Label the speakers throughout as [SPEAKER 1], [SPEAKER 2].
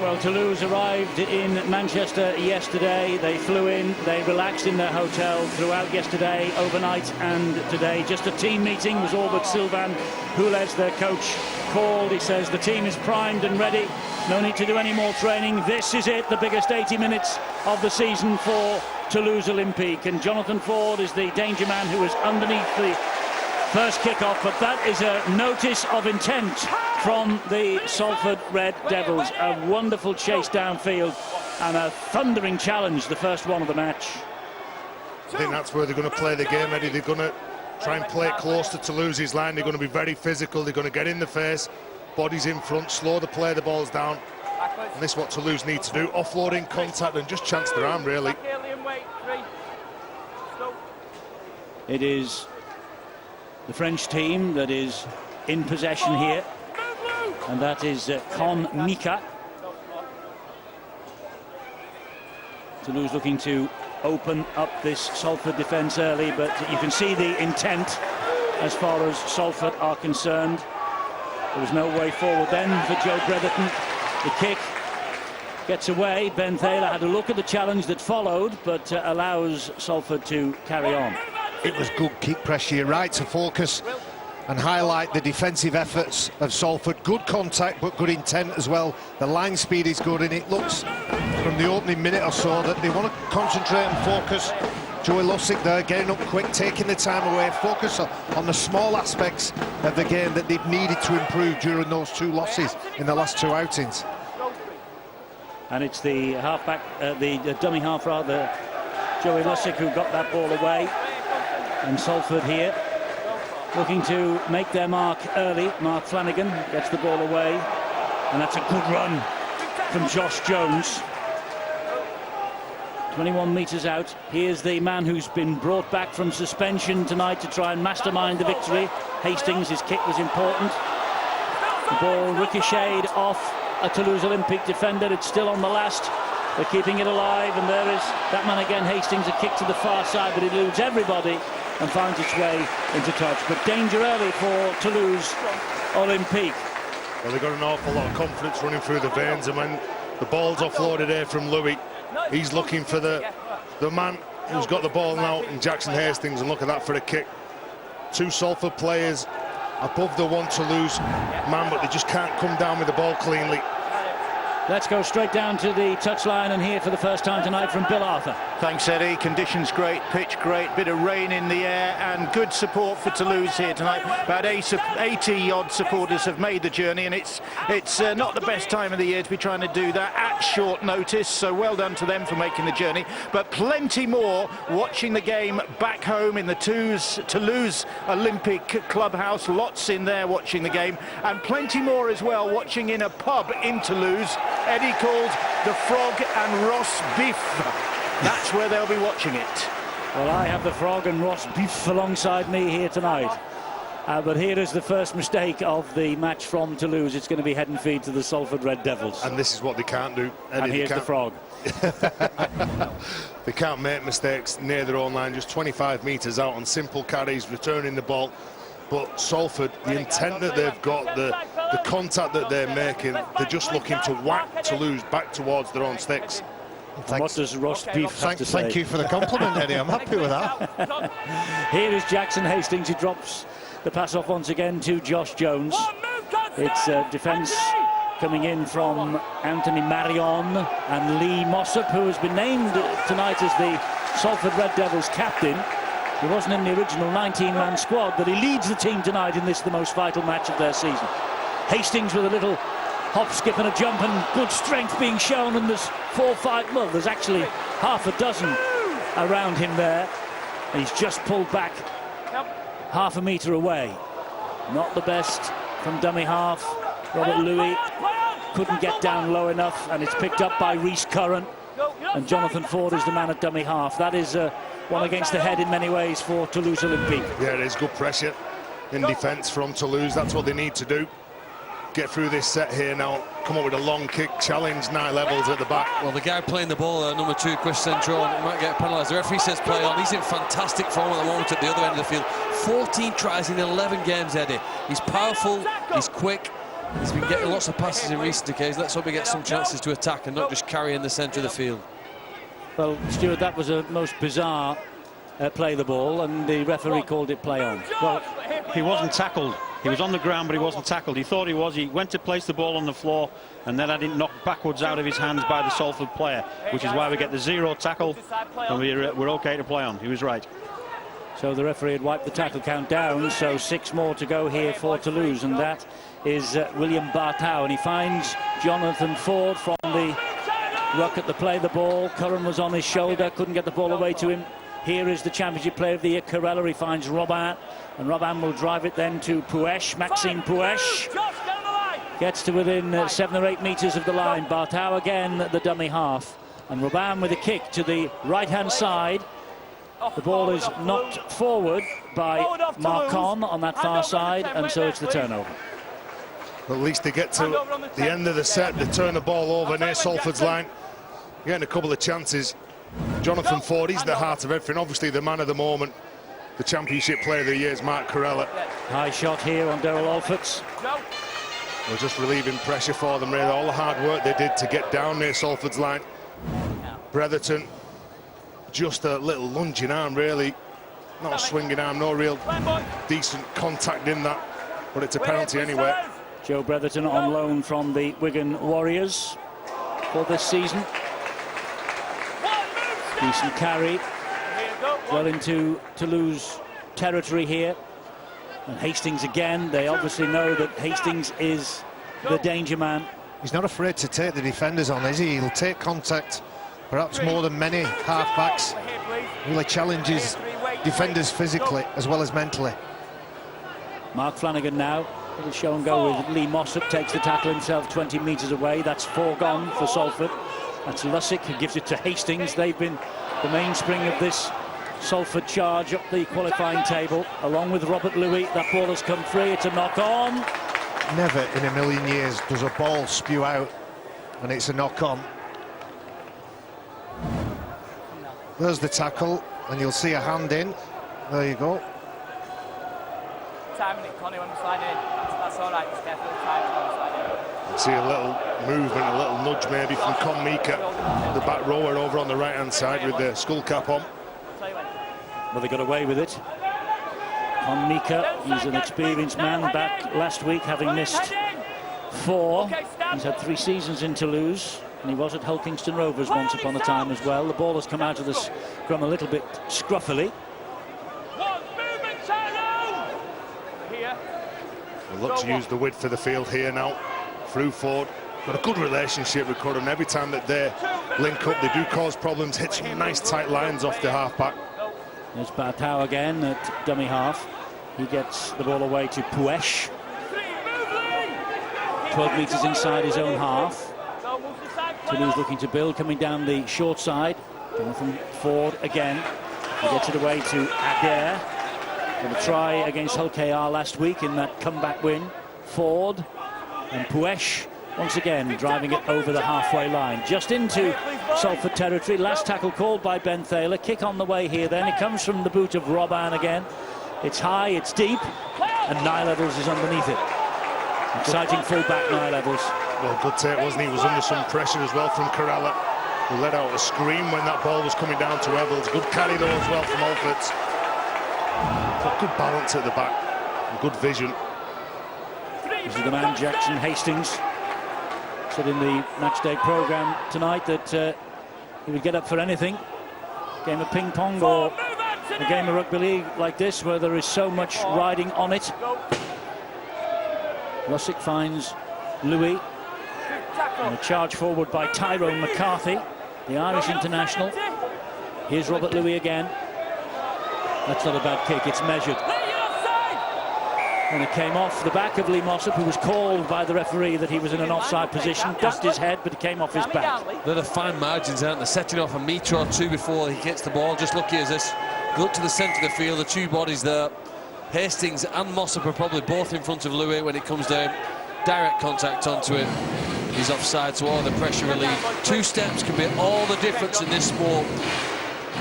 [SPEAKER 1] Well, Toulouse arrived in Manchester yesterday. They flew in, they relaxed in their hotel throughout yesterday, overnight and today. Just a team meeting was all but Sylvain Houlez, their coach, called. He says the team is primed and ready. No need to do any more training. This is it, the biggest 80 minutes of the season for Toulouse Olympique. And Jonathan Ford is the danger man who is underneath the first kick-off, but that is a notice of intent from the Salford Red Devils. A wonderful chase downfield and a thundering challenge, the first one of the match.
[SPEAKER 2] I think that's where they're going to play the game, Eddie. They're going to try and play it close to Toulouse's line. They're going to be very physical. They're going to get in the face, bodies in front, slow the play, the balls down. And this is what Toulouse need to do, offloading, contact, and just chance their arm, really.
[SPEAKER 1] It is the French team that is in possession here, and that is Con Mika. Toulouse looking to open up this Salford defence early, but you can see the intent as far as Salford are concerned. There was no way forward then for Joe Breatherton. The kick gets away. Ben Thaler had a look at the challenge that followed, but allows Salford to carry on.
[SPEAKER 3] It was good kick pressure. You're right to focus and highlight the defensive efforts of Salford. Good contact, but good intent as well. The line speed is good, and it looks from the opening minute or so that they want to concentrate and focus. Joey Lussick there, getting up quick, taking the time away, focus on the small aspects of the game that they've needed to improve during those two losses in the last two outings.
[SPEAKER 1] And it's the halfback, the dummy half rather, Joey Lussick, who got that ball away. And Salford here looking to make their mark early. Mark Flanagan gets the ball away, and that's a good run from Josh Jones. 21 metres out. Here's the man who's been brought back from suspension tonight to try and mastermind the victory. Hastings, his kick was important. The ball ricocheted off a Toulouse Olympique defender. It's still on the last. They're keeping it alive, and there is that man again, Hastings, a kick to the far side, but it eludes everybody and finds its way into touch. But danger early for Toulouse Olympique.
[SPEAKER 2] Well, they've got an awful lot of confidence running through the veins, and when the ball's offloaded here from Louis, he's looking for the man who's got the ball now in Jackson Hastings, and look at that for a kick. Two Salford players above the one Toulouse man, but they just can't come down with the ball cleanly.
[SPEAKER 1] Let's go straight down to the touchline and hear for the first time tonight from Bill Arthur.
[SPEAKER 4] Thanks, Eddie. Conditions great, pitch great, bit of rain in the air, and good support for Toulouse here tonight. About 80-odd supporters have made the journey, and it's not the best time of the year to be trying to do that at short notice, so well done to them for making the journey. But plenty more watching the game back home in the Toulouse Olympic Clubhouse. Lots in there watching the game, and plenty more as well watching in a pub in Toulouse. Eddie called the Frog and Ross Beef. That's where they'll be watching it.
[SPEAKER 1] Well, I have the Frog and Ross Beef alongside me here tonight. But here is the first mistake of the match from Toulouse. It's going to be head and feet to the Salford Red Devils.
[SPEAKER 2] And this is what they can't do, Eddie.
[SPEAKER 1] And here's the Frog.
[SPEAKER 2] They can't make mistakes near their own line, just 25 metres out on simple carries, returning the ball. But Salford, the intent that they've got, the contact that they're making, they're just looking to whack Toulouse back towards their own sticks.
[SPEAKER 1] What does Ross Beef have to say?
[SPEAKER 3] Thank you for the compliment, Eddie. I'm happy with that.
[SPEAKER 1] Here is Jackson Hastings, who drops the pass off once again to Josh Jones. It's defence coming in from Anthony Marion and Lee Mossop, who has been named tonight as the Salford Red Devils captain. He wasn't in the original 19-man squad, but he leads the team tonight in this, the most vital match of their season. Hastings with a little hop, skip and a jump, and good strength being shown, and there's 4 or 5, well, there's actually half a dozen around him there. And he's just pulled back half a metre away. Not the best from dummy half. Robert Louis couldn't get down low enough, and it's picked up by Rhys Curran. And Jonathan Ford is the man at dummy half. That is one against the head in many ways for Toulouse Olympique.
[SPEAKER 2] Yeah, it is good pressure in defence from Toulouse. That's what they need to do. Get through this set here now, come up with a long kick, challenge Nye Levels at the back.
[SPEAKER 5] Well, the guy playing the ball, number 2, Chris Centron, might get penalised. The referee says play on. He's in fantastic form at the moment at the other end of the field. 14 tries in 11 games, Eddie. He's powerful, he's quick, He's been getting lots of passes in recent occasions. Let's hope he gets some chances to attack and not just carry in the centre of the field.
[SPEAKER 1] Well, Stuart, that was a most bizarre play the ball, and the referee called it play on.
[SPEAKER 6] Well, he wasn't tackled. He was on the ground, but he wasn't tackled. He thought he was. He went to place the ball on the floor, and then had it knocked backwards out of his hands by the Salford player, which is why we get the 0 tackle, and we're OK to play on. He was right.
[SPEAKER 1] So the referee had wiped the tackle count down, so 6 more to go here for Toulouse, and that is William Bartow, and he finds Jonathan Ford from the ruck at the play the ball. Curran was on his shoulder, couldn't get the ball away to him. Here is the Championship Player of the Year, Carella. He finds Robin, and Robin will drive it then to Puech, Maxime Puech. Gets to within 7 or 8 metres of the line. Bartow again, the dummy half, and Robin with a kick to the right-hand side. The ball is knocked forward by Marcon on that far side, and so it's the turnover.
[SPEAKER 2] At least they get to the end of the set, they turn the ball over near Salford's line. Getting a couple of chances. Jonathan Ford, he's the heart of everything. Obviously the man of the moment. The Championship Player of the Year is Mark Carella.
[SPEAKER 1] High shot here on Daryl Alfords.
[SPEAKER 2] We're just relieving pressure for them, really. All the hard work they did to get down near Salford's line. Bretherton, just a little lunging arm, really. Not a swinging arm, no real decent contact in that. But it's a penalty anyway.
[SPEAKER 1] Joe Bretherton on loan from the Wigan Warriors for this season. Decent carry, well into Toulouse territory here. And Hastings again, they obviously know that Hastings is the danger man.
[SPEAKER 3] He's not afraid to take the defenders on, is he? He'll take contact, perhaps more than many half-backs. Really challenges defenders physically as well as mentally.
[SPEAKER 1] Mark Flanagan now. Little show and go with Lee Mossop, takes the tackle himself 20 metres away. That's 4 gone for Salford. That's Lussick who gives it to Hastings. They've been the mainspring of this Salford charge up the qualifying table, along with Robert Louis. That ball has come free. It's a knock-on.
[SPEAKER 3] Never in a million years does a ball spew out and it's a knock-on. There's the tackle, and you'll see a hand in. There you go.
[SPEAKER 7] Timing it, Connie, when we slide in. That's all right. Just careful timing when we slide in.
[SPEAKER 2] See a little movement, a little nudge maybe from Con Mika, the back rower over on the right-hand side with the skull cap on.
[SPEAKER 1] Well, they got away with it. Con Mika, he's an experienced man, back last week having missed 4. He's had 3 seasons in Toulouse, and he was at Hull Kingston Rovers once upon a time as well. The ball has come out of the scrum a little bit scruffily.
[SPEAKER 2] We'll look to use the width of the field here now. Through Ford, got a good relationship with Curran. Every time that they link up, they do cause problems, hit some nice tight lines off the half-back.
[SPEAKER 1] There's Bartow again at dummy half. He gets the ball away to Puech. 12 metres inside his own half. Toulouse looking to build, coming down the short side. Jonathan Ford again. He gets it away to Adair. Got a try against Hull KR last week in that comeback win. Ford and Puech once again driving it over the halfway line, just into Salford territory. Last tackle called by Ben Thaler. Kick on the way here then. It comes from the boot of Robin again. It's high, it's deep, and Niall Eddels is underneath it. Exciting full-back Niall Eddels.
[SPEAKER 2] Well, good take, wasn't he? He was under some pressure as well from Carella, who let out a scream when that ball was coming down to Eddels. Good carry though as well from Alfords. Got good balance at the back and good vision.
[SPEAKER 1] This is the man, Jackson Hastings. Said in the matchday programme tonight that he would get up for anything. Game of ping pong or a game of rugby league like this where there is so much riding on it. Lussick finds Louis. And a charge forward by Tyrone McCarthy, the Irish international. Here's Robert Louis again. That's not a bad kick, it's measured. And it came off the back of Lee Mossop, who was called by the referee that he was in an offside position. Ducked his head, but it came off his back.
[SPEAKER 5] They're the fine margins, aren't they? Setting off a metre or 2 before he gets the ball. Just lucky as this. Go to the centre of the field, the 2 bodies there. Hastings and Mossop are probably both in front of Louis when it comes down. Direct contact onto it. He's offside, so all the pressure relief. 2 steps can be all the difference in this sport.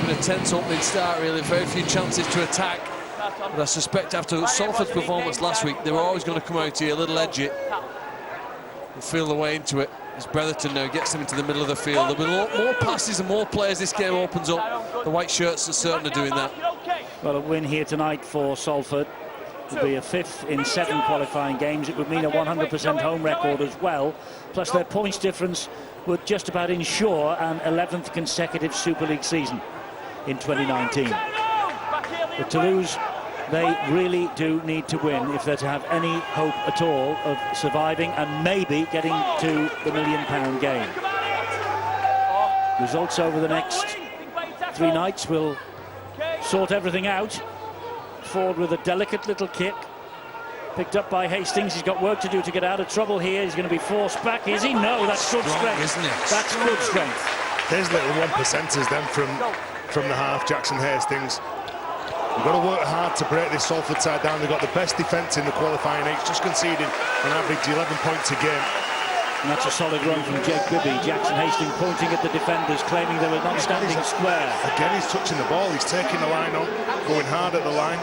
[SPEAKER 5] Been a tense opening start, really. Very few chances to attack. But I suspect after Salford's performance last week, they were always going to come out here a little edgy. will feel the way into it. As Bretherton now gets him into the middle of the field. There'll be a lot more passes and more players this game opens up. The white shirts are certain of doing that.
[SPEAKER 1] Well, a win here tonight for Salford would be a 5th in 7 qualifying games. It would mean a 100% home record as well. Plus their points difference would just about ensure an 11th consecutive Super League season in 2019. But Toulouse, they really do need to win if they're to have any hope at all of surviving and maybe getting to the £1 million game. Results over the next 3 nights will sort everything out. Forward with a delicate little kick, picked up by Hastings. He's got work to do to get out of trouble here. He's going to be forced back, is he? No, that's good strength,
[SPEAKER 5] isn't it?
[SPEAKER 1] That's good strength.
[SPEAKER 2] There's little 1%ers then from the half, Jackson Hastings. You've got to work hard to break this Salford side down. They've got the best defence in the qualifying 8, just conceding on average 11 points a game.
[SPEAKER 1] And that's a solid run from Jake Bibby. Jackson Hastings pointing at the defenders, claiming they were not standing square.
[SPEAKER 2] Again, he's touching the ball. He's taking the line on, going hard at the line.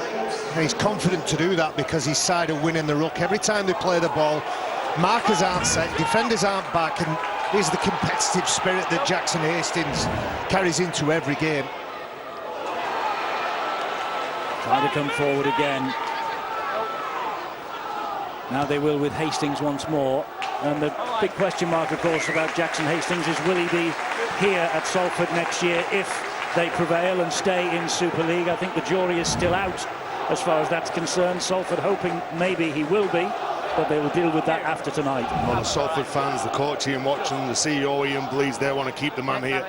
[SPEAKER 3] And he's confident to do that because his side are winning the ruck. Every time they play the ball, markers aren't set, defenders aren't back, and here's the competitive spirit that Jackson Hastings carries into every game.
[SPEAKER 1] Trying to come forward again. Now they will with Hastings once more. And the big question mark, of course, about Jackson Hastings is, will he be here at Salford next year if they prevail and stay in Super League? I think the jury is still out as far as that's concerned. Salford hoping maybe he will be, but they will deal with that after tonight.
[SPEAKER 2] Well, the Salford fans, the coach Ian Watson, the CEO Ian Bleeds, they want to keep the man here.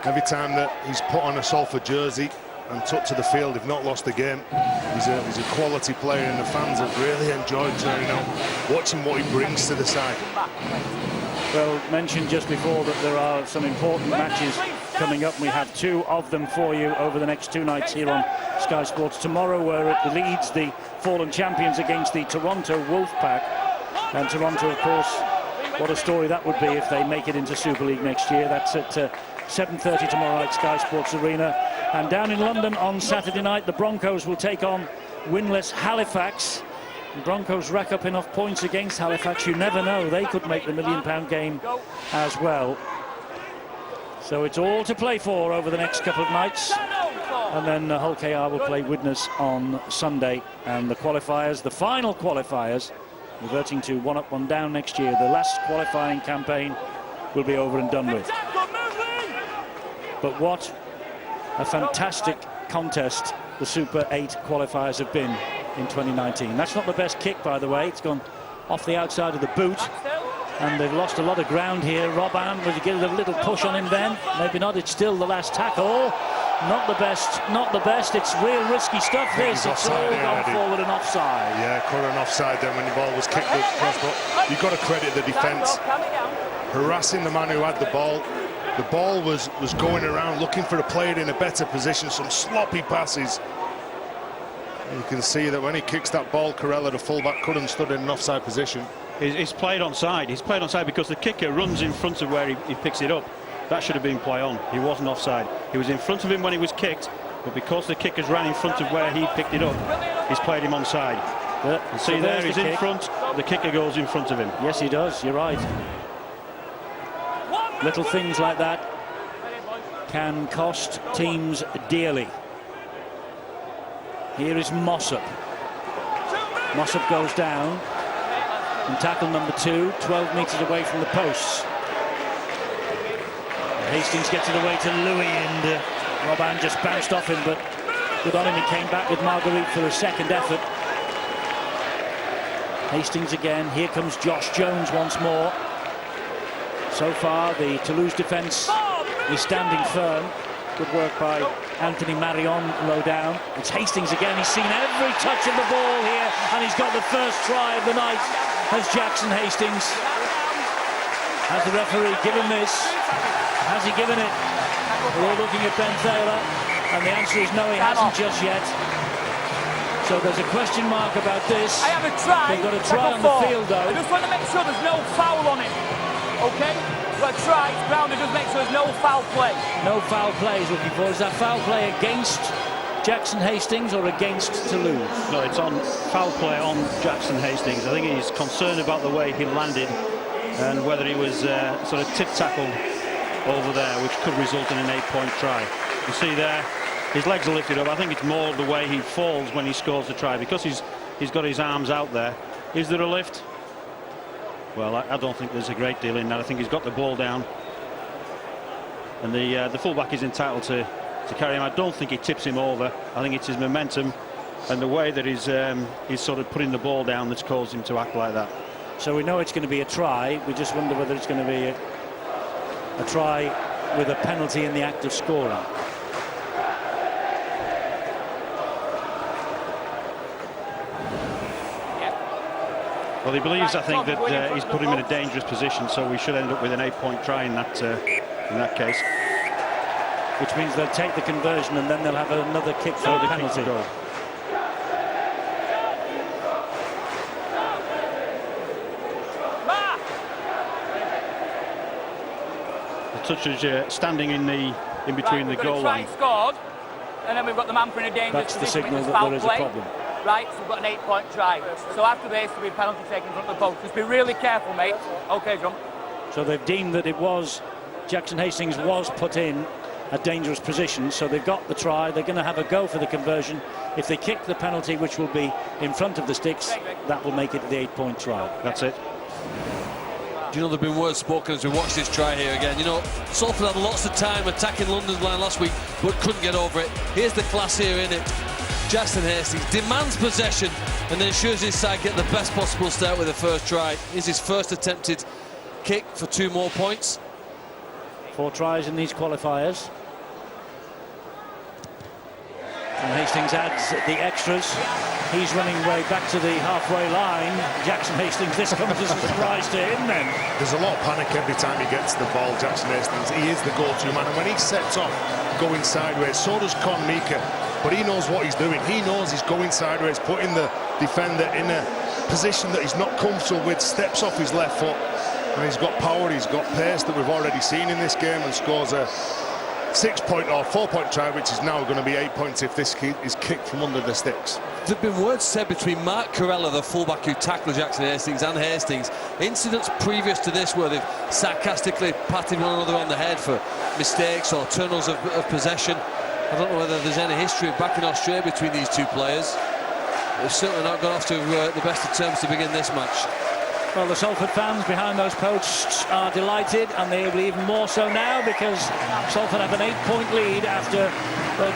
[SPEAKER 2] Every time that he's put on a Salford jersey and took to the field, they've not lost a game. He's a quality player, and the fans have really enjoyed turning out, watching what he brings to the side.
[SPEAKER 1] Well, mentioned just before that there are some important matches coming up. We have 2 of them for you over the next 2 nights here on Sky Sports. Tomorrow we're at Leeds, the fallen champions, against the Toronto Wolfpack. And Toronto, of course, what a story that would be if they make it into Super League next year. That's at 7:30 tomorrow night, Sky Sports Arena. And down in London on Saturday night, the Broncos will take on winless Halifax. The Broncos rack up enough points against Halifax, you never know, they could make the £1 million game as well. So it's all to play for over the next couple of nights. And then Hull KR will play Widnes on Sunday. And the qualifiers, the final qualifiers, reverting to 1 up, 1 down next year. The last qualifying campaign will be over and done with. But what a fantastic contest the Super 8 qualifiers have been in 2019. That's not the best kick, by the way. It's gone off the outside of the boot, and they've lost a lot of ground here. Robin, would you get a little push on him then? Maybe not. It's still the last tackle. Not the best, not the best. It's real risky stuff, this. It's all gone forward and offside.
[SPEAKER 2] Yeah, current offside then when the ball was kicked across, but you've got to credit the defence. Harassing the man who had the ball. The ball was going around looking for a player in a better position, some sloppy passes. You can see that when he kicks that ball, Corella, the fullback, couldn't stood in an offside position.
[SPEAKER 6] He's played onside. He's played onside because the kicker runs in front of where he picks it up. That should have been play on. He wasn't offside. He was in front of him when he was kicked, but because the kickers ran in front of where he picked it up, he's played him onside. See there, he's in front, the kicker goes in front of him.
[SPEAKER 1] Yes, he does, you're right. Little things like that can cost teams dearly. Here is Mossop. Mossop goes down. And tackle number 2, 12 metres away from the posts. Hastings gets it away to Louis, and Robin just bounced off him, but good on him. He came back with Marguerite for a second effort. Hastings again. Here comes Josh Jones once more. So far, the Toulouse defence is standing firm. Good work by Anthony Marion low down. It's Hastings again. He's seen every touch of the ball here, and he's got the first try of the night as Jackson Hastings. Has the referee given this? Has he given it? We're all looking at Ben Thaler, and the answer is no, he hasn't just yet. So there's a question mark about this.
[SPEAKER 7] I have a try.
[SPEAKER 1] They've got a try on the field, though.
[SPEAKER 7] I just want to make sure there's no foul on it. Okay? But try, ground, and just make sure there's no foul play.
[SPEAKER 1] No foul play he's looking for. Is that foul play against Jackson Hastings or against Toulouse?
[SPEAKER 6] No, it's on foul play on Jackson Hastings. I think he's concerned about the way he landed and whether he was sort of tip-tackled over there, which could result in an 8-point try. You see there, his legs are lifted up. I think it's more the way he falls when he scores the try, because he's got his arms out there. Is there a lift? Well, I don't think there's a great deal in that. I think he's got the ball down, and the fullback is entitled to carry him. I don't think he tips him over. I think it's his momentum and the way that he's sort of putting the ball down that's caused him to act like that.
[SPEAKER 1] So we know it's going to be a try. We just wonder whether it's going to be a try with a penalty in the act of scoring.
[SPEAKER 6] Well, he believes, I think, that he's put him in a dangerous position, so we should end up with an 8-point try in that case.
[SPEAKER 1] Which means they'll take the conversion and then they'll have another kick for the penalty.
[SPEAKER 6] The touch is standing in between the goal line.
[SPEAKER 7] Scored, and then we've got the man for a dangerous
[SPEAKER 1] That's the
[SPEAKER 7] position,
[SPEAKER 1] signal
[SPEAKER 7] which is
[SPEAKER 1] that
[SPEAKER 7] foul
[SPEAKER 1] there is a
[SPEAKER 7] play.
[SPEAKER 1] problem.
[SPEAKER 7] Right, so we've got an 8-point try. So after this, there'll be a penalty taken in front of the post. Just be really careful, mate. OK, John.
[SPEAKER 1] So they've deemed that it was Jackson Hastings was put in a dangerous position, so they've got the try. They're going to have a go for the conversion. If they kick the penalty, which will be in front of the sticks, that will make it the 8-point try.
[SPEAKER 6] That's it.
[SPEAKER 5] Do you know, there have been words spoken as we watch this try here again. You know, Salford had lots of time attacking London's line last week, but couldn't get over it. Here's the class here in it. Jackson Hastings demands possession and then ensures his side get the best possible start with the first try. Is his first attempted kick for 2 more points.
[SPEAKER 1] 4 tries in these qualifiers. And Hastings adds the extras. He's running way back to the halfway line. Jackson Hastings, this comes as a surprise to him then.
[SPEAKER 2] There's a lot of panic every time he gets the ball, Jackson Hastings. He is the go-to man, and when he sets off going sideways, so does Con Mika. But he knows what he's doing. He knows he's going sideways, putting the defender in a position that he's not comfortable with, steps off his left foot, and he's got power, he's got pace that we've already seen in this game, and scores a 6-point or 4-point try, which is now going to be 8 points if this is kicked from under the sticks.
[SPEAKER 5] There have been words said between Mark Corella, the fullback who tackled Jackson Hastings, and Hastings. Incidents previous to this where they've sarcastically patted one another on the head for mistakes or tunnels of possession. I don't know whether there's any history of back in Australia between these two players. They've certainly not got off to the best of terms to begin this match.
[SPEAKER 1] Well, the Salford fans behind those posts are delighted, and they will be even more so now, because Salford have an 8-point lead after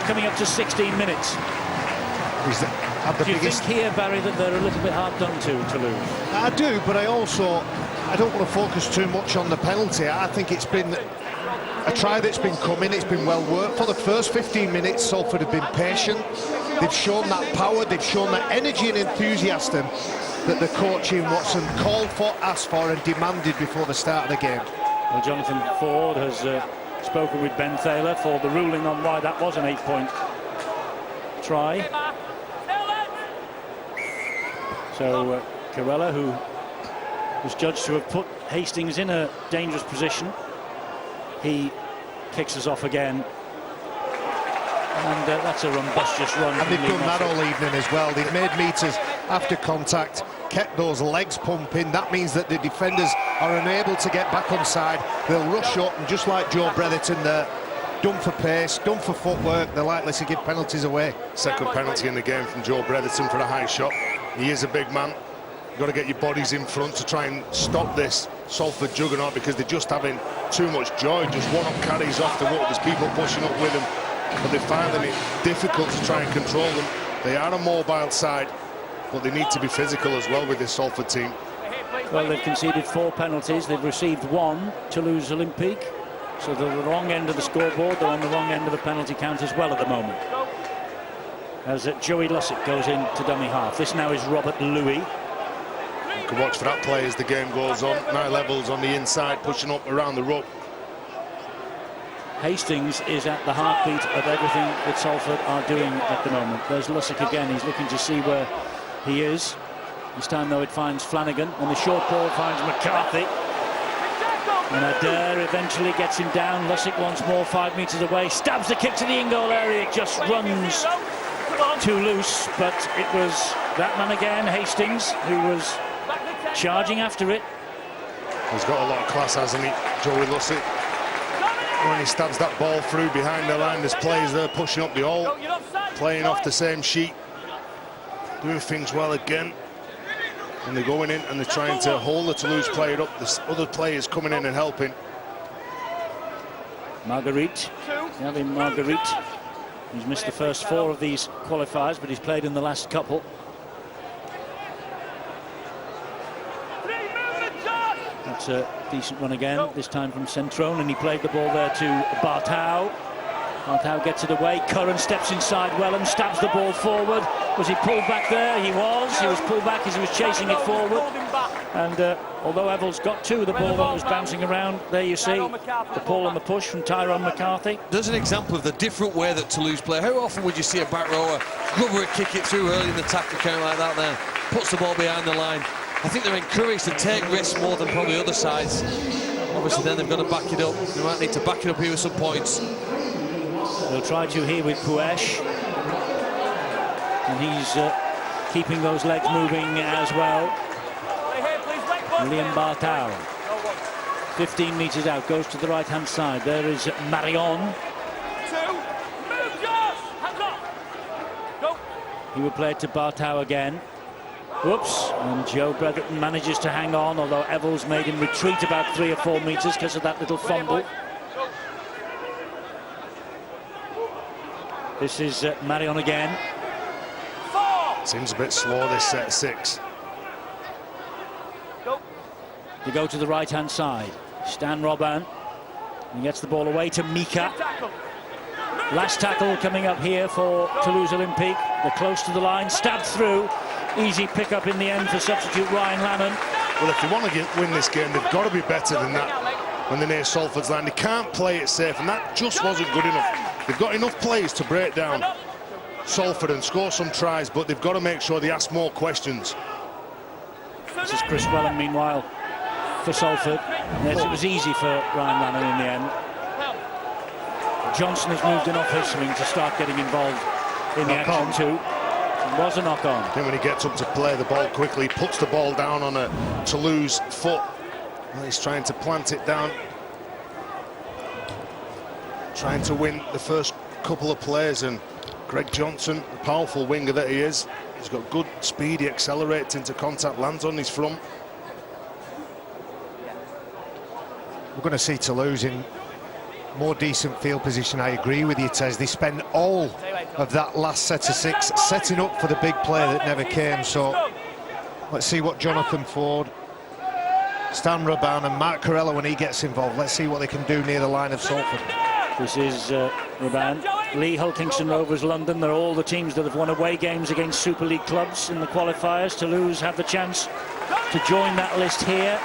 [SPEAKER 1] coming up to 16 minutes. Do you think here, Barry, that they're a little bit hard done to Toulouse?
[SPEAKER 3] I do, but I don't want to focus too much on the penalty. I think it's been a try that's been coming, it's been well worked. For the first 15 minutes, Salford have been patient. They've shown that power, they've shown that energy and enthusiasm that the coach Ian Watson called for, asked for and demanded before the start of the game.
[SPEAKER 1] Well, Jonathan Ford has spoken with Ben Thaler for the ruling on why that was an 8-point try. So Corella, who was judged to have put Hastings in a dangerous position, he kicks us off again. And that's a rumbustious run.
[SPEAKER 3] And they've done that all evening as well. They've made meters after contact, kept those legs pumping. That means that the defenders are unable to get back on side. They'll rush up, and just like Joe Bretherton there, done for pace, done for footwork, they're likely to give penalties away.
[SPEAKER 2] Second penalty in the game from Joe Bretherton for a high shot. He is a big man. You've got to get your bodies in front to try and stop this Salford juggernaut, because they're just having too much joy. Just one-up carries off the ruck. There's people pushing up with them, but they're finding it difficult to try and control them. They are a mobile side, but they need to be physical as well with this Salford team.
[SPEAKER 1] Well, they've conceded 4 penalties. They've received 1, Toulouse Olympique. So they're at the wrong end of the scoreboard. They're on the wrong end of the penalty count as well at the moment. As Joey Lussick goes into dummy half. This now is Robert Louis.
[SPEAKER 2] You can watch for that play as the game goes on. Night levels on the inside, pushing up around the ruck.
[SPEAKER 1] Hastings is at the heartbeat of everything that Salford are doing at the moment. There's Lussick again. He's looking to see where he is. This time, though, it finds Flanagan, and the short ball finds McCarthy. And Adair eventually gets him down. Lussick once more 5 metres away, stabs the kick to the in-goal area. It just runs Toulouse, but it was that man again, Hastings, who was charging after it.
[SPEAKER 2] He's got a lot of class, hasn't he, Joey Lussick? When he stabs that ball through behind the line, there's players there pushing up the hole, playing off the same sheet, doing things well again. And they're going in and they're trying to hold the Toulouse player up. There's other players coming in and helping.
[SPEAKER 1] Marguerite, Gavin Marguerite. He's missed the first 4 of these qualifiers, but he's played in the last couple. That's a decent run again, this time from Centrone, and he played the ball there to Bartau. Bartau gets it away. Curran steps inside well and stabs the ball forward. Was he pulled back there? He was. He was pulled back as he was chasing it forward. And although Evels got to the ball that was bouncing around, there you see the pull and the push from Tyrone McCarthy.
[SPEAKER 5] There's an example of the different way that Toulouse play. How often would you see a back rower cover it, kick it through early in the tackle count like that then? Puts the ball behind the line. I think they're encouraged to take risks more than probably other sides. Obviously then they've got to back it up. They might need to back it up here with some points.
[SPEAKER 1] They'll try to here with Puesh. And he's keeping those legs moving as well. Liam Bartau, 15 metres out, goes to the right-hand side. There is Marion. He will play it to Bartau again. Whoops, and Joe Bretherton manages to hang on, although Evels made him retreat about 3 or 4 metres because of that little fumble. This is Marion again.
[SPEAKER 2] Seems a bit slow, this set 6.
[SPEAKER 1] They go to the right-hand side. Stan Robin. He gets the ball away to Mika. Last tackle coming up here for Toulouse Olympique. They're close to the line, stabbed through. Easy pick-up in the end for substitute Ryan Lannon.
[SPEAKER 2] Well, if they want to win this game, they've got to be better than that when they're near Salford's line. They can't play it safe, and that just wasn't good enough. They've got enough players to break down Salford and score some tries, but they've got to make sure they ask more questions.
[SPEAKER 1] This is Chris Wellen, meanwhile, for Salford. Yes, it was easy for Ryan Lannon in the end. Johnson has moved in off his swing to start getting involved in the action too. It was a knock-on.
[SPEAKER 2] Then when he gets up to play the ball quickly, he puts the ball down on a Toulouse foot. And he's trying to plant it down. Trying to win the first couple of plays, and Greg Johnson, the powerful winger that he is, he's got good speed, he accelerates into contact, lands on his front.
[SPEAKER 3] We're going to see Toulouse in more decent field position. I agree with you, Tez. They spend all of that last set of 6 setting up for the big play that never came. So let's see what Jonathan Ford, Stan Raban and Mark Corella, when he gets involved, let's see what they can do near the line of Salford.
[SPEAKER 1] This is Raban. Lee, Hulkingston Rovers, London. They're all the teams that have won away games against Super League clubs in the qualifiers. Toulouse have the chance to join that list here.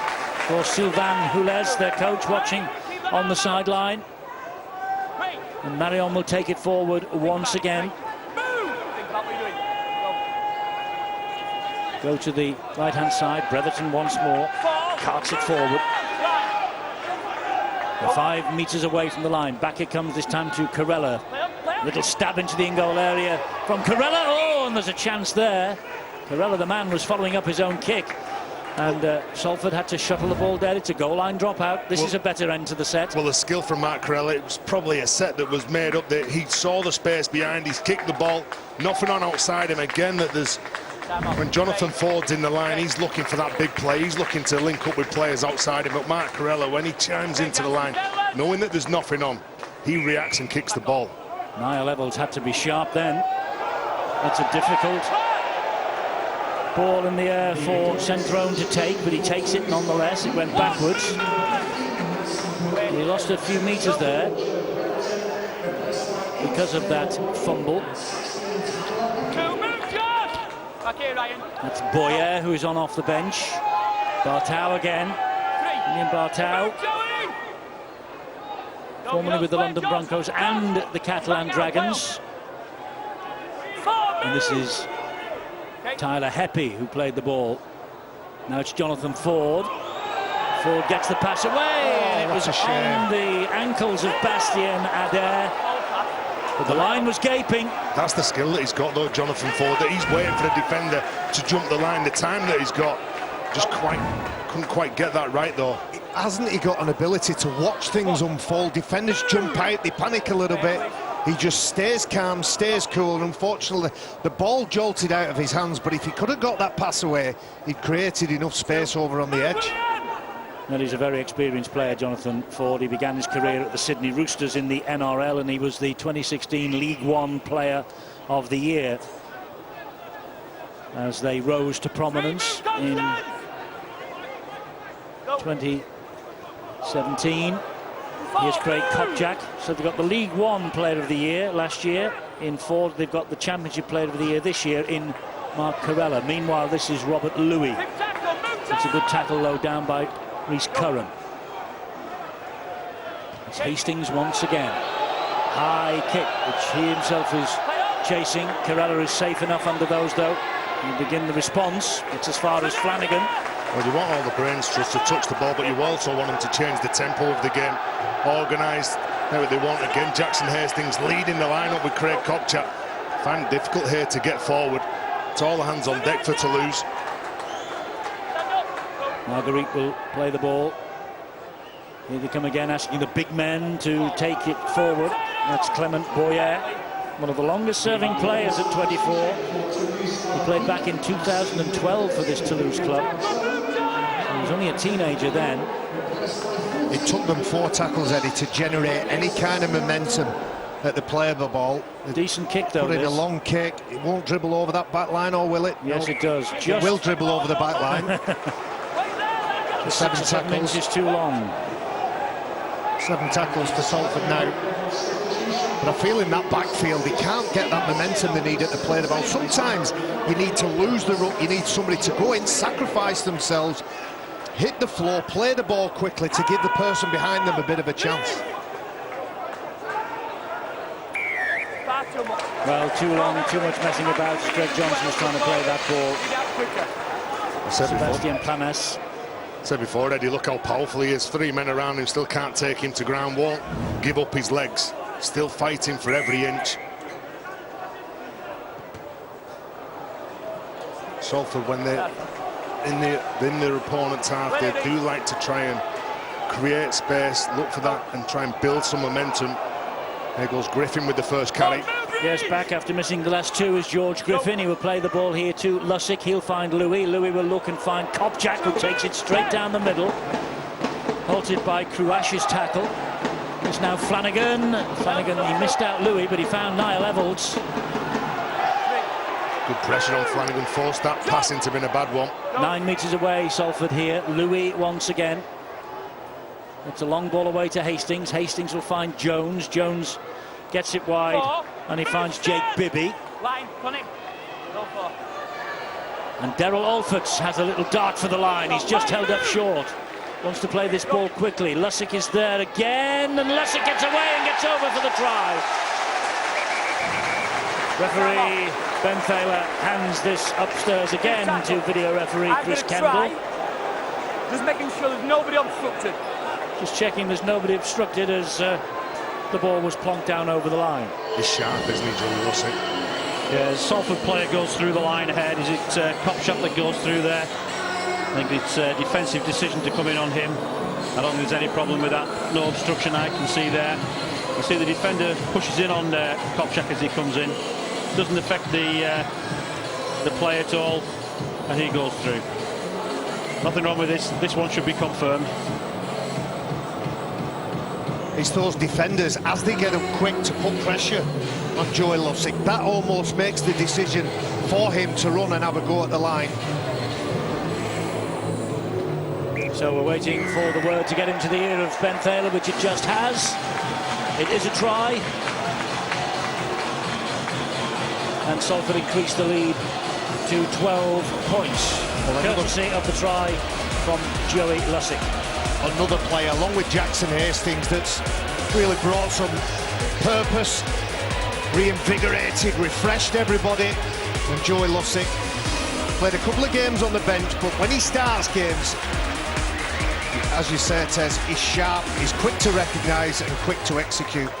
[SPEAKER 1] For Sylvain Houlez, their coach, watching on the sideline. And Marion will take it forward once again. Go to the right-hand side. Bretherton once more. Carts it forward. They're 5 metres away from the line. Back it comes this time to Corella. Little stab into the in-goal area from Corella. Oh, and there's a chance there. Corella, the man, was following up his own kick. And Salford had to shuttle the ball dead. It's a goal line dropout. This is a better end to the set.
[SPEAKER 2] Well, the skill from Mark Corella, it was probably a set that was made up there. He saw the space behind, he's kicked the ball, nothing on outside him. Again, that there's, when Jonathan Ford's in the line, he's looking for that big play. He's looking to link up with players outside him. But Mark Corella, when he chimes into the line, knowing that there's nothing on, he reacts and kicks the ball.
[SPEAKER 1] Niall Evels had to be sharp then. That's a difficult ball in the air for Centrone to take, but he takes it nonetheless. It went backwards. He lost a few metres there because of that fumble. That's Boyer, who is on off the bench. Bartau again. William Bartau, formerly with the London Broncos and the Catalan Dragons. And this is Tyler Heppy, who played the ball. Now it's Jonathan Ford. Ford gets the pass away.
[SPEAKER 3] Oh,
[SPEAKER 1] it was on the ankles of Bastien Adair. But the line was gaping.
[SPEAKER 2] That's the skill that he's got, though, Jonathan Ford, that he's waiting for the defender to jump the line. The time that he's got, just couldn't quite get that right, though.
[SPEAKER 3] Hasn't he got an ability to watch things unfold? Defenders jump out, they panic a little bit. He just stays calm, stays cool, and unfortunately the ball jolted out of his hands, but if he could have got that pass away, he'd created enough space over on the edge.
[SPEAKER 1] Well, he's a very experienced player, Jonathan Ford. He began his career at the Sydney Roosters in the NRL, and he was the 2016 League One Player of the Year as they rose to prominence in 2017. Here's Craig Kopczak. So they've got the League One Player of the Year last year in Ford. They've got the Championship Player of the Year this year in Mark Carella. Meanwhile, this is Robert Louis. It's a good tackle low down by Rhys Curran. It's Hastings once again. High kick, which he himself is chasing. Carella is safe enough under those, though. You begin the response. It's as far as Flanagan.
[SPEAKER 2] Well, you want all the brains trust to touch the ball, but you also want them to change the tempo of the game. Organised, how they want again. Jackson Hastings leading the line up with Craig Kopczak. Find it difficult here to get forward. It's all hands on deck for Toulouse.
[SPEAKER 1] Marguerite will play the ball. Here they come again, asking the big men to take it forward. That's Clement Boyer, one of the longest serving players at 24. He played back in 2012 for this Toulouse club. He was only a teenager then.
[SPEAKER 3] It took them 4 tackles, Eddie, to generate any kind of momentum at the play of the ball.
[SPEAKER 1] Decent kick, though.
[SPEAKER 3] Put in a long kick. It won't dribble over that back line, or will it?
[SPEAKER 1] Yes,
[SPEAKER 3] no.
[SPEAKER 1] it does.
[SPEAKER 3] It will dribble over the back line. 7 tackles.
[SPEAKER 1] Is too long.
[SPEAKER 3] 7 tackles to Salford now. But I feel in that backfield, he can't get that momentum they need at the play of the ball. Sometimes you need to lose the ruck. You need somebody to go in, sacrifice themselves, hit the floor, play the ball quickly to give the person behind them a bit of a chance.
[SPEAKER 1] Well, too long, too much messing about. Greg Johnson was trying to play that ball. Sebastian Panas.
[SPEAKER 2] Said before, Eddie, look how powerful he is. 3 men around him, still can't take him to ground, won't give up his legs, still fighting for every inch. Salford, when they're in their opponent's half, they do like to try and create space, look for that and try and build some momentum. There goes Griffin with the first carry.
[SPEAKER 1] Yes, back after missing the last 2 is George Griffin. He will play the ball here to Lussick. He'll find Louis. Louis will look and find Kopczak, who takes it straight down the middle. Halted by Kruash's tackle. It's now Flanagan. Flanagan, he missed out Louis, but he found Niall Evalds.
[SPEAKER 2] Good pressure on Flanagan, forced that passing to been a bad one.
[SPEAKER 1] 9 metres away, Salford here. Louis once again. It's a long ball away to Hastings. Hastings will find Jones. Jones gets it wide, and he finds Jake Bibby. And Daryl Alfords has a little dart for the line. He's just held up short. Wants to play this ball quickly. Lussick is there again, and Lussick gets away and gets over for the try. Referee Ben Thaler hands this upstairs again to video referee Chris Kendall.
[SPEAKER 7] Just making sure there's nobody obstructed.
[SPEAKER 1] Just checking there's nobody obstructed as the ball was plonked down over the line.
[SPEAKER 2] He's sharp, isn't he, Johnny Lussick?
[SPEAKER 6] Yeah, the Salford player goes through the line ahead. Is it Kopczak that goes through there? I think it's a defensive decision to come in on him. I don't think there's any problem with that. No obstruction I can see there. You see the defender pushes in on Kopczak as he comes in. Doesn't affect the play at all, and he goes through. Nothing wrong with this. This one should be confirmed.
[SPEAKER 3] It's those defenders, as they get up quick to put pressure on Joey Lussick, that almost makes the decision for him to run and have a go at the line.
[SPEAKER 1] So we're waiting for the word to get into the ear of Ben Thaler, which it just has. It is a try. And Salford increased the lead to 12 points. Courtesy of the try from Joey Lussick.
[SPEAKER 3] Another player, along with Jackson Hastings, that's really brought some purpose, reinvigorated, refreshed everybody. And Joey Lussick played a couple of games on the bench, but when he starts games, as you say, Tez, he's sharp, he's quick to recognise and quick to execute.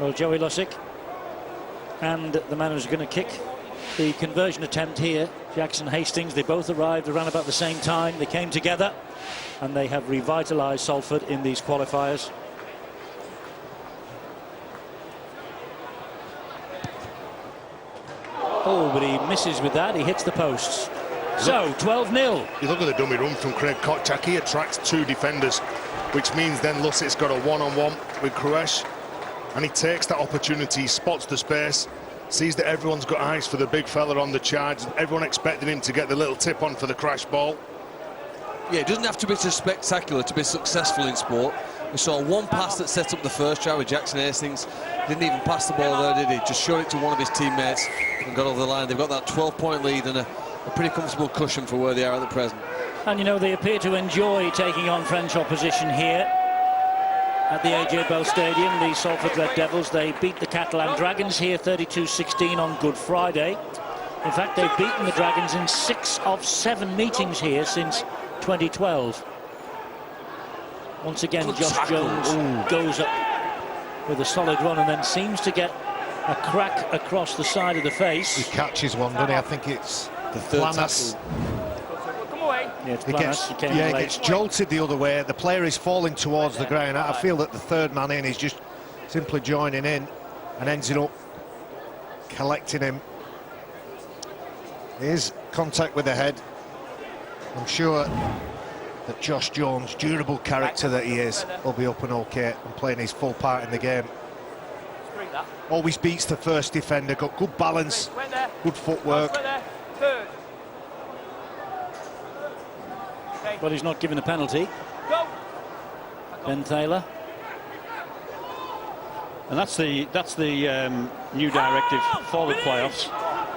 [SPEAKER 1] Well, Joey Lussick and the man who's going to kick the conversion attempt here, Jackson Hastings, they both arrived around about the same time. They came together and they have revitalised Salford in these qualifiers. Oh, but he misses with that. He hits the posts. So, 12-0.
[SPEAKER 2] You look at the dummy run from Craig Kotchak. He attracts two defenders, which means then Lussick's got a one-on-one with Kruesh, and he takes that opportunity, spots the space, sees that everyone's got eyes for the big fella on the charge. Everyone expected him to get the little tip on for the crash ball.
[SPEAKER 5] Yeah, it doesn't have to be too spectacular to be successful in sport. We saw one pass that set up the first try with Jackson Hastings. Didn't even pass the ball there, did he? Just showed it to one of his teammates and got over the line. They've got that 12-point lead and a pretty comfortable cushion for where they are at the present.
[SPEAKER 1] And, you know, they appear to enjoy taking on French opposition here at the AJ Bell Stadium. The Salford Red Devils, they beat the Catalan Dragons here 32-16 on Good Friday. In fact, they've beaten the Dragons in 6 of 7 meetings here since 2012. Once again,
[SPEAKER 5] Good
[SPEAKER 1] Josh
[SPEAKER 5] tackle.
[SPEAKER 1] Jones goes up with a solid run and then seems to get a crack across the side of the face.
[SPEAKER 3] He catches one, doesn't he? I think it's
[SPEAKER 5] The third
[SPEAKER 3] Planas.
[SPEAKER 5] tackle.
[SPEAKER 1] Yeah, it's
[SPEAKER 3] He
[SPEAKER 1] Planas.
[SPEAKER 3] gets jolted the other way. The player is falling towards the ground. I feel that the third man in is just simply joining in and ends up collecting him. Here's contact with the head. I'm sure that Josh Jones, durable character that he is, will be up and okay and playing his full part in the game. Always beats the first defender, got good balance, good footwork.
[SPEAKER 1] But he's not given a penalty. Ben Taylor.
[SPEAKER 6] And that's the new directive for the playoffs,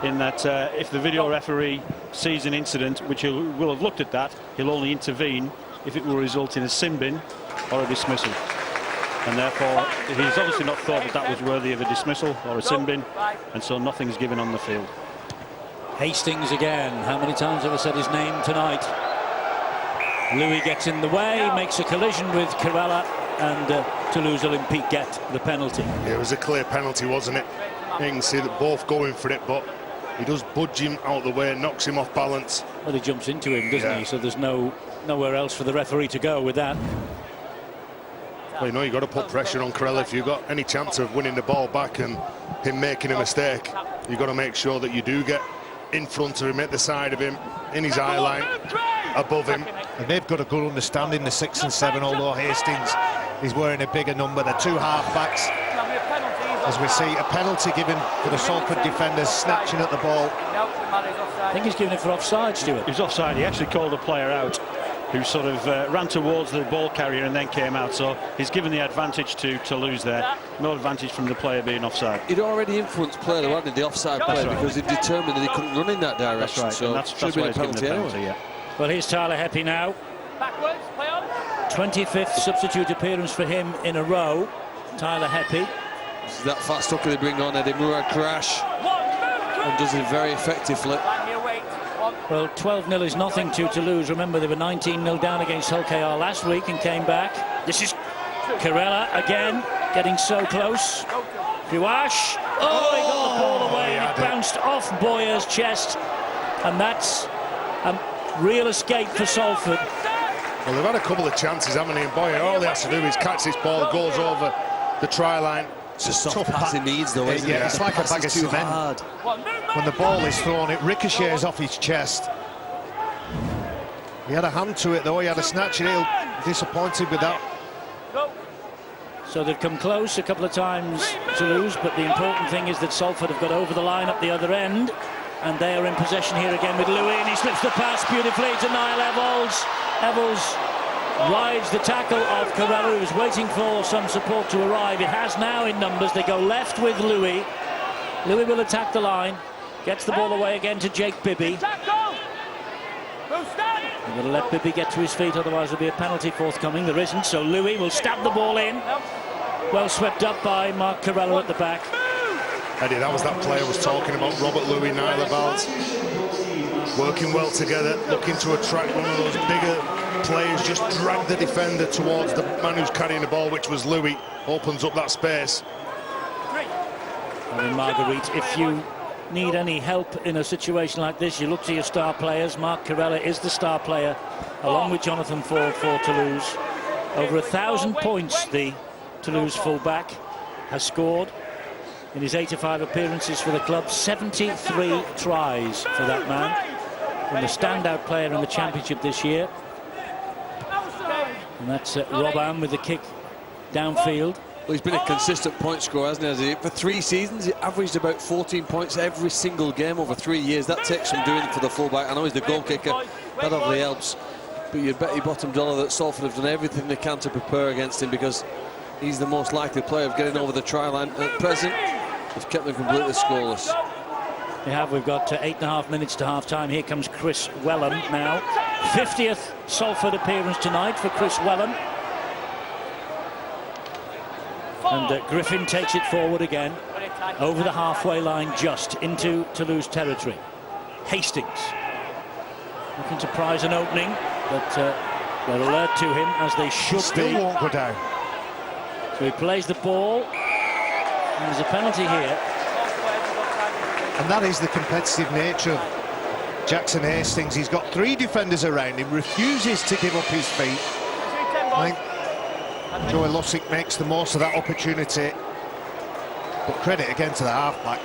[SPEAKER 6] in that if the video referee sees an incident, which he will have looked at that, he'll only intervene if it will result in a sin bin or a dismissal. And therefore, he's obviously not thought that that was worthy of a dismissal or a sin bin, and so nothing's given on the field.
[SPEAKER 1] Hastings again. How many times have I said his name tonight? Louis gets in the way, makes a collision with Corella, and Toulouse Olympique get the penalty.
[SPEAKER 2] It was a clear penalty, wasn't it? You can see that both going for it, but he does budge him out of the way, knocks him off balance.
[SPEAKER 1] Well, he jumps into him, doesn't
[SPEAKER 2] Yeah.
[SPEAKER 1] he? So there's nowhere else for the referee to go with that.
[SPEAKER 2] Well, you know, you've got to put pressure on Corella. If you've got any chance of winning the ball back and him making a mistake, you've got to make sure that you do get in front of him, at the side of him, in his eye line, above him.
[SPEAKER 3] And they've got a good understanding, the 6 and 7, although Hastings is wearing a bigger number. The two half-backs, as we see, a penalty given for the Salford defenders snatching at the ball.
[SPEAKER 1] I think he's given it for offside, Stuart.
[SPEAKER 6] He was offside. He actually called a player out who sort of ran towards the ball carrier and then came out. So he's given the advantage to Toulouse there. No advantage from the player being offside.
[SPEAKER 5] He'd already influenced play, though, hadn't he, the offside player, because he'd determined that he couldn't run in that direction.
[SPEAKER 6] That's right.
[SPEAKER 5] So
[SPEAKER 6] And that's
[SPEAKER 5] should have
[SPEAKER 6] why
[SPEAKER 5] been a
[SPEAKER 6] he's given
[SPEAKER 5] penalty
[SPEAKER 6] the
[SPEAKER 5] anyway.
[SPEAKER 6] yeah.
[SPEAKER 1] Well, here's Tyler Heppy now. 25th substitute appearance for him in a row. Tyler Heppy.
[SPEAKER 5] This is that fast hooker they bring on, Eddie Moore, crash, and does it very effectively.
[SPEAKER 1] Well, 12-0 is nothing to Toulouse. Remember, they were 19-0 down against Hull KR last week and came back. This is Corella again, getting so close. Kruesh. Oh, he got the ball away and it bounced off Boyer's chest. And that's a real escape for Salford.
[SPEAKER 2] Well, they've had a couple of chances, haven't they? And Boyer, all he has to do is catch this ball, goes over the try line.
[SPEAKER 5] It's a soft pass he needs, though, isn't it?
[SPEAKER 3] Yeah, it's like a
[SPEAKER 5] Pass
[SPEAKER 3] bag of
[SPEAKER 5] is too
[SPEAKER 3] cement.
[SPEAKER 5] hard.
[SPEAKER 3] When the ball is thrown, it ricochets off his chest. He had a hand to it, though. He had a snatch, and he'll be disappointed with that.
[SPEAKER 1] So they've come close a couple of times, Toulouse, but the important thing is that Salford have got over the line at the other end, and they are in possession here again with Louis, and he slips the pass beautifully to Niall Evalds. Evalds rides the tackle of Corella, who's waiting for some support to arrive. It has now in numbers. They go left with Louis. Louis will attack the line, gets the ball away again to Jake Bibby. You've got to let Bibby get to his feet, otherwise there'll be a penalty forthcoming. There isn't, so Louis will stab the ball in. Well swept up by Mark Corella at the back.
[SPEAKER 2] Eddie, that was that player I was talking about, Robert Louis, Niall Evalds. Working well together, looking to attract one of those bigger players, just drag the defender towards the man who's carrying the ball, which was Louis. Opens up that space.
[SPEAKER 1] And in Marguerite, if you need any help in a situation like this, you look to your star players. Marc Corella is the star player, along with Jonathan Ford for Toulouse. Over 1,000 points, the Toulouse fullback has scored in his 85 appearances for the club. 73 tries for that man, and the standout player in the championship this year. And that's Robin with the kick downfield.
[SPEAKER 5] Well, he's been a consistent point scorer, hasn't he? For 3 seasons, he averaged about 14 points every single game over 3 years. That takes some doing for the fullback. I know he's the goal kicker, that obviously helps. But you'd bet your bottom dollar that Salford have done everything they can to prepare against him, because he's the most likely player of getting over the try line. At present, they've kept them completely scoreless.
[SPEAKER 1] We've got 8.5 minutes to half-time. Here comes Chris Wellham now. 50th Salford appearance tonight for Chris Wellham. And Griffin takes it forward again, over the halfway line, just into Toulouse territory. Hastings looking to prize an opening, but they're alert to him, as they should
[SPEAKER 3] Still
[SPEAKER 1] be.
[SPEAKER 3] won't go down.
[SPEAKER 1] So he plays the ball, and there's a penalty here.
[SPEAKER 3] And that is the competitive nature of Jackson Hastings. He's got 3 defenders around him, refuses to give up his feet. I think Joey Lussick makes the most of that opportunity, but credit again to the halfback.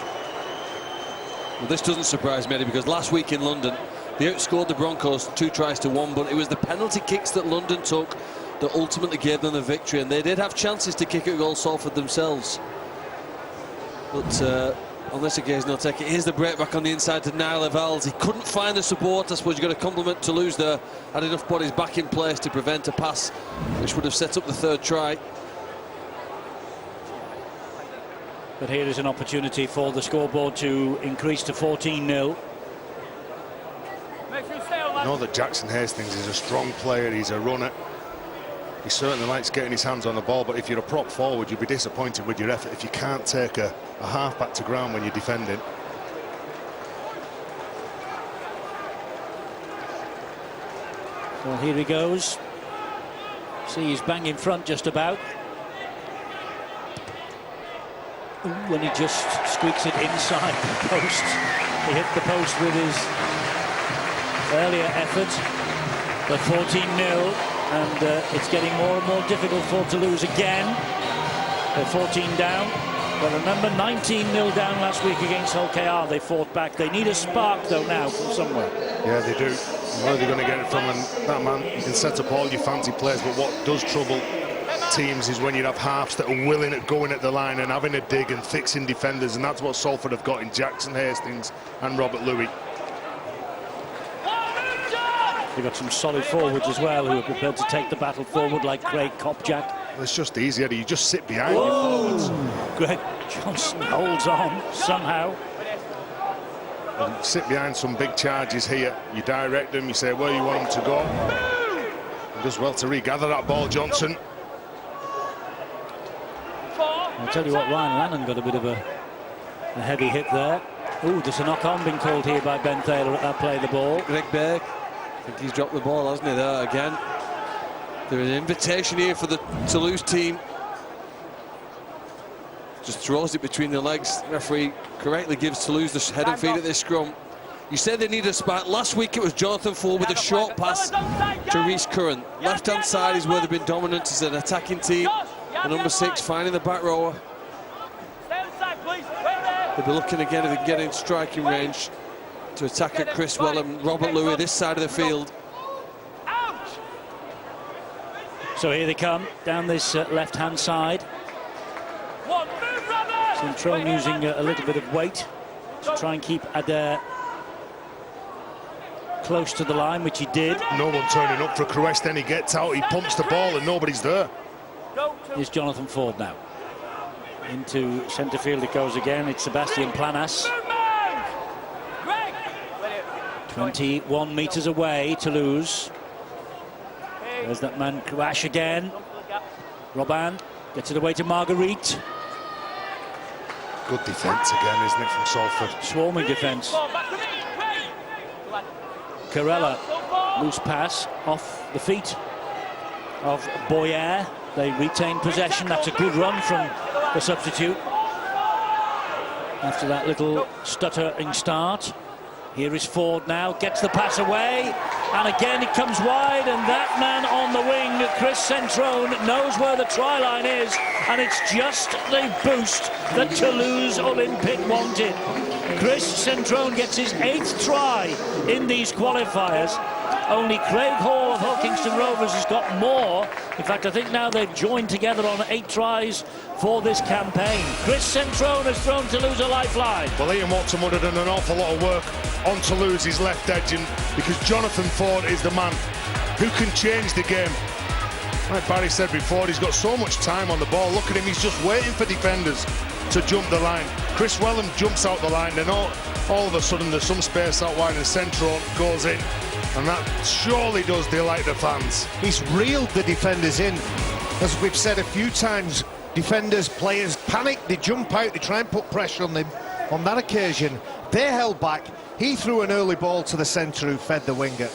[SPEAKER 5] Well, this doesn't surprise me, Eddie, because last week in London they outscored the Broncos 2 tries to 1, but it was the penalty kicks that London took that ultimately gave them the victory, and they did have chances to kick a goal, Salford themselves, but on this occasion they'll take it. Here's the break back on the inside to Niall Evals. He couldn't find the support. I suppose you've got to compliment Toulouse there. Had enough bodies back in place to prevent a pass which would have set up the 3rd try.
[SPEAKER 1] But here is an opportunity for the scoreboard to increase to 14-0.
[SPEAKER 2] I know that Jackson Hastings is a strong player. He's a runner. He certainly likes getting his hands on the ball, but if you're a prop forward, you'll be disappointed with your effort if you can't take a half-back to ground when you're defending.
[SPEAKER 1] Well, here he goes. See, he's bang in front just about. Ooh, when he just squeaks it inside the post. He hit the post with his earlier effort. But 14-0, and it's getting more and more difficult for Toulouse again. They're 14 down. But remember, 19-0 down last week against Hull KR. They fought back. They need a spark, though, now from somewhere.
[SPEAKER 2] Yeah, they do. Where are they going to get it from? And that man, you can set up all your fancy players, but what does trouble teams is when you have halves that are willing at going at the line and having a dig and fixing defenders, and that's what Salford have got in Jackson Hastings and Robert Louis.
[SPEAKER 1] They've got some solid forwards as well who are prepared to take the battle forward, like Craig Kopjak.
[SPEAKER 2] Well, it's just easier. You just sit behind your forwards.
[SPEAKER 1] Greg Johnson holds on somehow.
[SPEAKER 2] And sit behind some big charges here. You direct them, you say where you want them to go. And does well to regather that ball, Johnson.
[SPEAKER 1] I'll tell you what, Ryan Lannon got a bit of a heavy hit there. Ooh, there's a knock-on being called here by Ben Taylor at that play of the ball.
[SPEAKER 5] Greg Berg, I think he's dropped the ball, hasn't he, there again. There's an invitation here for the Toulouse team. Just throws it between the legs. The referee correctly gives Toulouse the head and feet at this scrum. You said they need a spark. Last week it was Jonathan Ford with a short pass to Rhys Curran. Left-hand side is where they've been dominant as an attacking team. And number 6 finding the back rower. They'll be looking again if they can get in striking range to attack at Chris Wellham, Robert Louis, this side of the field.
[SPEAKER 1] So here they come down this left-hand side. Centrone using a little bit of weight to try and keep Adair close to the line, which he did.
[SPEAKER 2] No one turning up for Cruest, then he gets out, he pumps the ball and nobody's there.
[SPEAKER 1] Here's Jonathan Ford now. Into centre field it goes again. It's Sebastian Planas. 21 metres away, Toulouse. There's that man Kouache again. Robin gets it away to Marguerite.
[SPEAKER 2] Good defence again, isn't it, from Salford?
[SPEAKER 1] Swarming defence. Corella, loose pass off the feet of Boyer. They retain possession. That's a good run from the substitute. after that little stuttering start. Here is Ford now, gets the pass away, and again it comes wide, and that man on the wing, Chris Centrone, knows where the try line is, and it's just the boost that Toulouse Olympique wanted. Chris Centrone gets his 8th try in these qualifiers. Only Craig Hall of Hull Kingston Rovers has got more. In fact, I think now they've joined together on 8 tries for this campaign. Chris Centrone has thrown Toulouse a lifeline.
[SPEAKER 2] Well, Ian Watson would have done an awful lot of work on Toulouse's left edge, and because Jonathan Ford is the man who can change the game. Like Barry said before, he's got so much time on the ball. Look at him, he's just waiting for defenders to jump the line. Chris Wellham jumps out the line, and all of a sudden there's some space out wide, and Centrone goes in. And that surely does delight the fans.
[SPEAKER 3] He's reeled the defenders in. As we've said a few times, defenders, players panic, they jump out, they try and put pressure on them. On that occasion, they held back. He threw an early ball to the centre who fed the winger.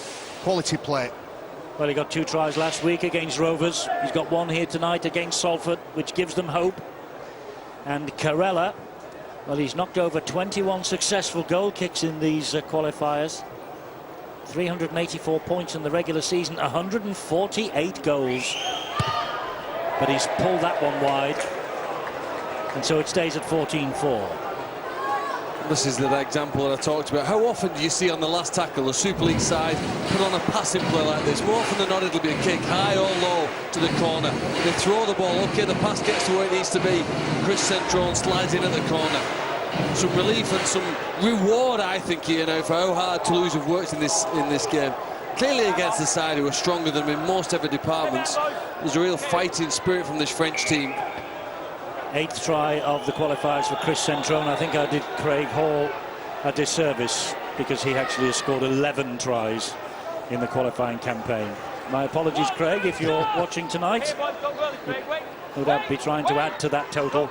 [SPEAKER 3] Quality play.
[SPEAKER 1] Well, he got 2 tries last week against Rovers. He's got 1 here tonight against Salford, which gives them hope. And Carella, well, he's knocked over 21 successful goal kicks in these qualifiers. 384 points in the regular season, 148 goals. But he's pulled that one wide, and so it stays at 14-4.
[SPEAKER 5] This is the example that I talked about. How often do you see on the last tackle a Super League side put on a passing play like this? More often than not, it'll be a kick, high or low, to the corner. They throw the ball, okay, the pass gets to where it needs to be. Chris Centrone slides in at the corner. Some relief and some reward, I think, here now for how hard Toulouse have worked in this game. Clearly against the side who are stronger than them in most other departments. There's a real fighting spirit from this French team.
[SPEAKER 1] 8th try of the qualifiers for Chris Centrone. I think I did Craig Hall a disservice because he actually has scored 11 tries in the qualifying campaign. My apologies, Craig, if you're watching tonight. No doubt be trying to add to that total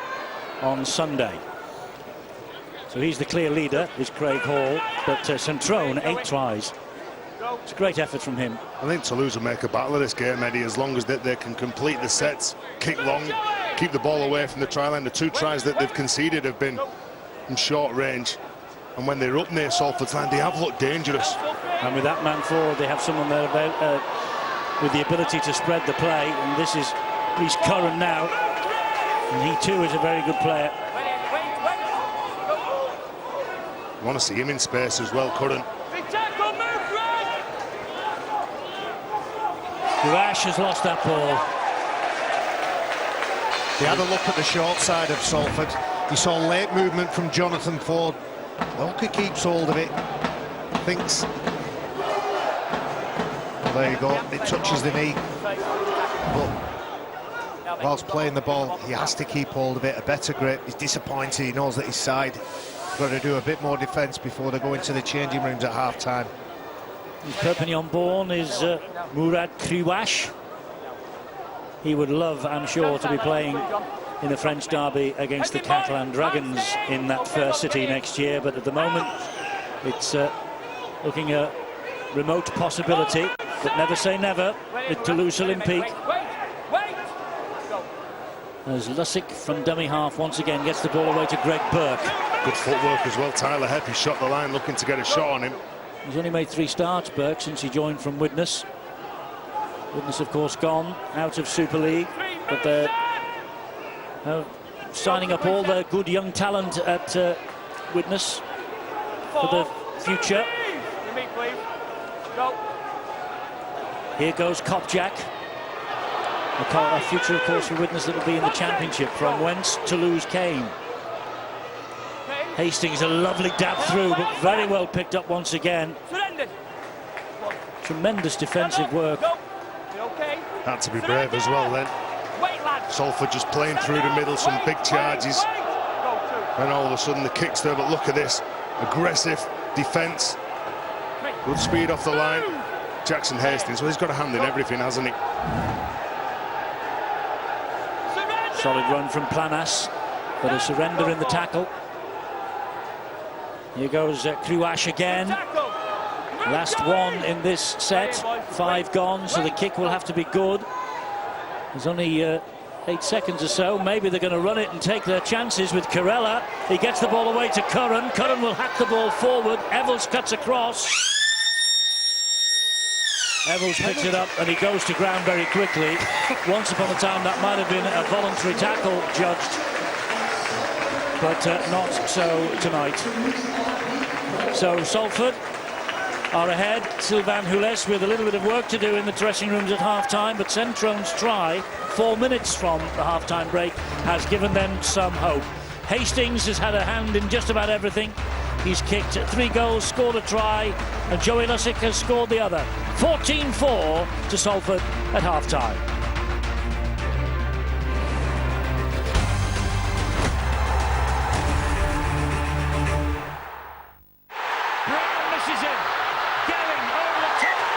[SPEAKER 1] on Sunday. So he's the clear leader, is Craig Hall, but Centrone, 8 tries. It's a great effort from him.
[SPEAKER 2] I think Toulouse will make a battle of this game, Eddie, as long as they can complete the sets, kick long, keep the ball away from the try line. The 2 tries that they've conceded have been from short range, and when they're up near Salford's line, they have looked dangerous.
[SPEAKER 1] And with that man forward, they have someone there with the ability to spread the play, and this is Reece Curran now, and he too is a very good player.
[SPEAKER 2] You want to see him in space as well, Curran.
[SPEAKER 1] Rash has lost that ball.
[SPEAKER 3] They had a look at the short side of Salford. You saw late movement from Jonathan Ford. Walker keeps hold of it. Thinks. Well, there you go. It touches the knee. But whilst playing the ball, he has to keep hold of it. A better grip. He's disappointed. He knows that his side got to do a bit more defence before they go into the changing rooms at half-time.
[SPEAKER 1] Perpignan born is Mourad Kriwash. He would love, I'm sure, to be playing in the French derby against the Catalan Dragons in that fair city next year, but at the moment it's looking a remote possibility, but never say never with Toulouse Olympique. As Lussick from dummy half once again gets the ball away to Greg Burke.
[SPEAKER 2] Good footwork as well. Tyler Heppy shot the line, looking to get a shot on him.
[SPEAKER 1] He's only made 3 starts, Burke, since he joined from Widnes. Widnes, of course, gone out of Super League, but they're signing up all their good young talent at Widnes for the future. Here goes Kopjak. A future, of course, for Widnes that will be in the Championship, from whence Toulouse came. Hastings, a lovely dab through, but very well picked up once again. Tremendous defensive work.
[SPEAKER 2] Had to be brave as well then. Salford just playing through the middle, some big charges. And all of a sudden the kick's there, but look at this. Aggressive defence. Good speed off the line. Jackson Hastings, well, he's got a hand in everything, hasn't he?
[SPEAKER 1] Solid run from Planas, but a surrender in the tackle. Here goes Kriwash again. Last one in this set. 5 gone, so the kick will have to be good. There's only 8 seconds or so. Maybe they're going to run it and take their chances with Corella. He gets the ball away to Curran. Curran will hack the ball forward. Evels cuts across. Evels picks it up and he goes to ground very quickly. Once upon a time that might have been a voluntary tackle judged, but not so tonight. So Salford are ahead. Sylvain Hules with a little bit of work to do in the dressing rooms at half-time, but Centrone's try, 4 minutes from the half-time break, has given them some hope. Hastings has had a hand in just about everything. He's kicked 3 goals, scored a try, and Joey Lussick has scored the other. 14-4 to Salford at half-time. Brown misses him. Gelling over the top.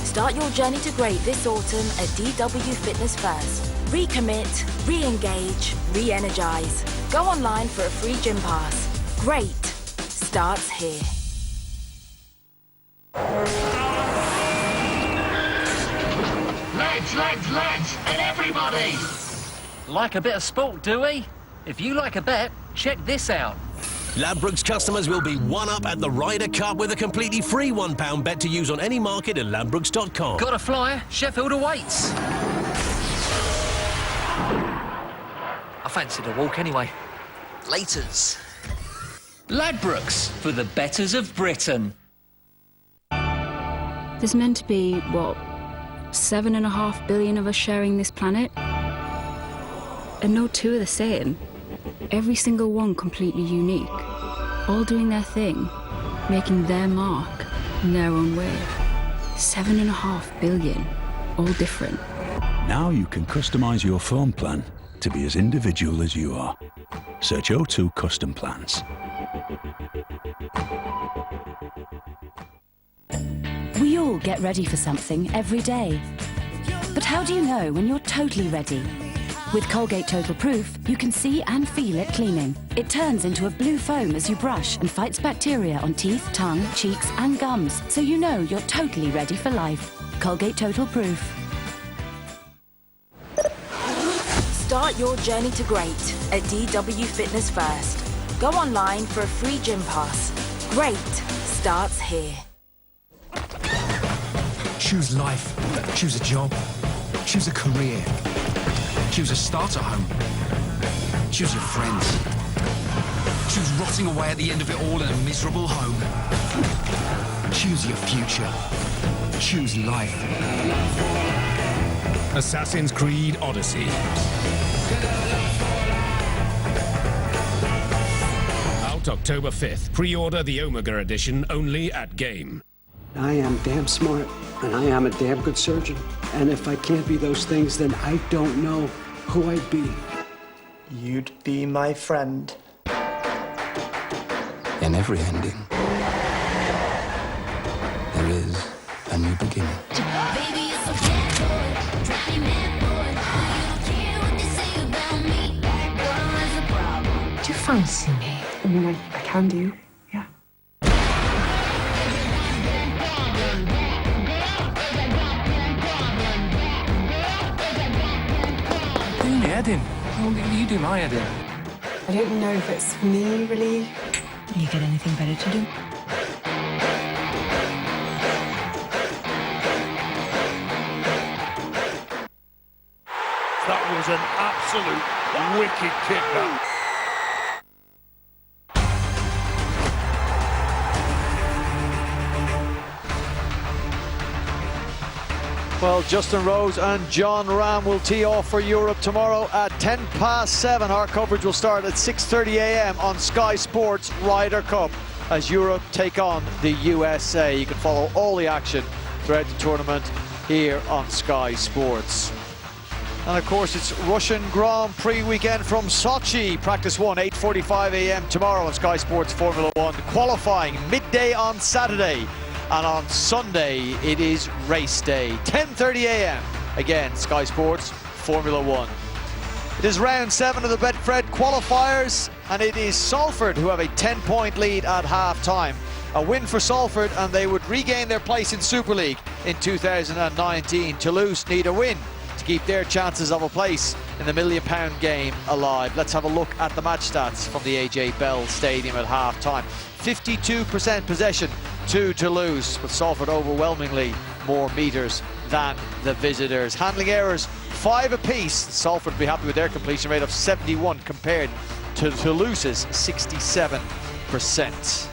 [SPEAKER 8] Start your journey to great this autumn at DW Fitness First. Recommit, re-engage, re-energize. Go online for a free gym pass. Great starts here.
[SPEAKER 9] Lads, and everybody! Like a bit of sport, do we? If you like a bet, check this out.
[SPEAKER 10] Ladbrokes customers will be one up at the Ryder Cup with a completely free £1 bet to use on any market at ladbrokes.com.
[SPEAKER 9] Got a flyer? Sheffield awaits. I fancied a walk anyway. Laters. Ladbrokes, for the betters of Britain.
[SPEAKER 11] There's meant to be, what, 7.5 billion of us sharing this planet? And no two are the same. Every single one completely unique. All doing their thing, making their mark in their own way. 7.5 billion, all different.
[SPEAKER 12] Now you can customize your phone plan to be as individual as you are. Search O2 Custom Plans.
[SPEAKER 13] We all get ready for something every day. But how do you know when you're totally ready? With Colgate Total Proof, you can see and feel it cleaning. It turns into a blue foam as you brush and fights bacteria on teeth, tongue, cheeks and gums, so you know you're totally ready for life. Colgate Total Proof.
[SPEAKER 8] Start your journey to great at DW Fitness First. Go online for a free gym pass. Great starts here.
[SPEAKER 14] Choose life. Choose a job. Choose a career. Choose a start at home. Choose your friends. Choose rotting away at the end of it all in a miserable home. Choose your future. Choose life.
[SPEAKER 15] Assassin's Creed Odyssey. Out October 5th. Pre-order the Omega edition only at Game.
[SPEAKER 16] I am damn smart, and I am a damn good surgeon. And if I can't be those things, then I don't know who I'd be.
[SPEAKER 17] You'd be my friend.
[SPEAKER 18] In every ending, there is a new beginning.
[SPEAKER 19] Do you fancy me? I mean, I can do, yeah.
[SPEAKER 9] Do me head in. You do my head in.
[SPEAKER 19] I don't know if it's for me, really.
[SPEAKER 11] You got anything better to do?
[SPEAKER 2] That was an absolute wicked kick, that.
[SPEAKER 20] Well, Justin Rose and John Ram will tee off for Europe tomorrow at 7:10. Our coverage will start at 6:30 a.m. on Sky Sports Ryder Cup as Europe take on the USA. You can follow all the action throughout the tournament here on Sky Sports. And of course, it's Russian Grand Prix weekend from Sochi. Practice 1, 8:45 a.m. tomorrow on Sky Sports Formula 1. Qualifying midday on Saturday And on Sunday, it is race day, 10:30 a.m. Again, Sky Sports Formula 1. It is round 7 of the Betfred qualifiers, and it is Salford who have a 10-point lead at half-time. A win for Salford and they would regain their place in Super League in 2019. Toulouse need a win to keep their chances of a place in the £1 million game alive. Let's have a look at the match stats from the AJ Bell Stadium at half-time. 52% possession to Toulouse, but Salford overwhelmingly more metres than the visitors. Handling errors, 5 apiece. Salford would be happy with their completion rate of 71 compared to Toulouse's 67%.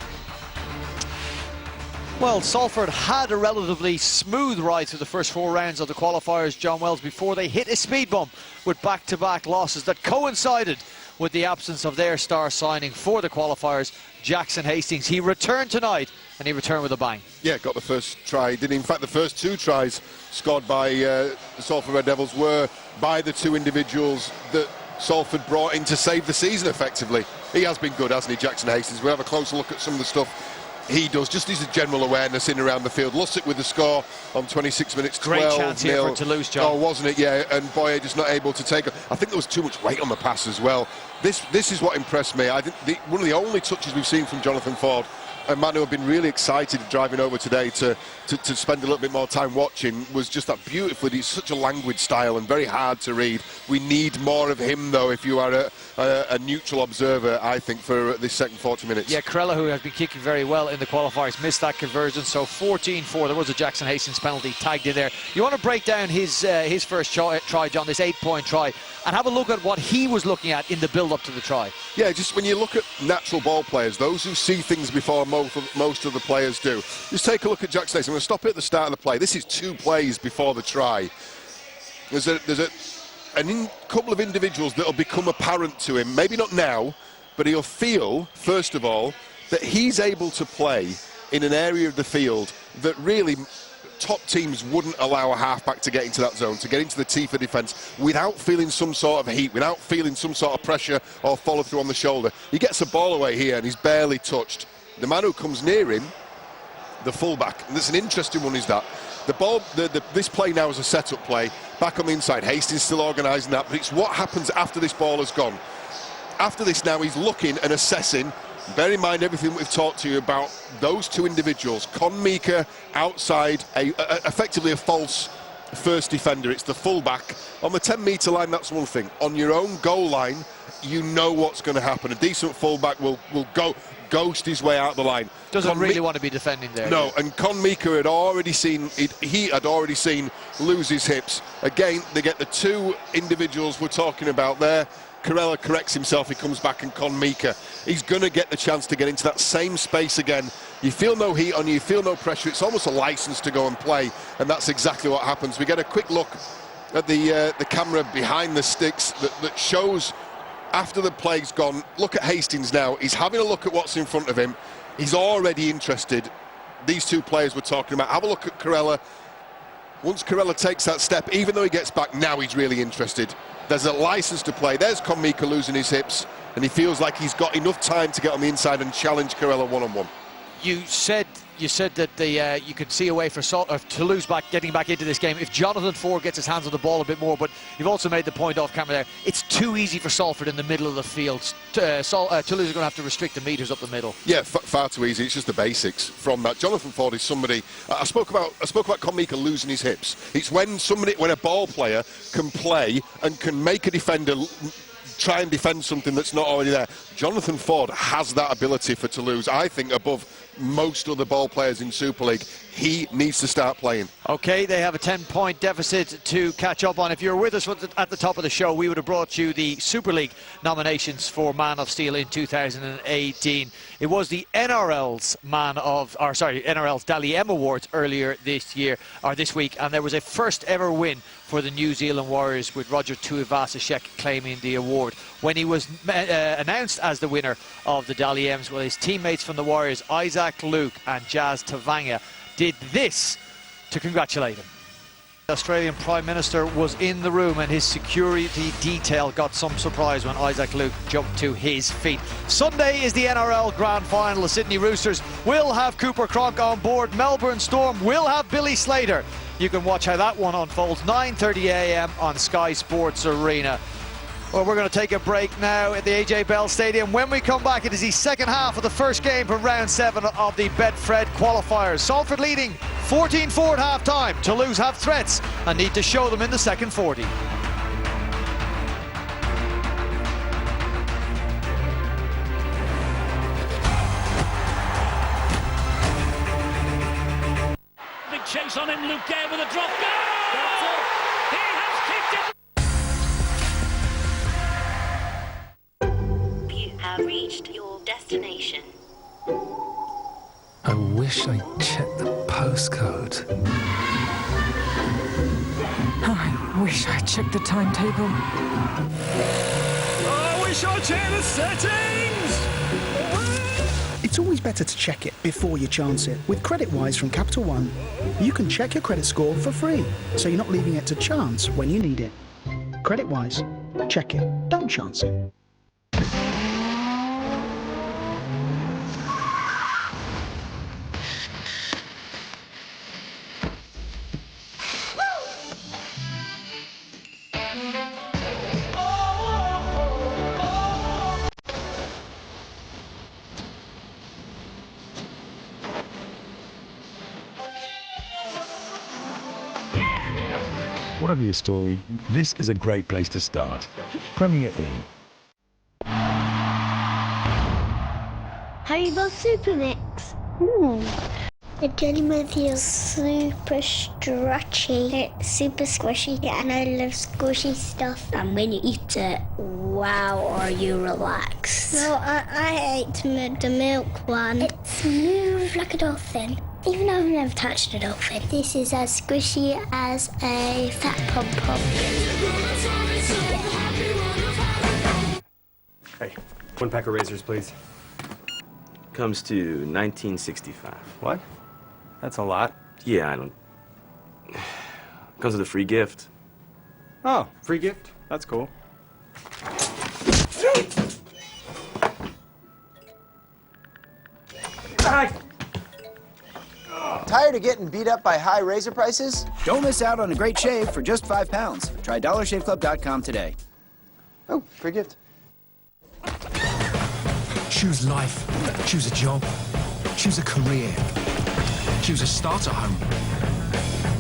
[SPEAKER 20] Well, Salford had a relatively smooth ride through the first 4 rounds of the qualifiers, John Wells, before they hit a speed bump with back-to-back losses that coincided with the absence of their star signing for the qualifiers, Jackson Hastings. He returned tonight, and he returned with a bang.
[SPEAKER 21] Yeah, got the first try. Did in fact the first 2 tries scored by the Salford Red Devils were by the 2 individuals that Salford brought in to save the season effectively. He has been good, hasn't he, Jackson Hastings? We'll have a closer look at some of the stuff he does, just his general awareness in around the field. Lussick with the score on 26 minutes, 12-0.
[SPEAKER 20] Great chance here for Toulouse, John.
[SPEAKER 21] Oh, wasn't it? Yeah, and Boyer just not able to take it. I think there was too much weight on the pass as well. This is what impressed me. I think one of the only touches we've seen from Jonathan Ford, a man who had been really excited driving over today to spend a little bit more time watching, was just that beautifully. He's such a languid style and very hard to read. We need more of him, though, if you are a neutral observer, I think, for this second 40 minutes.
[SPEAKER 20] Yeah, Corella, who has been kicking very well in the qualifiers, missed that conversion, so 14-4. There was a Jackson Hastings penalty tagged in there. You want to break down his first try, John, this 8-point try, and have a look at what he was looking at in the build-up to the try.
[SPEAKER 21] Yeah, just when you look at natural ball players, those who see things before most of the players do, just take a look at Jackson Hastings. I'm going to stop it at the start of the play. This is 2 plays before the try. There's a couple of individuals that will become apparent to him, maybe not now, but he'll feel, first of all, that he's able to play in an area of the field that really top teams wouldn't allow a halfback to get into that zone, to get into the teeth of defence without feeling some sort of heat, without feeling some sort of pressure or follow through on the shoulder. He gets a ball away here and he's barely touched. The man who comes near him, the fullback, and that's an interesting one, is that the ball, this play now is a set-up play, back on the inside. Hastings still organising that, but it's what happens after this ball has gone. After this now, he's looking and assessing. Bear in mind everything we've talked to you about those 2 individuals. Con Mika outside, effectively a false first defender. It's the fullback. On the 10-metre line, that's one thing. On your own goal line, you know what's going to happen. A decent fullback will ghost his way out the line.
[SPEAKER 20] Doesn't really want to be defending there.
[SPEAKER 21] No, and Con Mika had already seen lose his hips. Again, they get the 2 individuals we're talking about there. Corella corrects himself, he comes back, and Con Mika, he's going to get the chance to get into that same space again. You feel no heat on you, you feel no pressure. It's almost a license to go and play, and that's exactly what happens. We get a quick look at the camera behind the sticks that shows after the play's gone. Look at Hastings now. He's having a look at what's in front of him. He's already interested. These 2 players we're talking about. Have a look at Corella. Once Corella takes that step, even though he gets back, now he's really interested. There's a license to play. There's Con Mika losing his hips, and he feels like he's got enough time to get on the inside and challenge Corella one-on-one.
[SPEAKER 20] You said that you could see a way for Toulouse getting back into this game if Jonathan Ford gets his hands on the ball a bit more, but you've also made the point off camera there. It's too easy for Salford in the middle of the field. Toulouse are going to have to restrict the metres up the middle.
[SPEAKER 21] Yeah, far too easy. It's just the basics from that. Jonathan Ford is somebody. I spoke about Con Mika losing his hips. It's when a ball player can play and can make a defender try and defend something that's not already there. Jonathan Ford has that ability for Toulouse, I think, above most other ball players in Super League. He needs to start playing. Okay, they have a 10-point deficit to catch up on. If you were with us at the top of the show, we would have brought you the Super League nominations for Man of Steel in 2018. It was the NRL's NRL's Dally M Awards earlier this week, and there was a first ever win for the New Zealand Warriors, with Roger Tuivasa-Sheck claiming the award. When he was announced as the winner of the Dally M's, well, his teammates from the Warriors, Isaac Luke and Jazz Tavanga, did this to congratulate him.
[SPEAKER 20] The Australian Prime Minister was in the room and his security detail got some surprise when Isaac Luke jumped to his feet. Sunday is the NRL Grand Final. The Sydney Roosters will have Cooper Cronk on board. Melbourne Storm will have Billy Slater. You can watch how that one unfolds, 9:30 a.m. on Sky Sports Arena. Well, we're going to take a break now at the AJ Bell Stadium. When we come back, it is the second half of the first game from round 7 of the Betfred qualifiers. Salford leading 14-4 at half-time. Toulouse have threats and need to show them in the second 40.
[SPEAKER 1] Big chase on him, Luke Gale with a drop. Goal! He has kicked it!
[SPEAKER 4] Have reached your destination.
[SPEAKER 18] I wish I checked the postcode.
[SPEAKER 19] I wish I checked the timetable.
[SPEAKER 22] I wish I checked the settings!
[SPEAKER 23] It's always better to check it before you chance it. With CreditWise from Capital One, you can check your credit score for free, so you're not leaving it to chance when you need it. CreditWise. Check it. Don't chance it.
[SPEAKER 12] Whatever your story, this is a great place to start. Premier Inn.
[SPEAKER 24] Haribo Super Mix. The jelly with you super stretchy. It's super squishy, and I love squishy stuff. And when you eat it, wow, are you relaxed? No, I ate the milk one. It's smooth like a dolphin. Even though I've never touched a dolphin. This is as squishy as a fat pom-pom.
[SPEAKER 25] Hey, 1 pack of razors, please. Comes to 1965. What? That's a lot. Yeah, I don't... Comes with a free gift. Oh, free gift? That's cool.
[SPEAKER 26] Tired of getting beat up by high razor prices?
[SPEAKER 27] Don't miss out on a great shave for just £5. Try dollarshaveclub.com today.
[SPEAKER 26] Oh, free gift.
[SPEAKER 14] Choose life. Choose a job. Choose a career. Choose a starter home.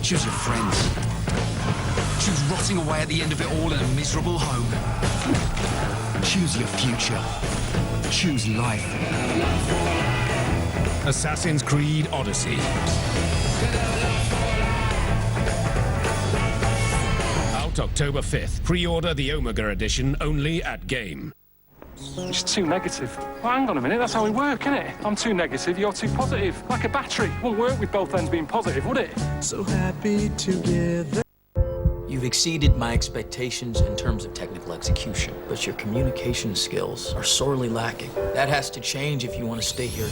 [SPEAKER 14] Choose your friends. Choose rotting away at the end of it all in a miserable home. Choose your future. Choose life.
[SPEAKER 15] Assassin's Creed Odyssey. Out October 5th. Pre-order the Omega edition only at Game.
[SPEAKER 28] It's too negative. Well, hang on a minute, that's how we work, innit? I'm too negative, you're too positive. Like a battery. Won't work with both ends being positive, would it?
[SPEAKER 29] So happy together.
[SPEAKER 30] You've exceeded my expectations in terms of technical execution, but your communication skills are sorely lacking. That has to change if you want to stay here.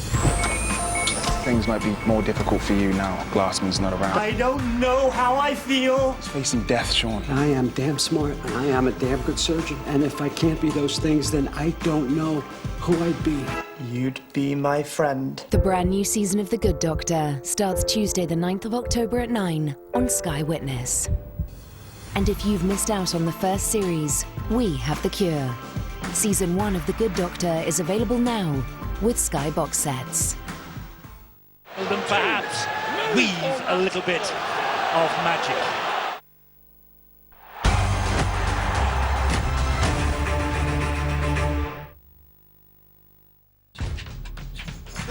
[SPEAKER 31] Things might be more difficult for you now. Glassman's not around.
[SPEAKER 17] I don't know how I feel.
[SPEAKER 31] He's facing death, Sean.
[SPEAKER 16] I am damn smart, and I am a damn good surgeon. And if I can't be those things, then I don't know who I'd be.
[SPEAKER 17] You'd be my friend.
[SPEAKER 13] The brand new season of The Good Doctor starts Tuesday the 9th of October at 9 on Sky Witness. And if you've missed out on the first series, we have the cure. Season 1 of The Good Doctor is available now with Sky box sets.
[SPEAKER 1] And perhaps weave a little bit of magic.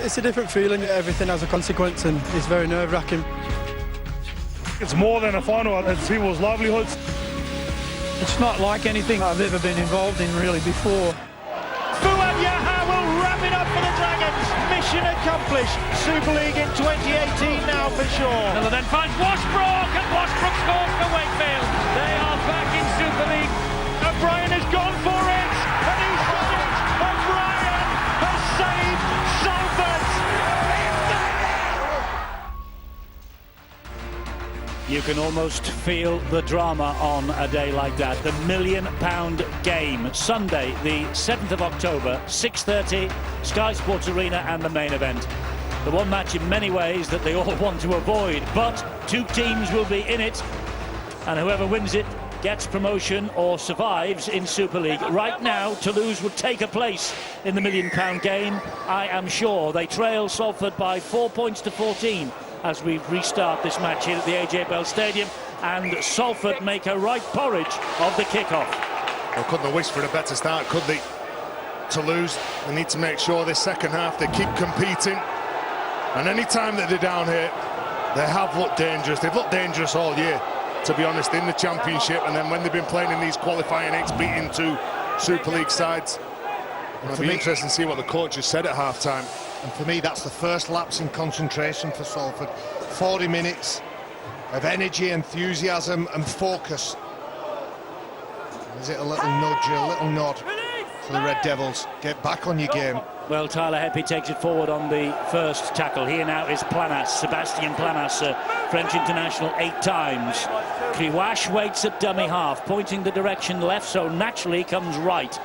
[SPEAKER 32] It's a different feeling. Everything has a consequence and it's very nerve-wracking.
[SPEAKER 33] It's more than a final, it's people's livelihoods.
[SPEAKER 32] It's not like anything I've ever been involved in really before.
[SPEAKER 34] Fuad Yaha will wrap it up for the Dragons. Mission accomplished. Super League in 2018 now for sure.
[SPEAKER 7] Miller then finds Washbrook, and Washbrook scores for Wakefield. They are back in Super League.
[SPEAKER 34] O'Brien has gone for it, and he's got it. O'Brien has saved Salford.
[SPEAKER 1] You can almost feel the drama on a day like that. The £1 million game, Sunday, the 7th of October, 6:30, Sky Sports Arena, and the main event. The one match in many ways that they all want to avoid, but two teams will be in it, and whoever wins it gets promotion or survives in Super League. Right now, Toulouse would take a place in the £1 million game, I am sure. They trail Salford by 4 points to 14 as we restart this match here at the AJ Bell Stadium, and Salford make a right porridge of the kickoff.
[SPEAKER 33] Well, couldn't have wished for a better start, could they? Toulouse, they need to make sure this second half they keep competing, and any time that they're down here, they have looked dangerous. They've looked dangerous all year, to be honest, in the Championship, and then when they've been playing in these qualifying eights, beating two Super League sides. It'll be interesting to see what the coach has said at half-time.
[SPEAKER 2] And for me, that's the first lapse in concentration for Salford. 40 minutes of energy, enthusiasm and focus. Is it a little nudge, a little nod for the Red Devils? Get back on your game.
[SPEAKER 1] Well, Tyler Heppy takes it forward on the first tackle. Here now is Planas, Sebastian Planas, French international 8 times. Kriwash waits at dummy half, pointing the direction left, so naturally comes right.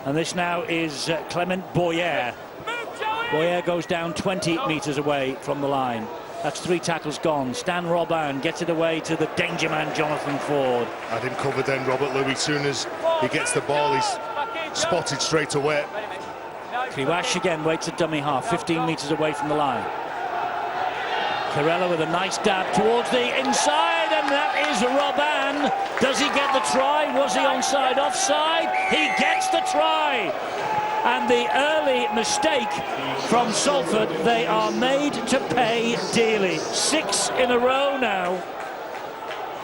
[SPEAKER 1] And this now is Clement Boyer. Boyer goes down 20 metres away from the line. That's 3 tackles gone. Stan Robin gets it away to the danger man, Jonathan Ford.
[SPEAKER 33] Had him covered then, Robert Louis. Soon as he gets the ball, he's spotted straight away.
[SPEAKER 1] Kriwash again waits at dummy half, 15 metres away from the line. Carella with a nice dab towards the inside, and that is Robin. Does he get the try? Was he onside, offside? He gets the try. And the early mistake from Salford, they are made to pay dearly. 6 in a row now.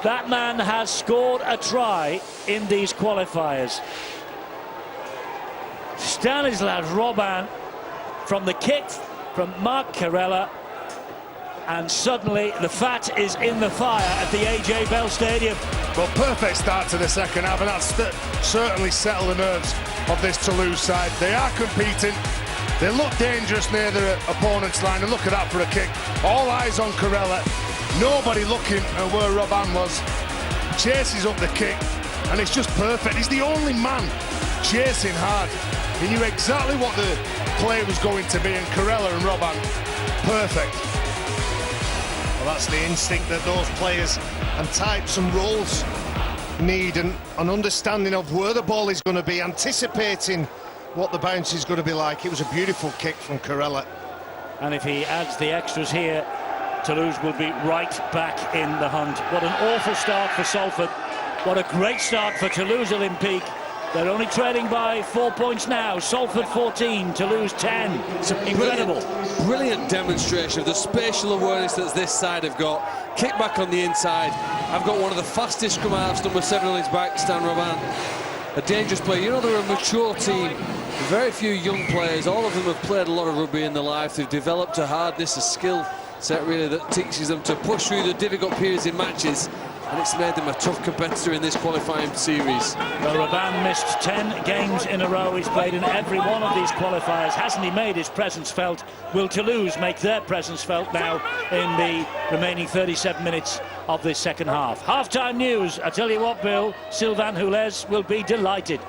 [SPEAKER 1] That man has scored a try in these qualifiers. Stanislas Robin from the kick from Marc Carella, and suddenly the fat is in the fire at the AJ Bell Stadium.
[SPEAKER 33] Well, perfect start to the second half, and that's certainly settled the nerves of this Toulouse side. They are competing. They look dangerous near their opponent's line, and look at that for a kick. All eyes on Carella. Nobody looking at where Robin was. Chases up the kick, and it's just perfect. He's the only man chasing hard. He knew exactly what the play was going to be, and Carella and Robin, perfect.
[SPEAKER 2] Well, that's the instinct that those players and types and roles need, and an understanding of where the ball is going to be, anticipating what the bounce is going to be like. It was a beautiful kick from Carella.
[SPEAKER 1] And if he adds the extras here, Toulouse will be right back in the hunt. What an awful start for Salford. What a great start for Toulouse Olympique. They're only trailing by 4 points now. Salford 14, Toulouse 10. It's incredible.
[SPEAKER 3] Brilliant demonstration of the spatial awareness that this side have got. Kick back on the inside. I've got one of the fastest scrum halves, number 7 on his back, Stan Robin. A dangerous player. You know, they're a mature team. Very few young players. All of them have played a lot of rugby in their life. They've developed a hardness, a skill set really that teaches them to push through the difficult periods in matches. And it's made them a tough competitor in this qualifying series.
[SPEAKER 1] Well, Robin missed 10 games in a row. He's played in every one of these qualifiers. Hasn't he made his presence felt? Will Toulouse make their presence felt now in the remaining 37 minutes of this second half? Half-time news. I tell you what, Bill, Sylvain Houlez will be delighted.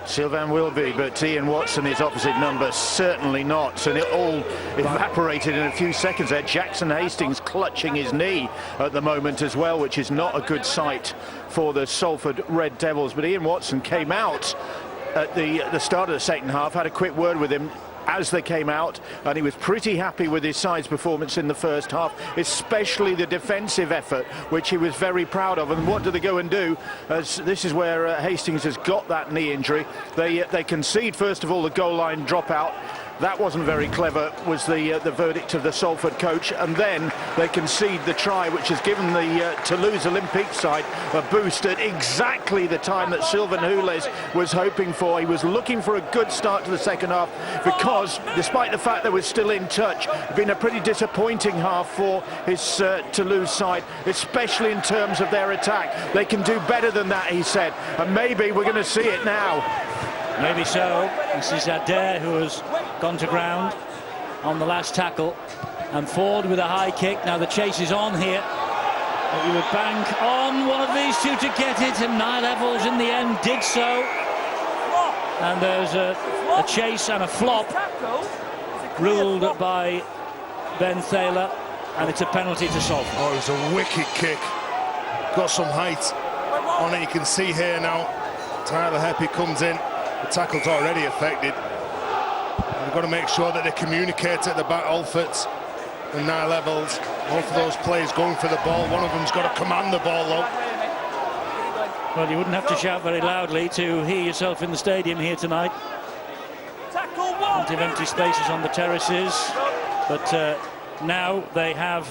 [SPEAKER 4] Sylvain will be, but Ian Watson, his opposite number, certainly not. And it all evaporated in a few seconds there. Jackson Hastings clutching his knee at the moment as well, which is not a good sight for the Salford Red Devils. But Ian Watson came out at the start of the second half, had a quick word with him as they came out, and he was pretty happy with his side's performance in the first half, especially the defensive effort, which he was very proud of. And what do they go and do? As this is where Hastings has got that knee injury. They concede, first of all, the goal line dropout. That wasn't very clever, was the verdict of the Salford coach. And then they concede the try, which has given the Toulouse Olympique side a boost at exactly the time that Sylvain Houlez was hoping for. He was looking for a good start to the second half because, despite the fact they were still in touch, it's been a pretty disappointing half for his Toulouse side, especially in terms of their attack. They can do better than that, he said, and maybe we're going to see it now.
[SPEAKER 1] Maybe so. This is Adair who has gone to ground on the last tackle, and Ford with a high kick. Now the chase is on here. But you would bank on one of these two to get it, and Niall Evalds in the end did so. And there's a chase and a flop ruled by Ben Thaler, and it's a penalty to Salford.
[SPEAKER 33] Oh, it was a wicked kick. Got some height on it. You can see here now. Tyler Heppy comes in. The tackle's already affected. They've got to make sure that they communicate at the back. Alford and Niall Evalds. Both of those players going for the ball. One of them's got to command the ball though.
[SPEAKER 1] Well, you wouldn't have to shout very loudly to hear yourself in the stadium here tonight. Plenty of empty spaces on the terraces, but now they have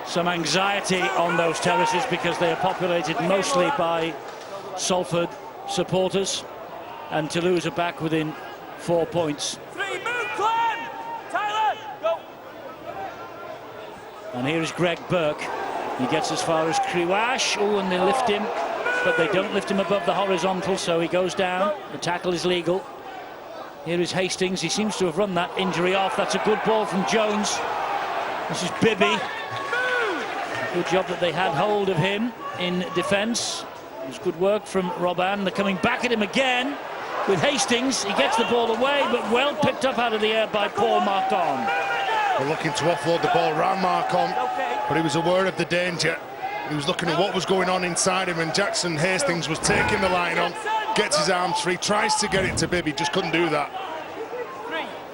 [SPEAKER 1] some anxiety on those terraces because they are populated mostly by Salford supporters, and Toulouse are back within 4 points. And here is Greg Burke. He gets as far as Kriwash. Oh, and they lift him, but they don't lift him above the horizontal, so he goes down. The tackle is legal. Here is Hastings. He seems to have run that injury off. That's a good ball from Jones. This is Bibby. Good job that they had hold of him in defence. It was good work from Robin. They're coming back at him again with Hastings. He gets the ball away, but well picked up out of the air by Paul Marcon.
[SPEAKER 33] They're looking to offload the ball around Marcon, but he was aware of the danger. He was looking at what was going on inside him, and Jackson Hastings was taking the line on, gets his arms free, tries to get it to Bibby, just couldn't do that.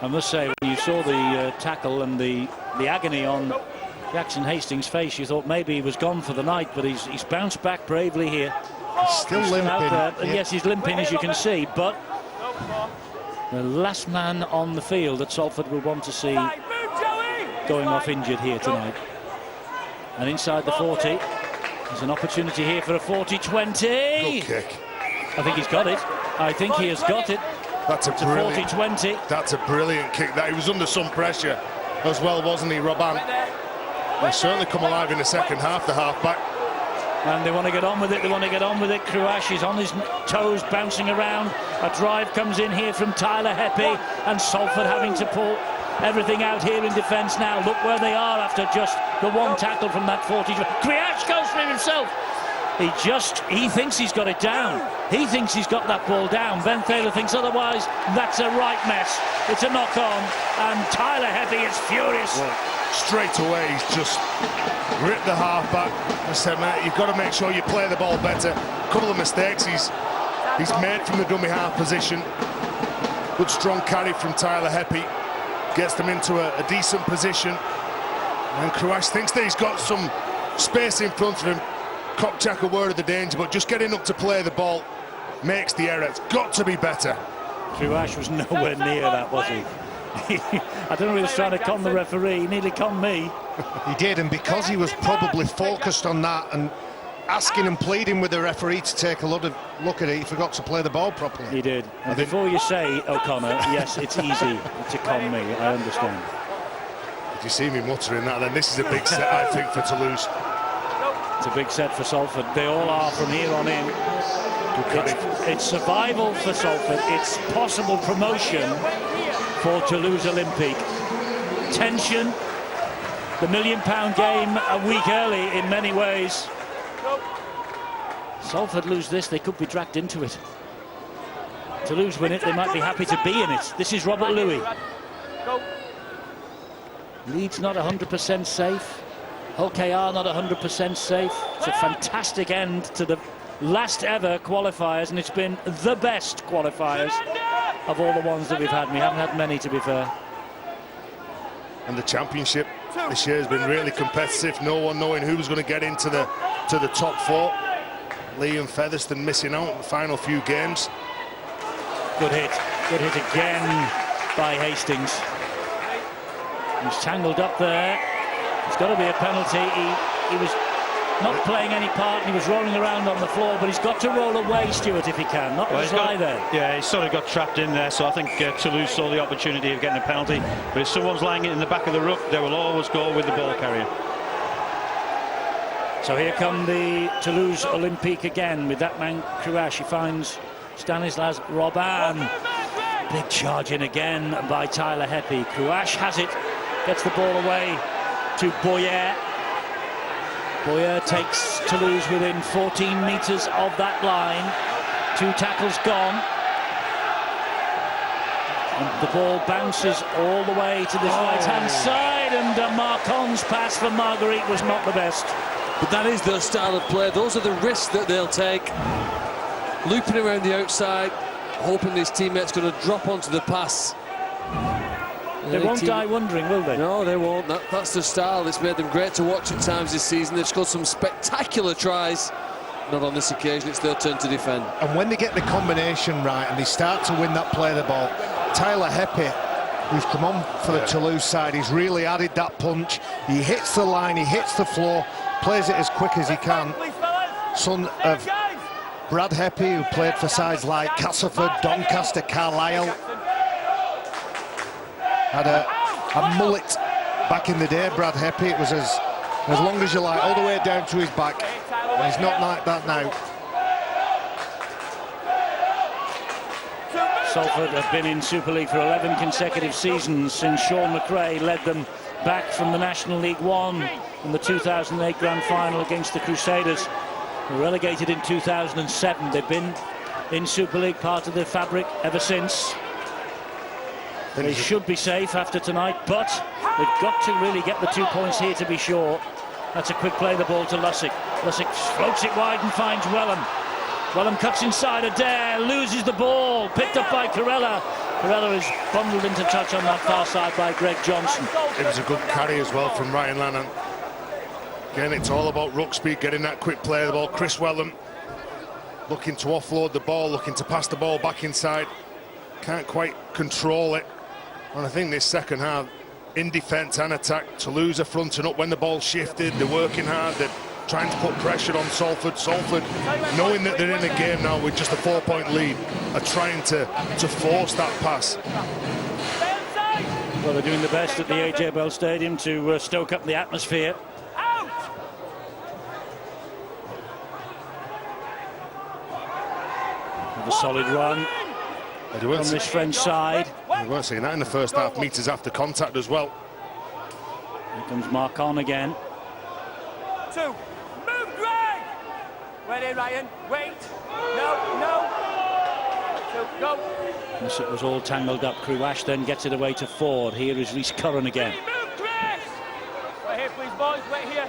[SPEAKER 1] I must say, when you saw the tackle and the agony on Jackson Hastings' face, you thought maybe he was gone for the night, but he's bounced back bravely here.
[SPEAKER 33] He's still limping.
[SPEAKER 1] Out there. Yes, he's limping, as you can see, but the last man on the field that Salford will want to see going off injured here tonight. And inside the 40, there's an opportunity here for a 40-20.
[SPEAKER 33] Good kick.
[SPEAKER 1] I think he's got it. I think he has got it.
[SPEAKER 33] That's a
[SPEAKER 1] 40-20.
[SPEAKER 33] That's a brilliant kick. That he was under some pressure as well, wasn't he, Robin? They certainly come alive in the second half, the half-back.
[SPEAKER 1] And they want to get on with it. They want to get on with it. Kriwash is on his toes, bouncing around. A drive comes in here from Tyler Heppy, and Salford having to pull everything out here in defence now. Look where they are after just the one tackle from that 40. Kriwash goes for himself. He thinks he's got it down. He thinks he's got that ball down. Ben Thaler thinks otherwise. That's a right mess. It's a knock-on, and Tyler Heppy is furious.
[SPEAKER 33] Well, straight away, he's just ripped the half-back. I said, mate, you've got to make sure you play the ball better. A couple of mistakes he's made from the dummy half position. Good strong carry from Tyler Heppy. Gets them into a decent position. And Kriwash thinks that he's got some space in front of him. Kopchak aware of the danger, but just getting up to play the ball makes the error. It's got to be better.
[SPEAKER 1] Kriwash was nowhere near that, was he? I don't know if he was trying to con the referee. He nearly conned me.
[SPEAKER 2] He did, and because he was probably focused on that and asking and pleading with the referee to take a look at it, he forgot to play the ball properly.
[SPEAKER 1] He did. And before you say, O'Connor, yes, it's easy to con me, I understand.
[SPEAKER 33] Did you see me muttering that then? This is a big set, I think, for Toulouse.
[SPEAKER 1] It's a big set for Salford. They all are from here on in. It's survival for Salford. It's possible promotion for Toulouse Olympique. Tension. The £1 million game a week early in many ways. Salford lose this, they could be dragged into it. Toulouse win it, they might be happy to be in it. This is Robert Louis. Leeds not 100% safe. Hull KR not 100% safe. It's a fantastic end to the last ever qualifiers, and it's been the best qualifiers of all the ones that we've had. We haven't had many, to be fair.
[SPEAKER 33] And the championship this year has been really competitive. No one knowing who was going to get into the top four. Liam Featherstone missing out in the final few games.
[SPEAKER 1] Good hit again by Hastings. He's tangled up there. It's got to be a penalty. He was not playing any part, and he was rolling around on the floor, but he's got to roll away, Stuart, if he can, not just lie there.
[SPEAKER 5] Yeah, he sort of got trapped in there, so I think Toulouse saw the opportunity of getting a penalty. But if someone's lying in the back of the ruck, they will always go with the ball carrier.
[SPEAKER 1] So here come the Toulouse Olympique again with that man Kriwash. He finds Stanislas Robin. Big charge in again by Tyler Heppy. Kriwash has it, gets the ball away to Boyer. Boyer takes Toulouse within 14 metres of that line. 2 tackles gone. And the ball bounces all the way to this right-hand side, and Marcon's pass for Marguerite was not the best.
[SPEAKER 3] But that is their style of play. Those are the risks that they'll take. Looping around the outside, hoping his teammate's going to drop onto the pass.
[SPEAKER 1] They won't die wondering, will they?
[SPEAKER 3] No, they won't. That's the style. It's made them great to watch at times this season. They've scored some spectacular tries. Not on this occasion. It's their turn to defend.
[SPEAKER 2] And when they get the combination right and they start to win that play of the ball, Tyler Heppy, who's come on for the Toulouse side, he's really added that punch. He hits the line, he hits the floor, plays it as quick as he can. Son of Brad Heppy, who played for sides like Castleford, Doncaster, Carlisle. Had a mullet back in the day, Brad Heppy. It was as long as you like, all the way down to his back. And he's not like that now.
[SPEAKER 1] Salford have been in Super League for 11 consecutive seasons since Sean McRae led them back from the National League 1 in the 2008 Grand Final against the Crusaders. Relegated in 2007. They've been in Super League, part of the fabric ever since. They should be safe after tonight, but they've got to really get the 2 points here to be sure. That's a quick play, the ball to Lussick. Lussick floats it wide and finds Wellham. Wellham cuts inside, Adair loses the ball, picked up by Corella. Corella is bundled into touch on that far side by Greg Johnson.
[SPEAKER 33] It was a good carry as well from Ryan Lannan. Again, it's all about ruck speed, getting that quick play of the ball. Chris Wellham looking to offload the ball, looking to pass the ball back inside. Can't quite control it. And I think this second half, in defence and attack, Toulouse are fronting up when the ball shifted. They're working hard. They're trying to put pressure on Salford. Salford, knowing that they're in the game now with just a 4-point lead, are trying to force that pass.
[SPEAKER 1] Well, they're doing the best at the AJ Bell Stadium to stoke up the atmosphere. With a solid run on this French side.
[SPEAKER 33] We weren't seeing that in the first half, meters after contact as well.
[SPEAKER 1] Here comes Marcon again.
[SPEAKER 7] 2. Move, Greg! Ready, Ryan. Wait. No. 2, go.
[SPEAKER 1] It was all tangled up. Kruash then gets it away to Ford. Here is Rhys Curran again.
[SPEAKER 7] Move, Chris! Wait here, please, boys. Wait here.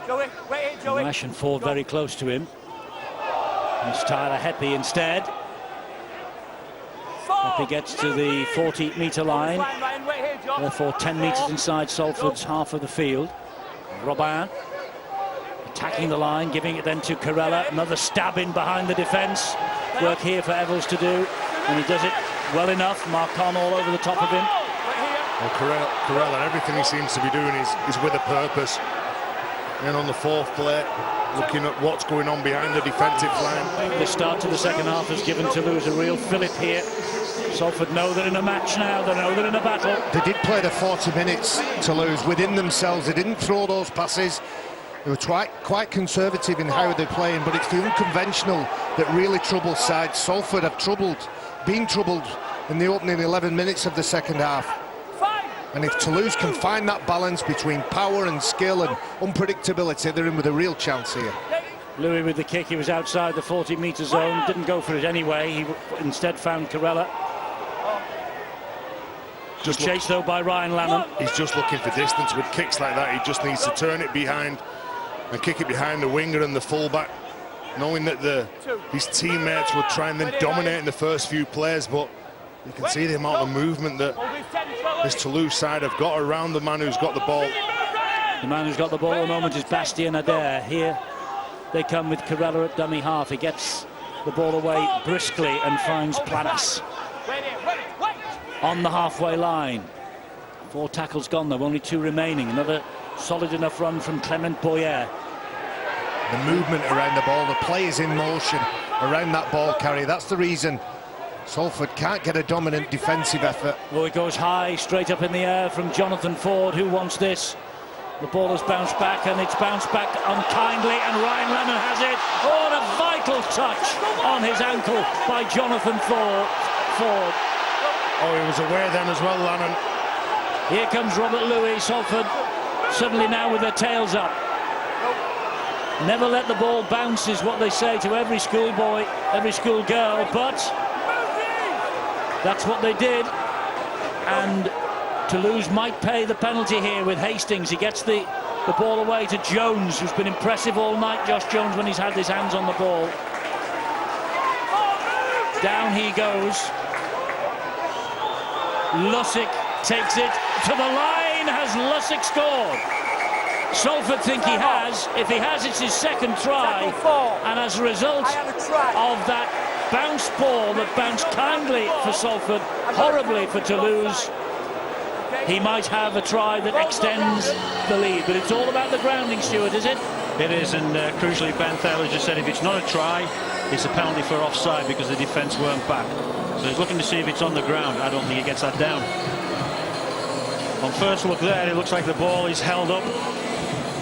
[SPEAKER 7] Joey, wait here, Joey.
[SPEAKER 1] Kruash and Ford very close to him. It's Tyler Heppy instead. Heppy gets to the 40-metre line, therefore 10 metres inside Salford's half of the field. Robin attacking the line, giving it then to Corella. Another stab in behind the defence. Work here for Evels to do, and he does it well enough. Marcon all over the top of him.
[SPEAKER 33] Well, Corella, everything he seems to be doing is with a purpose. And on the fourth play, looking at what's going on behind the defensive line.
[SPEAKER 1] The start to the second half has given Toulouse a real fillip here. Salford know they're in a match now, they know they're in a battle.
[SPEAKER 2] They did play the 40 minutes, Toulouse, within themselves. They didn't throw those passes. They were quite conservative in how they're playing, but it's the unconventional that really troubles sides. Salford have been troubled in the opening 11 minutes of the second half. And if Toulouse can find that balance between power and skill and unpredictability, they're in with a real chance here.
[SPEAKER 1] Louis with the kick, he was outside the 40-metre zone, didn't go for it anyway. He instead found Corella. Just chased though by Ryan Lannan.
[SPEAKER 33] He's just looking for distance with kicks like that. He just needs to turn it behind and kick it behind the winger and the fullback, knowing that his teammates would try and then dominate in the first few plays, but you can see the amount of movement that this Toulouse side have got around the man who's got the ball.
[SPEAKER 1] The man who's got the ball at the moment is Bastien Adair. Here they come with Corella at dummy half. He gets the ball away briskly and finds Planas on the halfway line. 4 tackles gone though, only 2 remaining. Another solid enough run from Clement Boyer.
[SPEAKER 2] The movement around the ball, the play is in motion around that ball carry. That's the reason Salford can't get a dominant defensive effort.
[SPEAKER 1] Oh, it goes high, straight up in the air from Jonathan Ford. Who wants this? The ball has bounced back, and it's bounced back unkindly, and Ryan Lannan has it. Oh, and a vital touch on his ankle by Jonathan Ford.
[SPEAKER 33] Oh, he was aware then as well, Lannan.
[SPEAKER 1] Here comes Robert Louis. Salford suddenly now with their tails up. Never let the ball bounce is what they say to every schoolboy, every schoolgirl, but that's what they did. And Toulouse might pay the penalty here with Hastings. He gets the ball away to Jones, who's been impressive all night, Josh Jones, when he's had his hands on the ball. Down he goes. Lussick takes it to the line. Has Lussick scored? Salford think he has. If he has, it's his second try. And as a result of that bounce ball that bounced kindly for Salford, horribly for Toulouse, he might have a try that extends the lead. But it's all about the grounding, Stuart, is it?
[SPEAKER 5] It is, and crucially, Ben Thaler just said if it's not a try, it's a penalty for offside because the defence weren't back. So he's looking to see if it's on the ground. I don't think he gets that down. On first look there, it looks like the ball is held up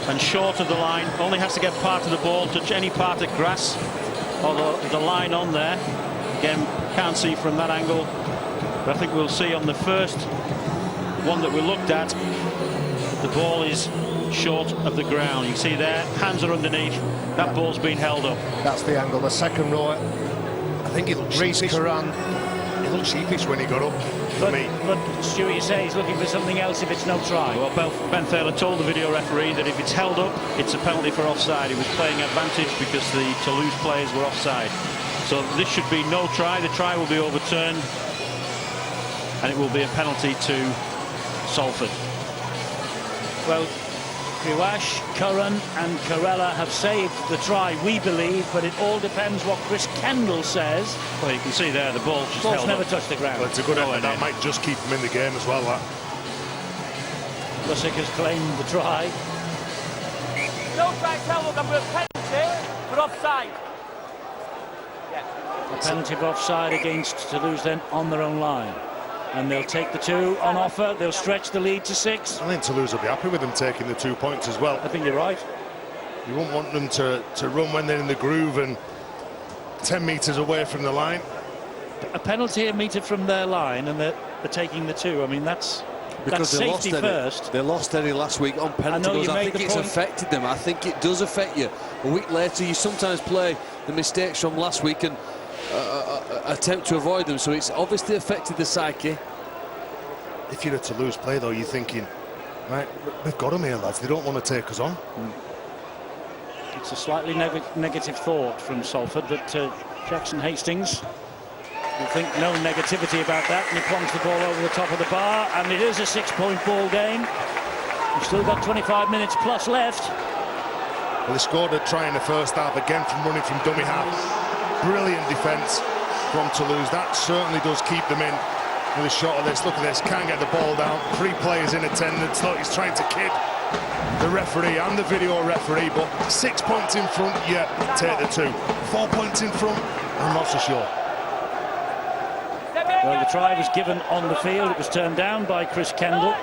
[SPEAKER 5] and short of the line. Only has to get part of the ball, touch any part of grass or the line on there. Again, can't see from that angle, but I think we'll see on the first one that we looked at, the ball is short of the ground. You can see there, hands are underneath. That ball's been held up.
[SPEAKER 2] That's the angle. The second row,
[SPEAKER 33] I think he looks sheepish. He looked sheepish when he got up.
[SPEAKER 1] But Stuart, you say he's looking for something else if it's no try.
[SPEAKER 5] Well, Ben Thaler told the video referee that if it's held up, it's a penalty for offside. He was playing advantage because the Toulouse players were offside. So this should be no try. The try will be overturned, and it will be a penalty to Salford.
[SPEAKER 1] Well, Kouache, Curran and Corella have saved the try, we believe, but it all depends what Chris Kendall says.
[SPEAKER 5] Well, you can see there the ball's just held
[SPEAKER 1] never
[SPEAKER 5] up.
[SPEAKER 1] touched the ground.
[SPEAKER 33] Well, it's a good effort. That might just keep him in the game as well, that.
[SPEAKER 1] Lussick has claimed the try.
[SPEAKER 7] No try, tell look, I'm going to penalty, but offside. Yeah.
[SPEAKER 1] A penalty of offside against Toulouse then on their own line. And they'll take the 2 on offer. They'll stretch the lead to 6.
[SPEAKER 33] I think Toulouse will be happy with them taking the 2 points as well.
[SPEAKER 1] I think you're right.
[SPEAKER 33] You won't want them to run when they're in the groove and 10 metres away from the line.
[SPEAKER 1] A penalty a metre from their line, and they're taking the 2. I mean, that's safety first.
[SPEAKER 3] They lost Eddie last week on penalty goals. I think it's affected them. I think it does affect you. A week later, you sometimes play the mistakes from last week and attempt to avoid them, so it's obviously affected the psyche.
[SPEAKER 33] If you're a Toulouse player, though, you're thinking, right, they've got them here, lads. They don't want to take us on.
[SPEAKER 1] It's a slightly negative thought from Salford, but Jackson Hastings will think no negativity about that, and he plonks the ball over the top of the bar, and it is a 6-point ball game. We've still got 25 minutes plus left.
[SPEAKER 33] Well, they scored a try in the first half, again from running from dummy half. Brilliant defence from Toulouse. That certainly does keep them in with a shot of this. Look at this, can't get the ball down. 3 players in attendance. Look, he's trying to kid the referee and the video referee, but 6 points in front, yeah, take the 2. 4 points in front, I'm not so sure.
[SPEAKER 1] Well, the try was given on the field. It was turned down by Chris Kendall.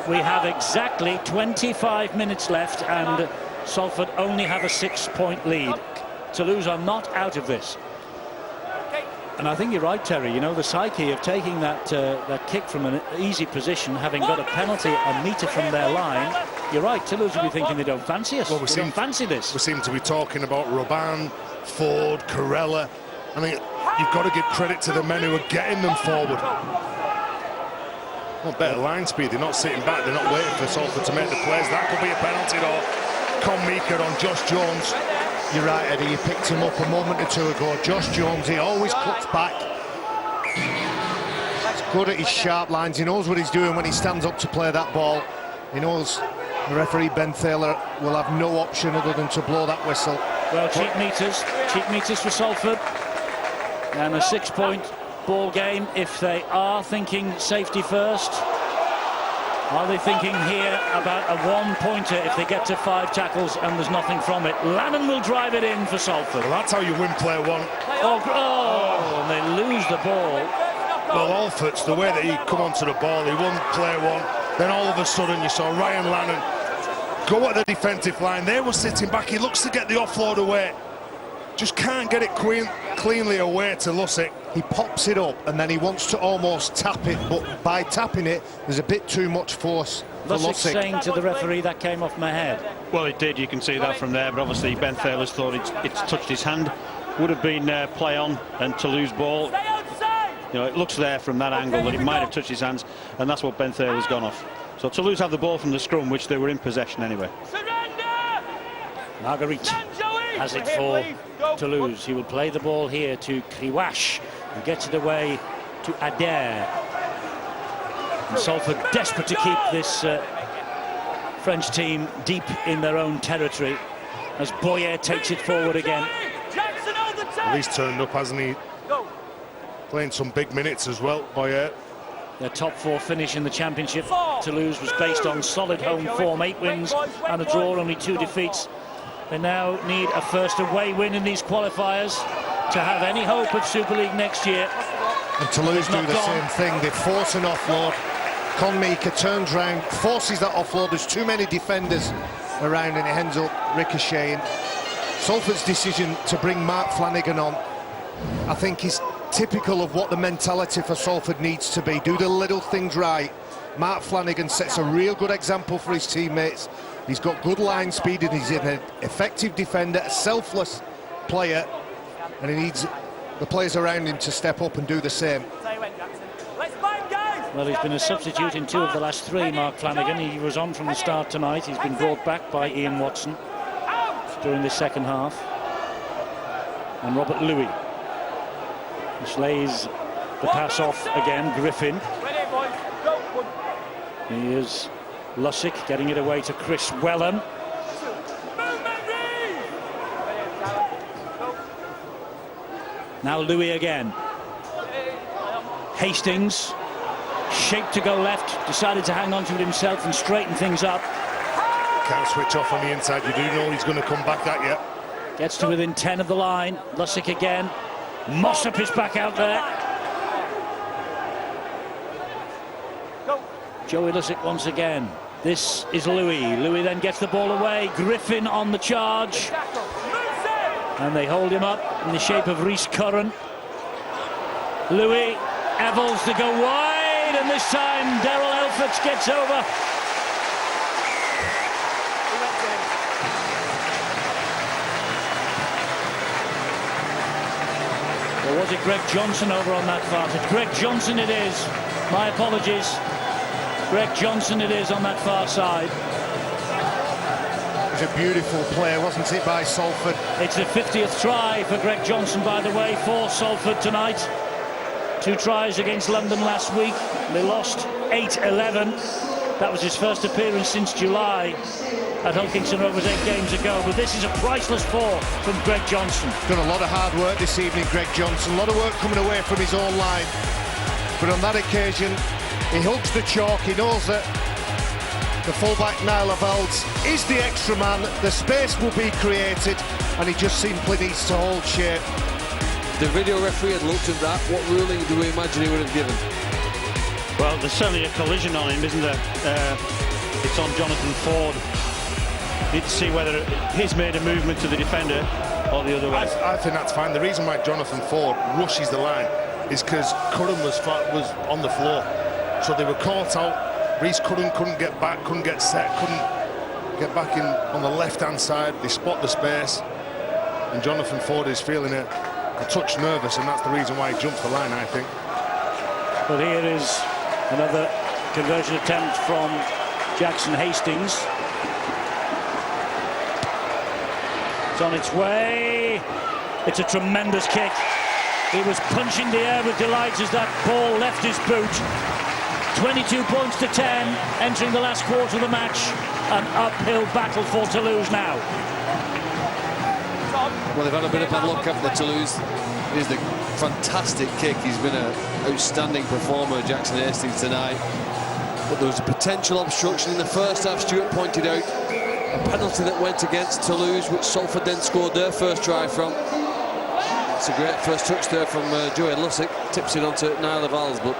[SPEAKER 1] We have exactly 25 minutes left, and Salford only have a 6-point lead. Toulouse are not out of this. And I think you're right, Terry. You know, the psyche of taking that kick from an easy position, having got a penalty a metre from their line. You're right, Toulouse will be thinking they don't fancy us. Well, we don't fancy this.
[SPEAKER 33] We seem to be talking about Robin, Ford, Corella. I mean, you've got to give credit to the men who are getting them forward. Well, better line speed. They're not sitting back. They're not waiting for Salford to make the plays. That could be a penalty, though. Conmika on Josh Jones.
[SPEAKER 2] You're right, Eddie, you picked him up a moment or 2 ago. Josh Jones, he always cuts back. He's good at his sharp lines. He knows what he's doing when he stands up to play that ball. He knows the referee, Ben Thaler, will have no option other than to blow that whistle.
[SPEAKER 1] Well, cheap meters for Salford. And a 6-point ball game if they are thinking safety first. Are they thinking here about a 1-pointer if they get to 5 tackles and there's nothing from it? Lannon will drive it in for Salford.
[SPEAKER 33] Well, that's how you win play 1.
[SPEAKER 1] And they lose the ball.
[SPEAKER 33] Well, Alfort's, the way that he come onto the ball, he won play 1. Then all of a sudden you saw Ryan Lannon go at the defensive line. They were sitting back. He looks to get the offload away. Just can't get it cleanly away to Lussick.
[SPEAKER 2] He pops it up and then he wants to almost tap it, but by tapping it, there's a bit too much force
[SPEAKER 1] Lussick saying to the referee that came off my head.
[SPEAKER 5] Well, it did. You can see that from there. But obviously, Ben Thaler's thought it's touched his hand. Would have been play on and Toulouse ball. You know, it looks there from that angle that it might have touched his hands, and that's what Ben Thaler's gone off. So Toulouse have the ball from the scrum, which they were in possession anyway.
[SPEAKER 1] Marguerite has it for Toulouse. He will play the ball here to Kriwash, who gets it away to Adair. And Salford desperate to keep this French team deep in their own territory as Boyer takes it forward again.
[SPEAKER 33] Well, he's turned up, hasn't he? Playing some big minutes as well, Boyer.
[SPEAKER 1] Their top 4 finish in the championship. Toulouse was based on solid home form, 8 wins and a draw, only 2 defeats. They now need a first away win in these qualifiers to have any hope of Super League next year.
[SPEAKER 2] And Toulouse do the same thing. They force an offload. Conmeeker turns round, forces that offload. There's too many defenders around and it ends up ricocheting. Salford's decision to bring Mark Flanagan on, I think, is typical of what the mentality for Salford needs to be. Do the little things right. Mark Flanagan sets a real good example for his teammates. He's got good line speed and he's an effective defender, a selfless player, and he needs the players around him to step up and do the same.
[SPEAKER 1] Well, he's been a substitute in 2 of the last 3, Mark Flanagan. He was on from the start tonight. He's been brought back by Ian Watson during the second half. And Robert Louis, which lays the pass off again. Griffin. Here's Lussick getting it away to Chris Wellham. Now Louis again. Hastings, shaped to go left, decided to hang on to it himself and straighten things up.
[SPEAKER 33] Can't switch off on the inside. You do know he's going to come back at you.
[SPEAKER 1] Gets to within 10 of the line. Lussick again. Mossop is back out there. Joey Lussick once again. This is Louis. Louis then gets the ball away. Griffin on the charge. And they hold him up in the shape of Rhys Curran. Louis, Evans to go wide, and this time Daryl Elford gets over. Or was it Greg Johnson over on that far side? Greg Johnson it is. My apologies. Greg Johnson it is on that far side.
[SPEAKER 2] It was a beautiful play, wasn't it, by Salford?
[SPEAKER 1] It's the 50th try for Greg Johnson, by the way, for Salford tonight. 2 tries against London last week. They lost 8-11. That was his first appearance since July at Hulkinson Rovers 8 games ago. But this is a priceless 4 from Greg Johnson.
[SPEAKER 2] Done a lot of hard work this evening, Greg Johnson. A lot of work coming away from his own line. But on that occasion, he hugs the chalk. He knows that the fullback Niall Valls is the extra man. The space will be created, and he just simply needs to hold shape.
[SPEAKER 3] The video referee had looked at that. What ruling do we imagine he would have given?
[SPEAKER 5] Well, there's certainly a collision on him, isn't there? It's on Jonathan Ford. Need to see whether he's made a movement to the defender or the other way.
[SPEAKER 33] I think that's fine. The reason why Jonathan Ford rushes the line is because Curran was on the floor. So they were caught out. Rhys Curran couldn't get back, couldn't get set, couldn't get back in on the left-hand side. They spot the space, and Jonathan Ford is feeling it a touch nervous, and that's the reason why he jumps the line, I think.
[SPEAKER 1] But here is another conversion attempt from Jackson Hastings. It's on its way. It's a tremendous kick. He was punching the air with delight as that ball left his boot. 22 points to 10, entering the last quarter of the match. An uphill battle for Toulouse now.
[SPEAKER 3] Well, they've had a bit of bad luck, haven't they, Toulouse? Here's the fantastic kick. He's been an outstanding performer, Jackson Hastings, tonight. But there was a potential obstruction in the first half, Stuart pointed out. A penalty that went against Toulouse, which Salford then scored their first try from. It's a great first touch there from Joey Lussick. Tips it onto Niall Valls, but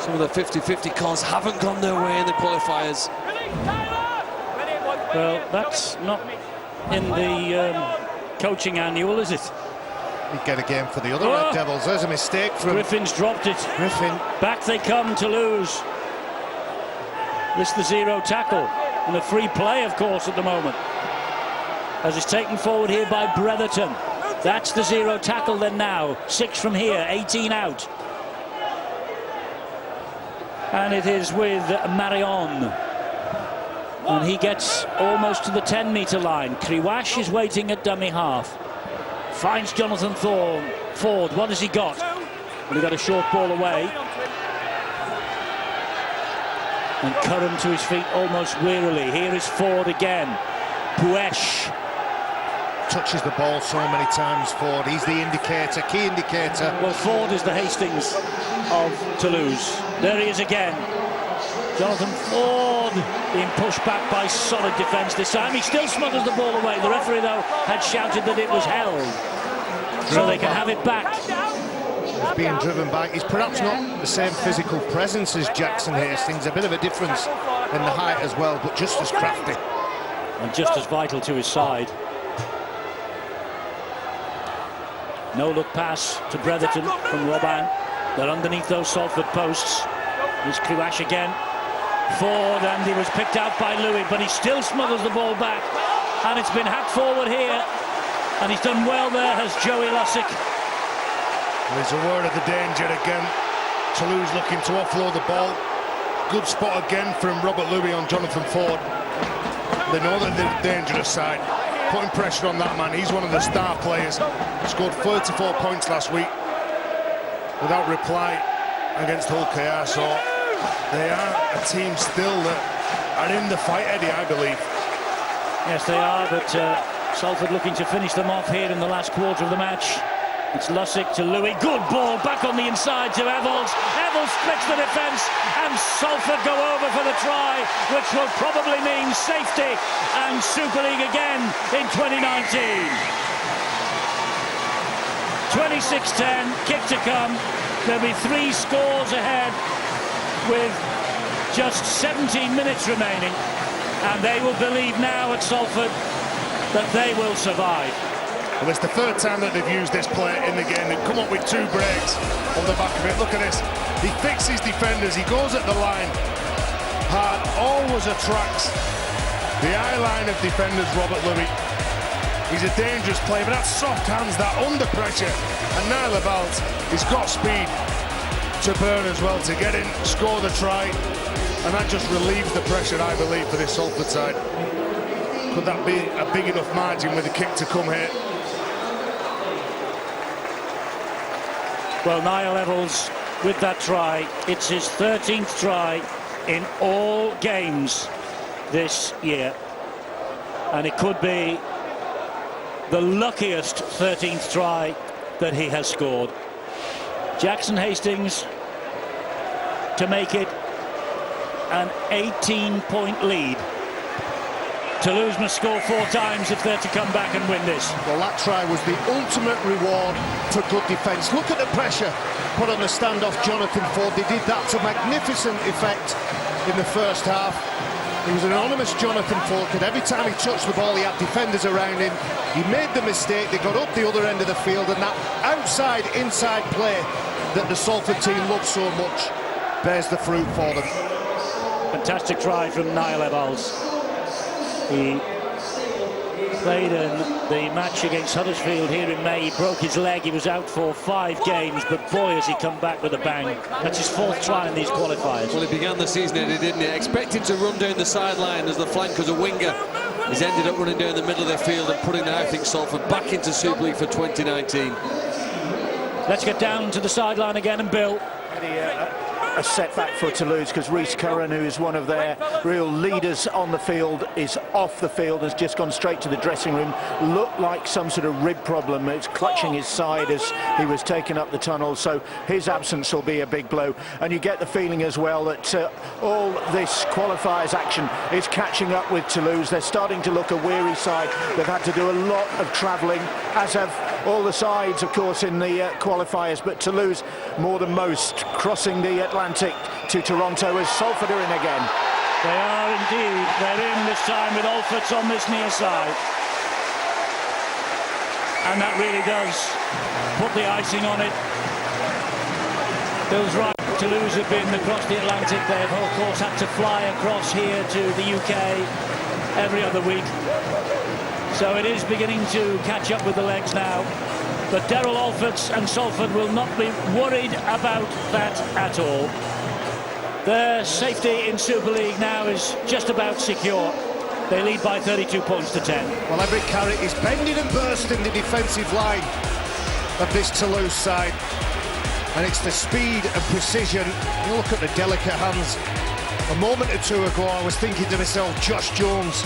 [SPEAKER 3] some of the 50-50 calls haven't gone their way in the qualifiers.
[SPEAKER 1] Well, that's not in the coaching annual, is it?
[SPEAKER 2] You get a game for the other Red Devils. There's a mistake from
[SPEAKER 1] Griffin's dropped it.
[SPEAKER 2] Griffin.
[SPEAKER 1] Back they come, Toulouse. This is the zero tackle. And a free play, of course, at the moment. As it's taken forward here by Bretherton. That's the zero tackle then now. 6 from here, 18 out. And it is with Marion. And he gets almost to the 10-metre line. Kriwash is waiting at dummy half. Finds Jonathan Ford. What has he got? Well, he got a short ball away. And Curran to his feet almost wearily. Here is Ford again. Puesh.
[SPEAKER 2] Touches the ball so many times, Ford. He's the indicator, key indicator.
[SPEAKER 1] Well, Ford is the Hastings of Toulouse. There he is again. Jonathan Ford being pushed back by solid defence this time. He still smothers the ball away. The referee, though, had shouted that it was held. So they can have it back.
[SPEAKER 2] He's being driven back. He's perhaps not the same physical presence as Jackson Hastings. A bit of a difference in the height as well, but just as crafty.
[SPEAKER 1] And just as vital to his side. No-look pass to Bretherton from Robin. They're underneath those Salford posts. Here's Kriwash again. Ford, and he was picked out by Louis, but he still smothers the ball back. And it's been hacked forward here. And he's done well there, has Joey Lussick.
[SPEAKER 33] Well, he's aware of the danger again. Toulouse looking to offload the ball. Good spot again from Robert Louis on Jonathan Ford. They know that they're the dangerous side. Putting pressure on that man. He's one of the star players. Scored 34 points last week without reply against Hull KR. So they are a team still that are in the fight, Eddie, I believe.
[SPEAKER 1] Yes, they are, but Salford looking to finish them off here in the last quarter of the match. It's Lussick to Louis. Good ball back on the inside to Evalds. Evalds splits the defence, and Salford go over for the try, which will probably mean safety and Super League again in 2019. 26-10, kick to come. There'll be 3 scores ahead with just 17 minutes remaining, and they will believe now at Salford that they will survive.
[SPEAKER 33] Well, it's the third time that they've used this play in the game. They've come up with 2 breaks on the back of it. Look at this. He fixes defenders. He goes at the line. Hart always attracts the eye line of defenders, Robert Louis. He's a dangerous player, but that's soft hands, that under pressure. And Niall Evalds, he's got speed to burn as well, to get in, score the try. And that just relieves the pressure, I believe, for this Salford side. Could that be a big enough margin with the kick to come here?
[SPEAKER 1] Well, Niall Evalds with that try. It's his 13th try in all games this year. And it could be the luckiest 13th try that he has scored. Jackson Hastings to make it an 18-point lead. Toulouse must score 4 times if they're to come back and win this.
[SPEAKER 2] Well, that try was the ultimate reward for good defence. Look at the pressure put on the standoff Jonathan Ford. They did that to magnificent effect in the first half. He was an anonymous Jonathan Ford, because every time he touched the ball he had defenders around him. He made the mistake, they got up the other end of the field, and that outside-inside play that the Salford team loves so much bears the fruit for them.
[SPEAKER 1] Fantastic try from Niall Evalds. He played in the match against Huddersfield here in May. He broke his leg. He was out for 5 games, but boy, has he come back with a bang. That's his 4th try in these qualifiers.
[SPEAKER 3] Well, he began the season, Eddie, didn't he? Expected to run down the sideline as the flank as a winger. He's ended up running down the middle of the field and putting, I think, Salford back into Super League for 2019.
[SPEAKER 1] Let's get down to the sideline again, and Bill.
[SPEAKER 4] A setback for Toulouse, because Rhys Curran, who is one of their real leaders on the field, is off the field, has just gone straight to the dressing room. Looked like some sort of rib problem. It's clutching his side as he was taken up the tunnel, so his absence will be a big blow. And you get the feeling as well that all this qualifiers action is catching up with Toulouse. They're starting to look a weary side. They've had to do a lot of travelling, as have all the sides, of course, in the qualifiers, but Toulouse more than most, crossing the Atlantic to Toronto as Salford are in again.
[SPEAKER 1] They are indeed. They're in this time with Olferts on this near side. And that really does put the icing on it. Bill's right. Toulouse have been across the Atlantic. They've, of course, had to fly across here to the UK every other week. So it is beginning to catch up with the legs now. But Daryl Alfords and Salford will not be worried about that at all. Their safety in Super League now is just about secure. They lead by 32 points to 10.
[SPEAKER 2] Well, every carrot is bending and bursting the defensive line of this Toulouse side. And it's the speed and precision. You look at the delicate hands. A moment or two ago, I was thinking to myself, Josh Jones,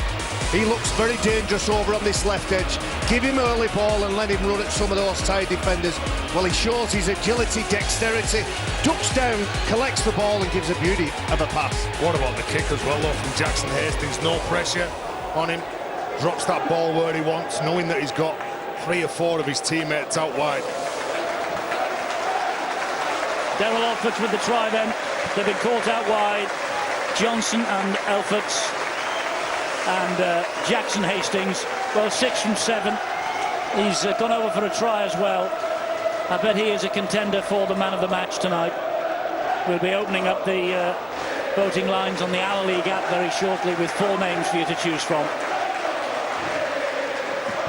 [SPEAKER 2] he looks very dangerous over on this left edge. Give him early ball and let him run at some of those tight defenders. Well, he shows his agility, dexterity, ducks down, collects the ball and gives a beauty of a pass.
[SPEAKER 33] What about the kick as well, though, from Jackson Hastings? No pressure on him. Drops that ball where he wants, knowing that he's got 3 or 4 of his teammates out wide.
[SPEAKER 1] Daryl Alfords with the try then. They've been caught out wide. Johnson and Alfords and Jackson Hastings. Well, 6 from 7. He's gone over for a try as well. I bet he is a contender for the man of the match tonight. We'll be opening up the voting lines on the Our League app very shortly with 4 names for you to choose from.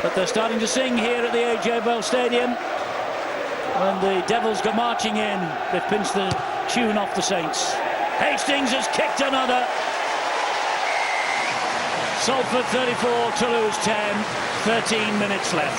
[SPEAKER 1] But they're starting to sing here at the AJ Bell Stadium. When the Devils go marching in, they've pinched the tune off the Saints. Hastings has kicked another. Salford 34, Toulouse 10, 13 minutes left.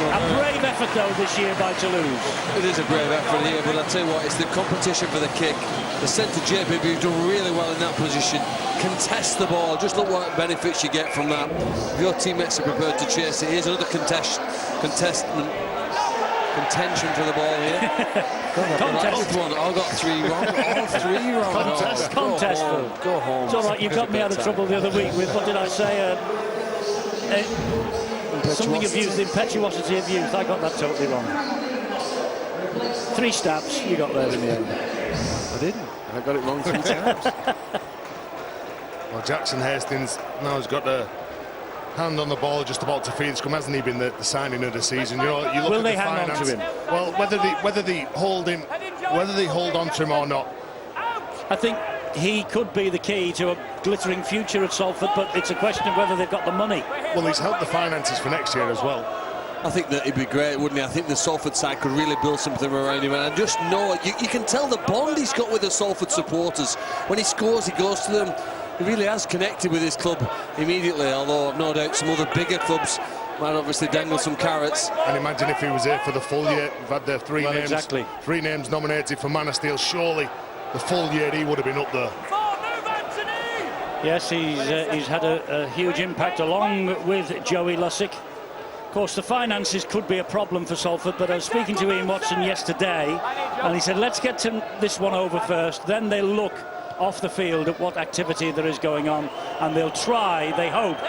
[SPEAKER 1] A brave effort, though, this year by Toulouse.
[SPEAKER 3] It is a brave effort here, but I'll tell you what, it's the competition for the kick. The centre JPB who's done really well in that position. Contest the ball. Just look what benefits you get from that. If your teammates are prepared to chase it, here's another contention for the ball here.
[SPEAKER 1] Contest.
[SPEAKER 3] I got 3 wrong. All 3 wrong.
[SPEAKER 1] Contest.
[SPEAKER 3] Go home.
[SPEAKER 1] It's all right. You got me out of trouble the other week with, what did I say? Something of youth, the impetuosity of youth. I got that totally wrong. 3 stabs. You got there in the end.
[SPEAKER 3] I didn't. I got it wrong 3 times.
[SPEAKER 33] Well, Jackson Hastings now has got the hand on the ball, just about to feed the scrum. Hasn't he been the signing of the season? You know, you look
[SPEAKER 1] Will
[SPEAKER 33] at
[SPEAKER 1] they
[SPEAKER 33] the
[SPEAKER 1] hang
[SPEAKER 33] finance.
[SPEAKER 1] on to him?
[SPEAKER 33] Well, whether they hold on to him or not.
[SPEAKER 1] I think he could be the key to a glittering future at Salford, but it's a question of whether they've got the money.
[SPEAKER 33] Well, he's helped the finances for next year as well.
[SPEAKER 3] I think that it'd be great, wouldn't he? I think the Salford side could really build something around him, and I just know you can tell the bond he's got with the Salford supporters. When he scores, he goes to them. He really has connected with his club immediately, although I've no doubt some other bigger clubs might obviously dangle some carrots.
[SPEAKER 33] And imagine if he was here for the full year. We've had their 3 names.
[SPEAKER 1] Exactly.
[SPEAKER 33] 3 names nominated for Man of Steel. Surely the full year he would have been up there.
[SPEAKER 1] Yes, he's had a huge impact along with Joey Lussick. Of course, the finances could be a problem for Salford, but I was speaking to Ian Watson yesterday, and he said, let's get to this one over first, then they'll look off the field at what activity there is going on, and they'll try, they hope,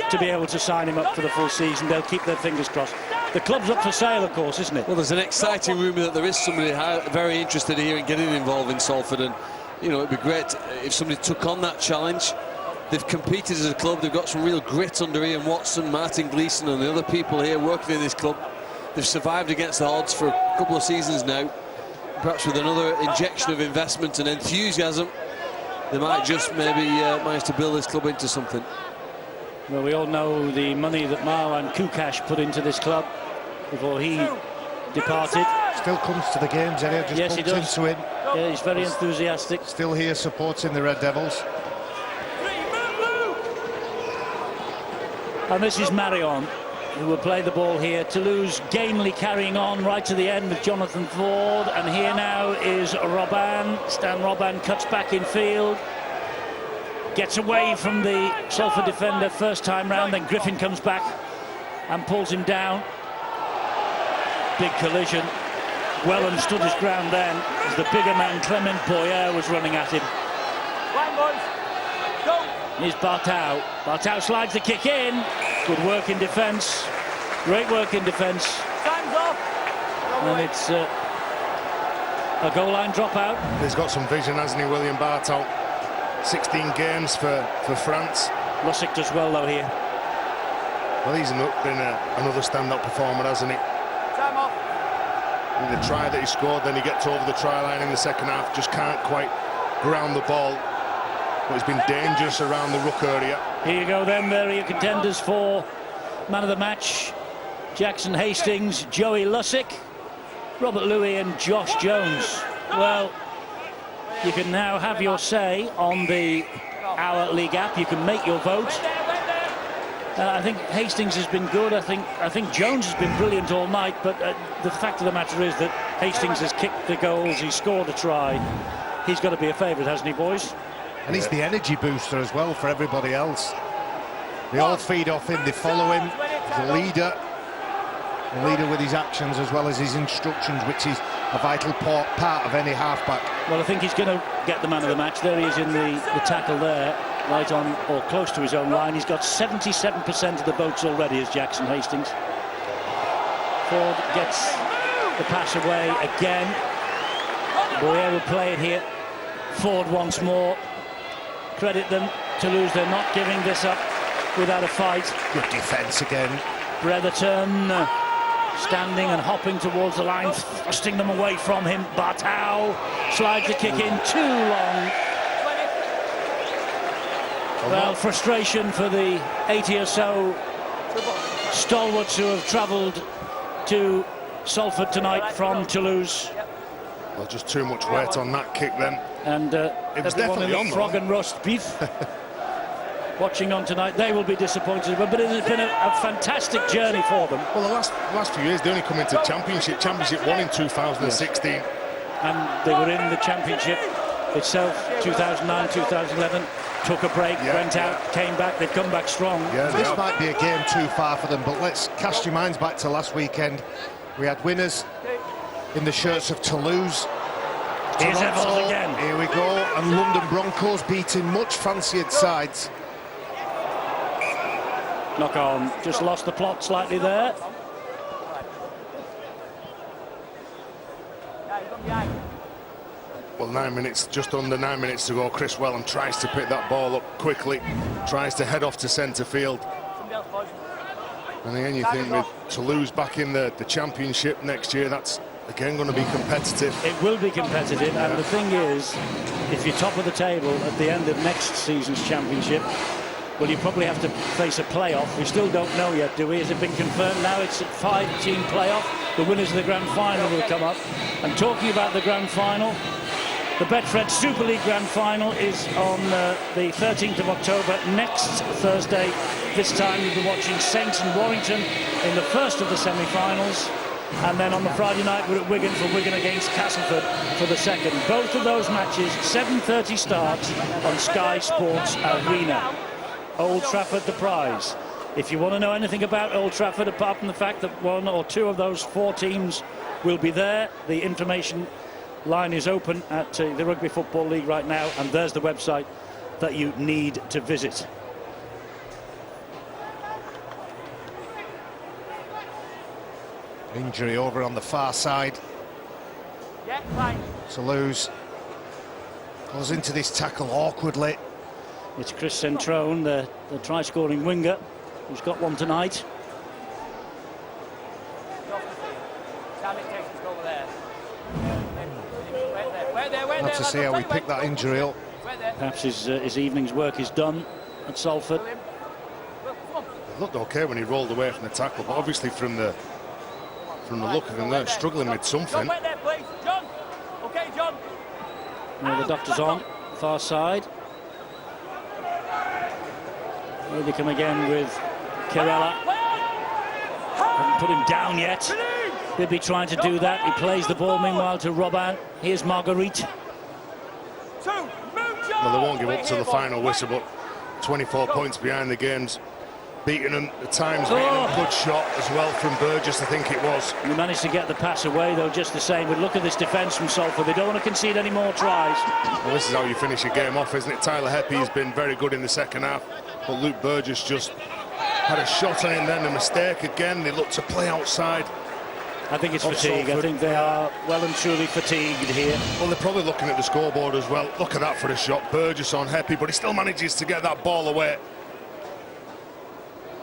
[SPEAKER 1] to be able to sign him up for the full season. They'll keep their fingers crossed. The club's up for sale, of course, isn't it?
[SPEAKER 3] Well, there's an exciting rumour that there is somebody very interested here in getting involved in Salford, and you know, it'd be great if somebody took on that challenge. They've competed as a club. They've got some real grit under Ian Watson, Martin Gleeson and the other people here working in this club. They've survived against the odds for a couple of seasons now. Perhaps with another injection of investment and enthusiasm, they might just maybe manage to build this club into something.
[SPEAKER 1] Well, we all know the money that Marwan Kukash put into this club before he departed.
[SPEAKER 2] Still comes to the games, Eddie. Just
[SPEAKER 1] yes, he does.
[SPEAKER 2] Into it.
[SPEAKER 1] Yeah, he's very enthusiastic.
[SPEAKER 2] Still here supporting the Red Devils.
[SPEAKER 1] And this is Marion, who will play the ball here. Toulouse gamely carrying on right to the end with Jonathan Ford. And here now is Robin. Stan Robin cuts back in field. Gets away from the Salford defender first time round. Then Griffin comes back and pulls him down. Big collision. Wellham stood his ground then as the bigger man, Clement Boyer, was running at him. Here's Bartau. Bartau slides the kick in. Good work in defence. Great work in defence. And it's a goal line dropout.
[SPEAKER 33] He's got some vision, hasn't he, William Bartau? 16 games for France.
[SPEAKER 1] Lussick does well, though, here.
[SPEAKER 33] Well, he's been another stand-up performer, hasn't he? In the try that he scored, then he gets over the try line in the second half, just can't quite ground the ball. But he's been dangerous around the ruck area.
[SPEAKER 1] Here you go then, there are your contenders for man of the match. Jackson Hastings, Joey Lussick, Robert Louis and Josh Jones. Well, you can now have your say on the Our League app. You can make your vote. I think Hastings has been good. I think Jones has been brilliant all night. But the fact of the matter is that Hastings has kicked the goals. He's scored a try. He's got to be a favourite, hasn't he, boys?
[SPEAKER 2] And he's the energy booster as well for everybody else. They all feed off him. They follow him. He's a leader. A leader with his actions as well as his instructions, which is a vital part of any halfback.
[SPEAKER 1] Well, I think he's going to get the man of the match. There he is in the tackle there, right on or close to his own line. He's got 77% of the votes already as Jackson Hastings. Ford gets the pass away again. Boyer will play it here. Ford once more. Credit them. Toulouse, they're not giving this up without a fight.
[SPEAKER 2] Good defence again.
[SPEAKER 1] Bretherton standing and hopping towards the line, thrusting them away from him. Bartau slides the kick in too long. Well, frustration for the 80 or so stalwarts who have travelled to Salford tonight from Toulouse.
[SPEAKER 33] Well, just too much weight on that kick then.
[SPEAKER 1] And
[SPEAKER 33] it was
[SPEAKER 1] everyone
[SPEAKER 33] definitely
[SPEAKER 1] in
[SPEAKER 33] on
[SPEAKER 1] frog and roast beef watching on tonight, they will be disappointed, but it has been a fantastic journey for them.
[SPEAKER 33] Well, the last few years they only come into Championship won in 2016.
[SPEAKER 1] Yes. And they were in the Championship itself, 2009, 2011, took a break, went out, came back, they've come back strong.
[SPEAKER 2] Yeah, this might be a game too far for them, but let's cast your minds back to last weekend. We had winners in the shirts of Toulouse.
[SPEAKER 1] Here's Evans again.
[SPEAKER 2] Here we go, and London Broncos beating much fancied sides.
[SPEAKER 1] Knock on, just lost the plot slightly there.
[SPEAKER 33] Well, 9 minutes, just under 9 minutes to go. Chris Wellham tries to pick that ball up quickly, tries to head off to centre field. And again, you think with Toulouse back in the Championship next year, that's again going to be competitive.
[SPEAKER 1] It will be competitive, and the thing is, if you're top of the table at the end of next season's Championship, well, you probably have to face a playoff. We still don't know yet, do we? Has it been confirmed now? It's a 5-team playoff. The winners of the Grand Final will come up. And talking about the Grand Final, the Betfred Super League Grand Final is on the 13th of October, next Thursday. This time you'll be watching Saints and Warrington in the first of the semi-finals. And then on the Friday night, we're at Wigan for Wigan against Castleford for the second. Both of those matches, 7:30 starts on Sky Sports Arena. Old Trafford, the prize. If you want to know anything about Old Trafford, apart from the fact that one or two of those 4 teams will be there, the information line is open at the Rugby Football League right now, and there's the website that you need to visit.
[SPEAKER 2] Injury over on the far side.
[SPEAKER 7] Yeah, fine.
[SPEAKER 2] Toulouse goes into this tackle awkwardly.
[SPEAKER 1] It's Chris Centrone, the try-scoring winger, who's got one tonight.
[SPEAKER 2] Have to see how we pick that injury up.
[SPEAKER 1] Perhaps his evening's work is done at Salford.
[SPEAKER 33] It looked okay when he rolled away from the tackle, but obviously from the look of him, they're struggling with something.
[SPEAKER 1] Now the doctor's on, far side. Here they come again with Kirella. Haven't put him down yet. Bibby trying to do that. He plays the ball meanwhile to Robin. Here's Marguerite.
[SPEAKER 33] Well, they won't give up to the final whistle, but 24 points behind the games. Beating them at times, beating them. Good shot as well from Burgess, I think it was.
[SPEAKER 1] We managed to get the pass away, though, just the same. But look at this defence from Salford. They don't want to concede any more tries.
[SPEAKER 33] Well, this is how you finish a game off, isn't it? Tyler Heppy has been very good in the second half, but Luke Burgess just had a shot on him then, a mistake again. They look to play outside.
[SPEAKER 1] I think it's fatigue. Salford. I think they are well and truly fatigued here.
[SPEAKER 33] Well, they're probably looking at the scoreboard as well. Look at that for a shot. Burgess on Heppy, but he still manages to get that ball away.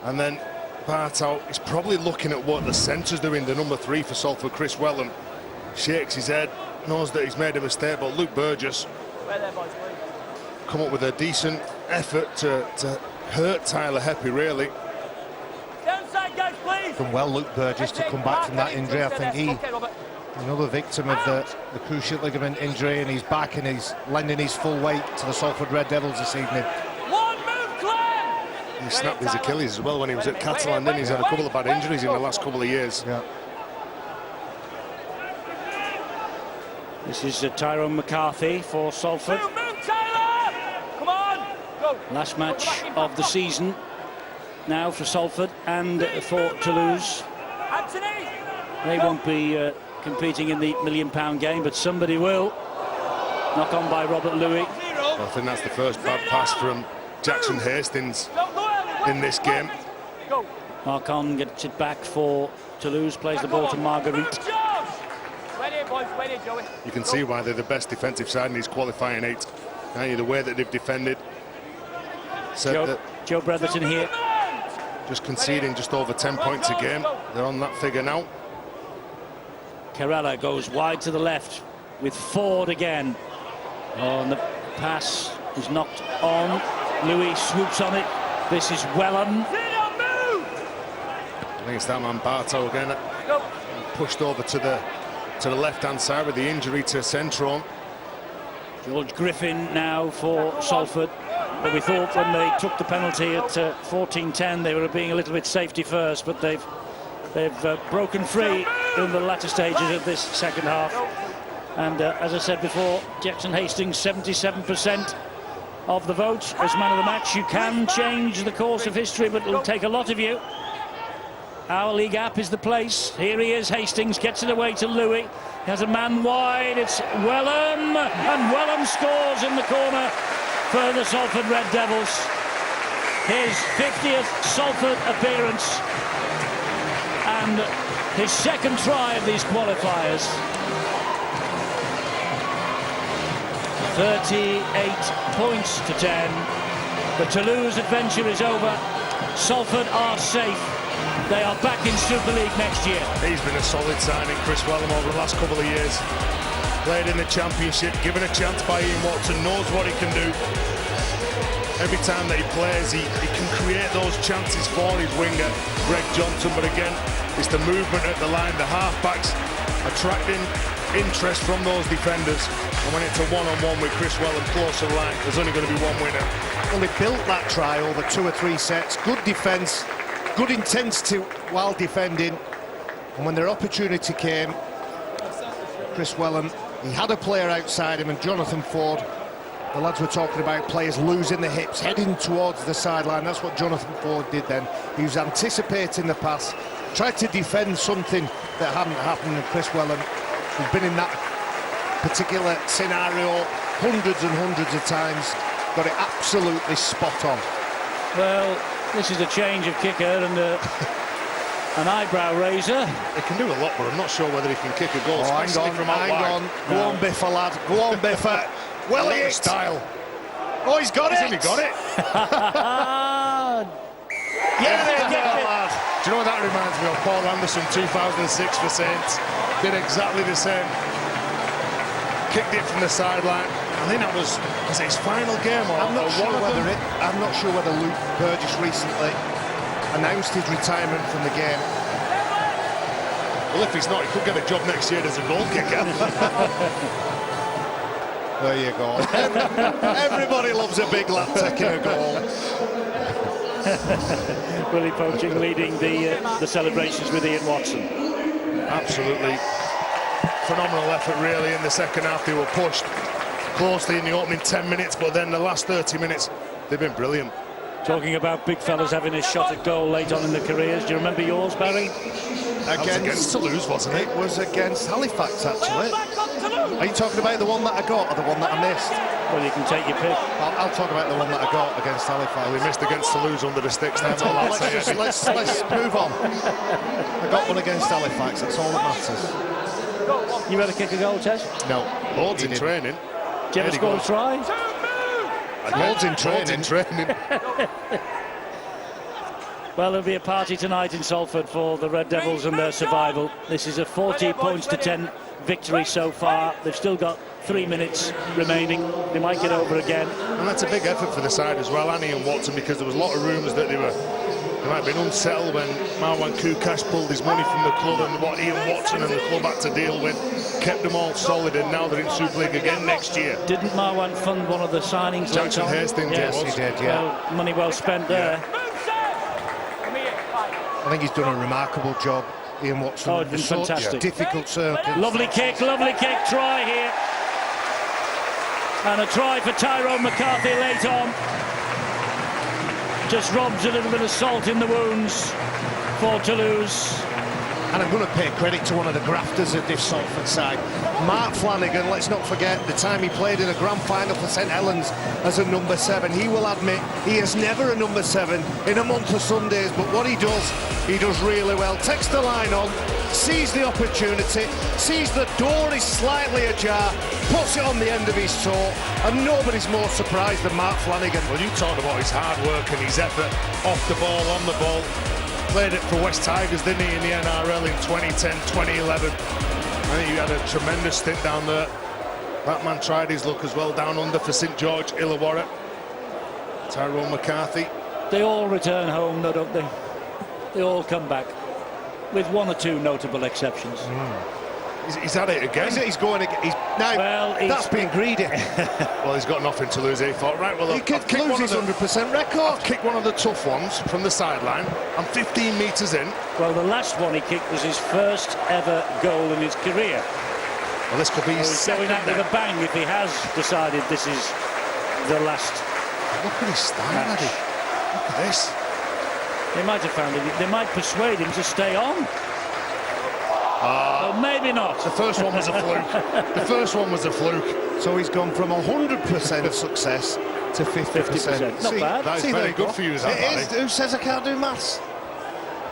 [SPEAKER 33] And then Bartau is probably looking at what the centre's doing, the number 3 for Salford, Chris Wellham. shakes his head, knows that he's made a mistake, but Luke Burgess come up with a decent effort to hurt Tyler Heppy, really.
[SPEAKER 7] Downside, guys, please.
[SPEAKER 2] Done well, Luke Burgess, to come back from that injury. I think he, another victim of the cruciate ligament injury, and he's back and he's lending his full weight to the Salford Red Devils this evening.
[SPEAKER 33] He snapped his Achilles as well when he was at Catalan, then he's had a couple of bad injuries in the last couple of years.
[SPEAKER 2] Yeah.
[SPEAKER 1] This is Tyrone McCarthy for Salford.
[SPEAKER 7] Come on, go.
[SPEAKER 1] Last match of the season now for Salford and for Toulouse.
[SPEAKER 7] Anthony.
[SPEAKER 1] They won't be competing in the £1 million game, but somebody will. Knock on by Robert Louis.
[SPEAKER 33] I think that's the first bad pass from Jackson Hastings in this game.
[SPEAKER 1] Marcon gets it back for Toulouse, plays the ball to Marguerite.
[SPEAKER 33] You can see why they're the best defensive side in these qualifying 8. The way that they've defended.
[SPEAKER 1] Joe Bretherton here.
[SPEAKER 33] Just conceding just over 10 points a game. They're on that figure now.
[SPEAKER 1] Carella goes wide to the left with Ford again. Oh, and the pass is knocked on. Louis swoops on it. This is Wellham.
[SPEAKER 33] I think it's that man Bartow again. Pushed over to the left-hand side with the injury to Centron.
[SPEAKER 1] George Griffin now for Salford. But we thought when they took the penalty at 14-10 they were being a little bit safety first, but they've broken free in the latter stages of this second half. And as I said before, Jackson Hastings 77% of the vote as man of the match. You can change the course of history, but it'll take a lot of you. Our league app is the place. Here he is, Hastings gets it away to Louis. He has a man wide, it's Wellham, and Wellham scores in the corner for the Salford Red Devils. His 50th Salford appearance and his second try of these qualifiers. 38 points to 10. The Toulouse adventure is over. Salford are safe. They are back in Super League next year.
[SPEAKER 33] He's been a solid signing, Chris Wellham, over the last couple of years. Played in the Championship, given a chance by Ian Watson, knows what he can do. Every time that he plays, he can create those chances for his winger, Greg Johnson. But again, it's the movement at the line, the half-backs attracting interest from those defenders. And when it's a one-on-one with Chris Wellham close to the line, there's only going to be one winner.
[SPEAKER 2] Well, they built that try over 2 or 3 sets. Good defence, good intensity while defending. And when their opportunity came, Chris Wellham, he had a player outside him, and Jonathan Ford, the lads were talking about players losing the hips, heading towards the sideline. That's what Jonathan Ford did then. He was anticipating the pass, tried to defend something that hadn't happened, and Chris Wellham, who's been in that particular scenario hundreds and hundreds of times, got it absolutely spot on.
[SPEAKER 1] Well, this is a change of kicker and an eyebrow raiser.
[SPEAKER 33] He can do a lot, but I'm not sure whether he can kick a goal.
[SPEAKER 2] Oh, hang on. Go on, Biffa, lad. Go on, Biffa. Well, he style. Oh, he's got it.
[SPEAKER 33] Has he got it?
[SPEAKER 2] lad.
[SPEAKER 33] Do you know what that reminds me of? Paul Anderson, 2006 for Saints. Did exactly the same. Kicked it from the sideline. I think that was his final game. Or
[SPEAKER 2] I'm not sure whether Luke Burgess recently announced his retirement from the game.
[SPEAKER 33] Well, if he's not, he could get a job next year as a goal kicker.
[SPEAKER 2] There you go. Everybody loves a big lad taking a goal.
[SPEAKER 1] Willie Poaching leading the celebrations with Ian Watson.
[SPEAKER 33] Absolutely phenomenal effort, really. In the second half, they were pushed closely in the opening 10 minutes, but then the last 30 minutes, they've been brilliant.
[SPEAKER 1] Talking about big fellas having a shot at goal late on in their careers. Do you remember yours, Barry?
[SPEAKER 33] Against Toulouse, wasn't it?
[SPEAKER 2] It was against Halifax, actually. Are you talking about the one that I got or the one that I missed?
[SPEAKER 1] Well, you can take your pick.
[SPEAKER 2] I'll talk about the one that I got against Halifax.
[SPEAKER 33] We missed against Toulouse under the sticks. That's all I'll say.
[SPEAKER 2] Let's move on. I got one against Halifax. That's all that matters.
[SPEAKER 1] You ever kick a goal, Tess?
[SPEAKER 2] No.
[SPEAKER 33] Loads in training.
[SPEAKER 1] Did you ever score a try?
[SPEAKER 33] Loads in training.
[SPEAKER 1] Well, there'll be a party tonight in Salford for the Red Devils and their survival. This is a 40 points to 10 victory so far. They've still got 3 minutes remaining. They might get over again.
[SPEAKER 33] And that's a big effort for the side as well, Annie and Watson, because there was a lot of rumours that they might have been unsettled when Marwan Kukash pulled his money from the club, and what Ian Watson and the club had to deal with kept them all solid, and now they're in Super League again next year.
[SPEAKER 1] Didn't Marwan fund one of the signings?
[SPEAKER 33] Jackson Hastings,
[SPEAKER 1] yes,
[SPEAKER 33] he did, yeah.
[SPEAKER 1] Well, money well spent there.
[SPEAKER 2] I think he's done a remarkable job, Ian Watson.
[SPEAKER 1] Oh, it's been fantastic.
[SPEAKER 2] Difficult circle.
[SPEAKER 1] Lovely kick, try here. And a try for Tyrone McCarthy late on. Just robs a little bit of salt in the wounds for Toulouse.
[SPEAKER 2] And I'm going to pay credit to one of the grafters at this Salford side. Mark Flanagan, let's not forget the time he played in a grand final for St Helens as a number 7. He will admit he is never a number 7 in a month of Sundays, but what he does really well. Takes the line on, sees the opportunity, sees the door is slightly ajar, puts it on the end of his toe, and nobody's more surprised than Mark Flanagan.
[SPEAKER 33] Well, you talked about his hard work and his effort off the ball, on the ball. Played it for West Tigers, didn't he, in the NRL in 2010, 2011. I think he had a tremendous stint down there. That man tried his luck as well down under for St George Illawarra. Tyrone McCarthy.
[SPEAKER 1] They all return home, though, don't they? They all come back, with 1 or 2 notable exceptions.
[SPEAKER 33] He's at it again.
[SPEAKER 2] He's going again. That's being greedy.
[SPEAKER 33] Well, he's got nothing to lose. He thought, right, well,
[SPEAKER 2] he could lose his 100% record.
[SPEAKER 33] I've kicked one of the tough ones from the sideline. I'm 15 metres in.
[SPEAKER 1] Well, the last one he kicked was his first ever goal in his career.
[SPEAKER 33] Well, this could be his second.
[SPEAKER 1] Going out with a bang if he has decided this is the last.
[SPEAKER 33] Look at his style, Eddie. Look at this.
[SPEAKER 1] They might have found it. They might persuade him to stay on. Well, maybe not.
[SPEAKER 33] The first one was a fluke. The first one was a fluke.
[SPEAKER 2] So he's gone from 100% success to 50%.
[SPEAKER 1] Not bad.
[SPEAKER 33] That's very good for you, is that?
[SPEAKER 2] It is. Who says I can't do maths?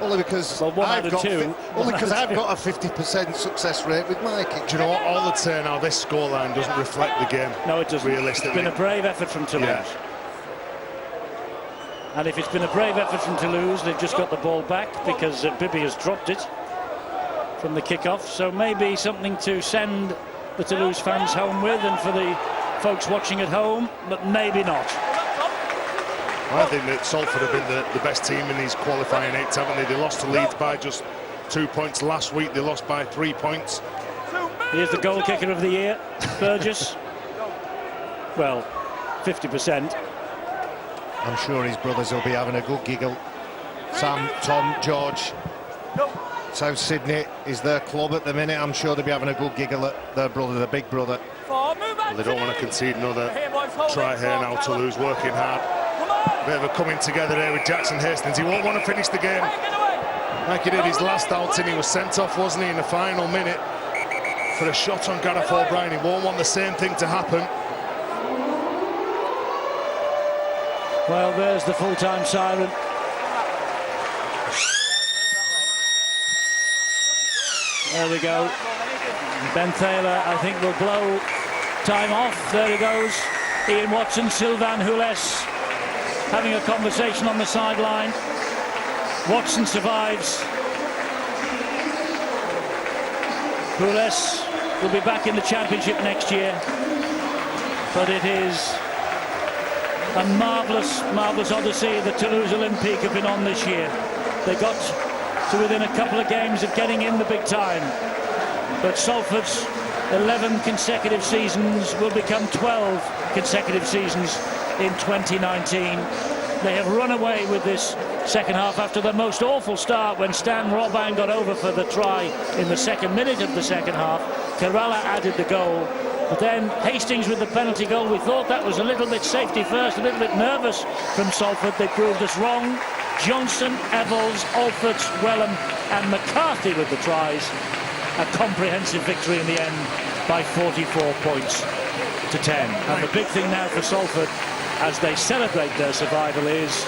[SPEAKER 2] Only because
[SPEAKER 1] I've got
[SPEAKER 2] a 50% success rate with my kick.
[SPEAKER 33] Do you know what? All I'd say now, this scoreline doesn't reflect the game.
[SPEAKER 1] No, it doesn't.
[SPEAKER 33] Realistically.
[SPEAKER 1] It's been a brave effort from Toulouse.
[SPEAKER 33] Yeah.
[SPEAKER 1] And if it's been a brave effort from Toulouse, they've just got the ball back because Bibby has dropped it from the kickoff. So maybe something to send the Toulouse fans home with, and for the folks watching at home, but maybe not.
[SPEAKER 33] I think that Salford have been the best team in these qualifying 8s, haven't they? They lost to Leeds by just 2 points. Last week they lost by 3 points.
[SPEAKER 1] Here's the goal kicker of the year, Burgess. Well, 50%.
[SPEAKER 2] I'm sure his brothers will be having a good giggle. Sam, Tom, George. South Sydney is their club at the minute. I'm sure they'll be having a good giggle at their brother, the big brother.
[SPEAKER 33] Well, they don't want to concede another try here now. Toulouse working hard. Bit of a coming together here with Jackson Hastings. He won't want to finish the game like he did his last outing. He was sent off, wasn't he, in the final minute for a shot on Gareth O'Brien. He won't want the same thing to happen.
[SPEAKER 1] Well, there's the full-time siren. There we go. Ben Thaler, I think, will blow time off. There he goes. Ian Watson, Sylvain Hules having a conversation on the sideline. Watson survives. Hules will be back in the championship next year. But it is a marvellous odyssey that Toulouse Olympique have been on this year. They got to within a couple of games of getting in the big time. But Salford's 11 consecutive seasons will become 12 consecutive seasons in 2019. They have run away with this second half after the most awful start when Stan Robin got over for the try in the second minute of the second half. Kerala added the goal. But then Hastings with the penalty goal. We thought that was a little bit safety first, a little bit nervous from Salford. They proved us wrong. Johnson, Eccles, Alfords, Wellham and McCarthy with the tries. A comprehensive victory in the end by 44 points to 10. And the big thing now for Salford as they celebrate their survival is,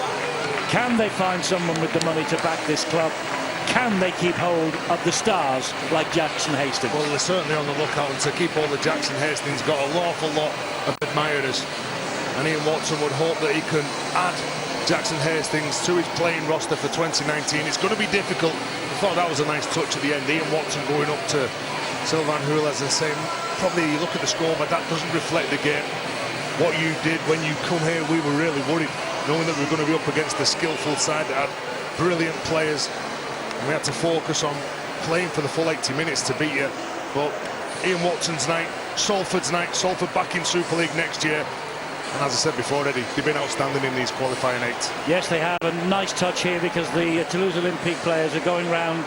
[SPEAKER 1] can they find someone with the money to back this club? Can they keep hold of the stars like Jackson Hastings?
[SPEAKER 33] Well, they're certainly on the lookout, and to keep all the Jackson Hastings got an awful lot of admirers. And Ian Watson would hope that he can add Jackson Hastings to his playing roster for 2019. It's going to be difficult. I thought that was a nice touch at the end. Ian Watson going up to Sylvain Hules is saying, probably you look at the score, but that doesn't reflect the game. What you did when you come here, we were really worried, knowing that we were going to be up against a skillful side that had brilliant players. And we had to focus on playing for the full 80 minutes to beat you. But Ian Watson's night, Salford's night, Salford back in Super League next year. And as I said before, Eddie, they've been outstanding in these qualifying 8s.
[SPEAKER 1] Yes, they have. A nice touch here because the Toulouse Olympique players are going round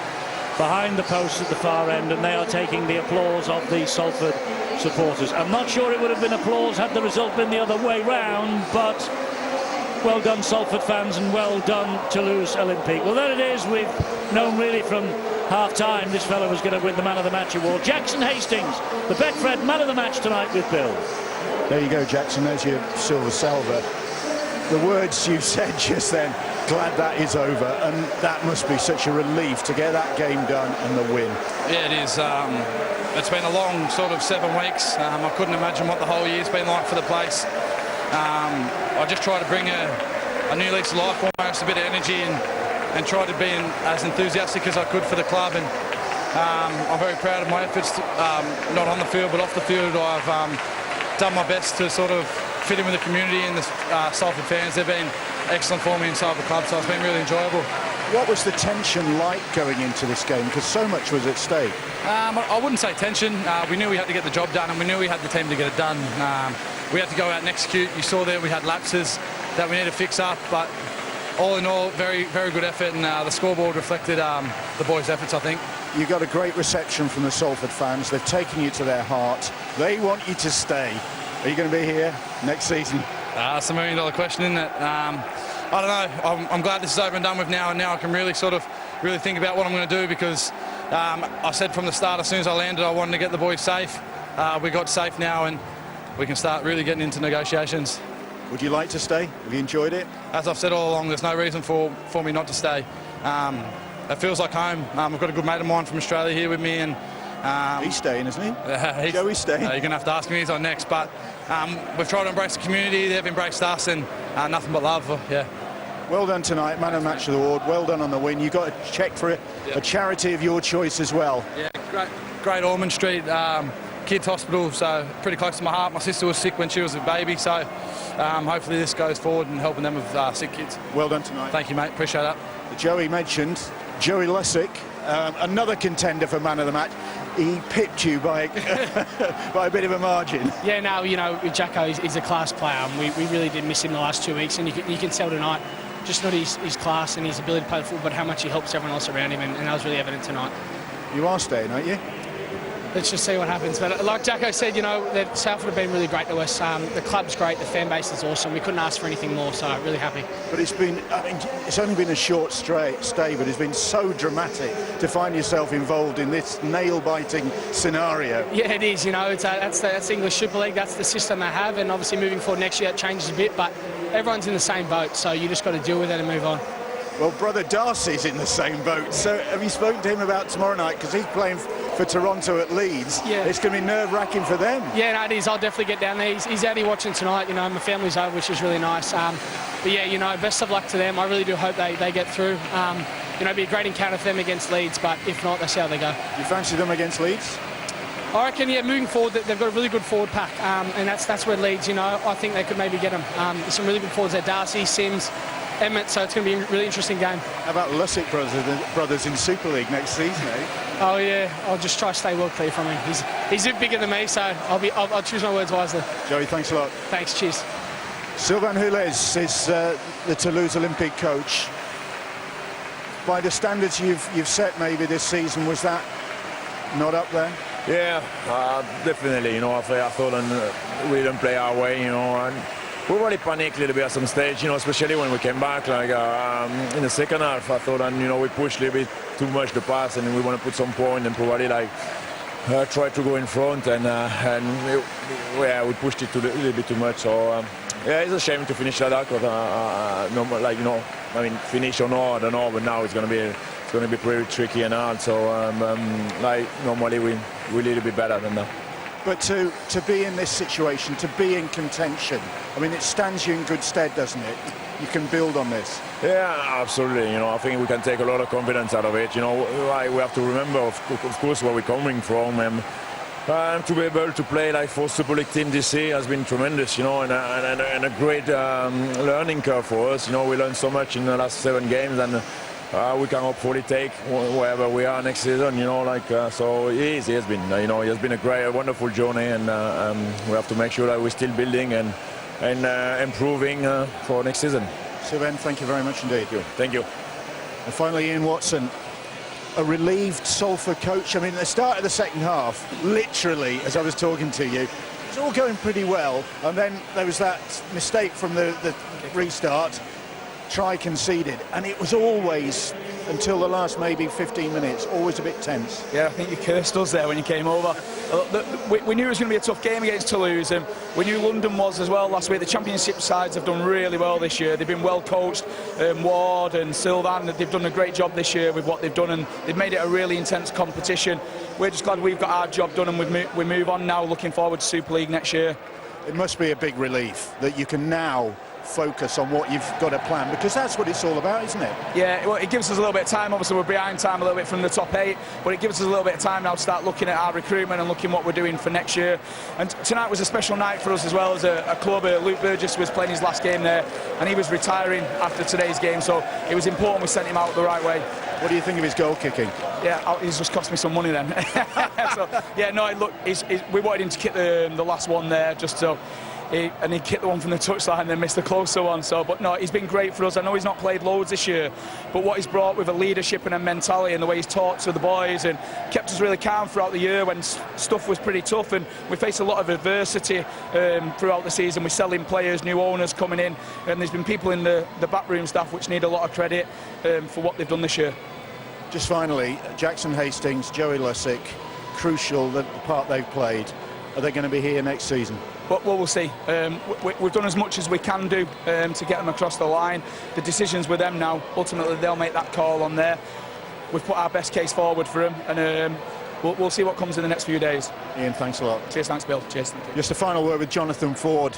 [SPEAKER 1] behind the posts at the far end, and they are taking the applause of the Salford supporters. I'm not sure it would have been applause had the result been the other way round, but well done Salford fans and well done Toulouse Olympique. Well, there it is. We've known really from half-time this fellow was going to win the Man of the Match award. Jackson Hastings, the Betfred Man of the Match tonight with Bill.
[SPEAKER 4] There you go, Jackson. There's your silver salver. The words you said just then, glad that is over, and that must be such a relief to get that game done and the win.
[SPEAKER 6] Yeah, it is. It's been a long sort of 7 weeks. I couldn't imagine what the whole year's been like for the place. I just try to bring a new lease of life, almost a bit of energy, and try to be as enthusiastic as I could for the club. And I'm very proud of my efforts, not on the field but off the field. I've done my best to sort of fit in with the community and the Salford fans. They've been excellent for me inside the club, so it's been really enjoyable. What was the tension like going into this game? Because so much was at stake. I wouldn't say tension. We knew we had to get the job done, and we knew we had the team to get it done. We had to go out and execute. You saw there we had lapses that we need to fix up, but all in all, very, very good effort, and the scoreboard reflected the boys' efforts, I think. You got a great reception from the Salford fans. They've taken you to their heart. They want you to stay. Are you going to be here next season? It's $1 million question, isn't it? I don't know. I'm glad this is over and done with now, and now I can really think about what I'm going to do, because I said from the start, as soon as I landed, I wanted to get the boys safe. We got safe now, and we can start really getting into negotiations. Would you like to stay? Have you enjoyed it? As I've said all along, there's no reason for me not to stay. It feels like home. I've got a good mate of mine from Australia here with me, and he's staying, isn't he? Joey's staying. You're going to have to ask me. He's on next, but we've tried to embrace the community. They've embraced us, and nothing but love. Yeah. Well done tonight, Man of the Match award. Well done on the win. You got a cheque for a charity of your choice as well. Yeah, Great Ormond Street Kids Hospital, so pretty close to my heart. My sister was sick when she was a baby, so hopefully this goes forward and helping them with sick kids. Well done tonight. Thank you, mate. Appreciate that. Joey mentioned Joey Lussick, another contender for Man of the Match. He pipped you by by a bit of a margin. Yeah, no, you know, Jacko is a class player, and we really did miss him the last 2 weeks, and you can tell tonight just not his class and his ability to play the football, but how much he helps everyone else around him, and that was really evident tonight. You are staying, aren't you? Let's just see what happens. But like Jacko said, you know, that Salford have been really great to us. The club's great, the fan base is awesome. We couldn't ask for anything more, so really happy. But it's been, I mean, it's only been a short stay, but it's been so dramatic to find yourself involved in this nail-biting scenario. Yeah, it is. You know, that's the English Super League. That's the system they have, and obviously moving forward next year, that changes a bit. But everyone's in the same boat, so you just got to deal with it and move on. Well, brother Darcy's in the same boat. So have you spoken to him about tomorrow night? Because he's playing for Toronto at Leeds. Yeah. It's going to be nerve-wracking for them. Yeah, no, it is. I'll definitely get down there. He's out here watching tonight. You know, my family's over, which is really nice. But yeah, you know, best of luck to them. I really do hope they get through. You know, it'd be a great encounter for them against Leeds, but if not, that's how they go. You fancy them against Leeds? I reckon, yeah, moving forward, they've got a really good forward pack, and that's where Leeds, you know, I think they could maybe get them. There's some really good forwards there, Darcy, Sims, Emmett, so it's going to be a really interesting game. How about Lussick brothers in Super League next season, eh? Oh yeah, I'll just try to stay well clear from him. He's a bit bigger than me, so I'll choose my words wisely. Joey, thanks a lot. Thanks, cheers. Sylvain Hules is the Toulouse Olympique coach. By the standards you've set maybe this season, was that not up there?
[SPEAKER 8] Yeah, definitely. You know, I thought we didn't play our way, you know, and we really panicked a little bit at some stage, you know, especially when we came back. Like in the second half, I thought, and you know, we pushed a little bit too much the pass, and we want to put some point and probably like try to go in front, and we pushed it a little bit too much. So yeah, it's a shame to finish like that. But like, you know, I mean, finish or no, I don't know, but now it's going to be pretty tricky and hard. So like normally we're a little bit better than that. But to be in this situation, to be in contention, I mean, it stands you in good stead, doesn't it? You can build on this. Yeah, absolutely. You know, I think we can take a lot of confidence out of it. You know, we have to remember, of course, where we're coming from. And to be able to play like for Super League team this year has been tremendous, you know, and a great learning curve for us. You know, we learned so much in the last 7 games, and we can hopefully take wherever we are next season. You know, so it has been, you know, it has been a wonderful journey, and we have to make sure that we're still building and improving for next season.
[SPEAKER 9] So Ben, thank you very much indeed.
[SPEAKER 8] Thank you.
[SPEAKER 9] And finally, Ian Watson, a relieved Salford coach. I mean, at the start of the second half, literally, as I was talking to you, it was all going pretty well, and then there was that mistake from the restart, try conceded, and it was always, until the last maybe 15 minutes, always a bit tense.
[SPEAKER 6] Yeah, I think you cursed us there when you came over. We knew it was going to be a tough game against Toulouse, and we knew London was as well last week. The Championship sides have done really well this year. They've been well coached. Ward and Sylvan, they've done a great job this year with what they've done, and they've made it a really intense competition. We're just glad we've got our job done, and we move on now, looking forward to Super League next year.
[SPEAKER 9] It must be a big relief that you can now focus on what you've got to plan, because that's what it's all about, isn't it?
[SPEAKER 6] Yeah, well, it gives us a little bit of time. Obviously, we're behind time a little bit from the top 8, but it gives us a little bit of time now to start looking at our recruitment and looking what we're doing for next year. And tonight was a special night for us as well as a club. Luke Burgess was playing his last game there, and he was retiring after today's game, so it was important we sent him out the right way.
[SPEAKER 9] What do you think of his goal kicking?
[SPEAKER 6] Yeah, he's just cost me some money then. So, yeah, no, look, we wanted him to kick the last one there, just so. He kicked the one from the touchline and then missed the closer one. So, but no, he's been great for us. I know he's not played loads this year, but what he's brought with a leadership and a mentality, and the way he's talked to the boys and kept us really calm throughout the year when stuff was pretty tough, and we faced a lot of adversity throughout the season. We're selling players, new owners coming in, and there's been people in the backroom staff which need a lot of credit for what they've done this year.
[SPEAKER 9] Just finally, Jackson Hastings, Joey Lussick, crucial the part they've played. Are they going to be here next season?
[SPEAKER 6] Well, we'll see. We've done as much as we can do to get them across the line. The decision's with them now. Ultimately, they'll make that call on there. We've put our best case forward for them, and we'll see what comes in the next few days.
[SPEAKER 9] Ian, thanks a lot.
[SPEAKER 6] Cheers, thanks, Bill. Cheers. Thank you.
[SPEAKER 9] Just a final word with Jonathan Ford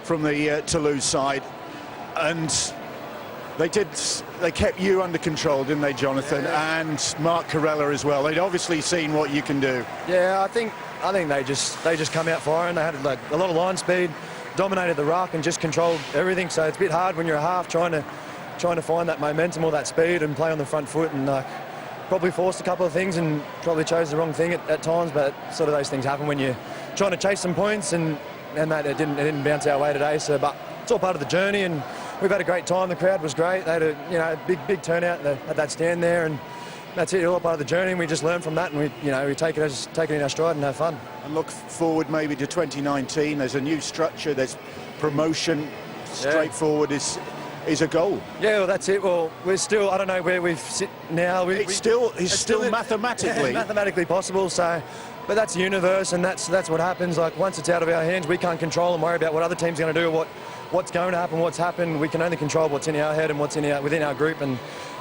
[SPEAKER 9] from the Toulouse side, and they kept you under control, didn't they, Jonathan? Yeah. And Mark Carella as well. They'd obviously seen what you can do.
[SPEAKER 10] Yeah, I think they just come out firing. They had like a lot of line speed, dominated the ruck, and just controlled everything. So it's a bit hard when you're a half trying to find that momentum or that speed and play on the front foot, and probably forced a couple of things and probably chose the wrong thing at times. But sort of those things happen when you're trying to chase some points, and that it didn't bounce our way today. So, but it's all part of the journey, and we've had a great time. The crowd was great. They had a big turnout at that stand there, and that's it. All part of the journey, and we just learn from that, and we take it in our stride and have fun.
[SPEAKER 9] And look forward maybe to 2019. There's a new structure. There's promotion. Straightforward is a goal.
[SPEAKER 10] Yeah, well, that's it. Well, we're still. I don't know where we sit now.
[SPEAKER 9] It's still
[SPEAKER 10] mathematically possible. So, but that's the universe, and that's what happens. Like once it's out of our hands, we can't control and worry about what other teams are going to do, or what's going to happen, what's happened. We can only control what's in our head and what's within our group, and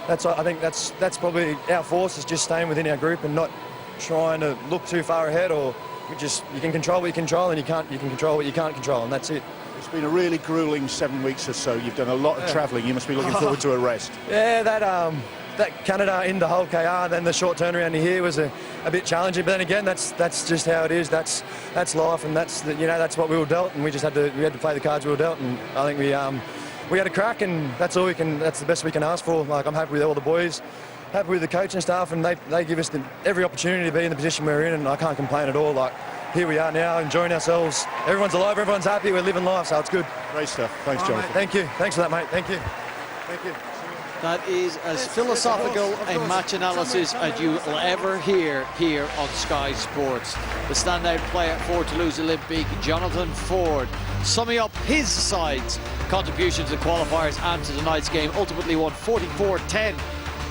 [SPEAKER 10] I think that's probably our force, is just staying within our group and not trying to look too far ahead. Or you can control what you control, and you can control what you can't control, and that's it.
[SPEAKER 9] It's been a really grueling 7 weeks or so. You've done a lot of travelling. You must be looking forward to a rest.
[SPEAKER 10] Yeah, that Canada in the whole KR, then the short turnaround to here was a bit challenging. But then again, that's just how it is. That's life, and that's what we were dealt, and we had to play the cards we were dealt. And I think we had a crack, and that's all we can. That's the best we can ask for. Like, I'm happy with all the boys, happy with the coaching staff, and they give us every opportunity to be in the position we're in, and I can't complain at all. Like, here we are now, enjoying ourselves. Everyone's alive, everyone's happy, we're living life, so it's good.
[SPEAKER 9] Great stuff. Thanks, Jonathan.
[SPEAKER 10] Mate, thank you. Thanks for that, mate. Thank you. Thank you.
[SPEAKER 11] That is as philosophical a match analysis as you will ever hear here on Sky Sports. The standout player for Toulouse Olympique, Jonathan Ford, summing up his side's contribution to the qualifiers and to tonight's game, ultimately won 44-10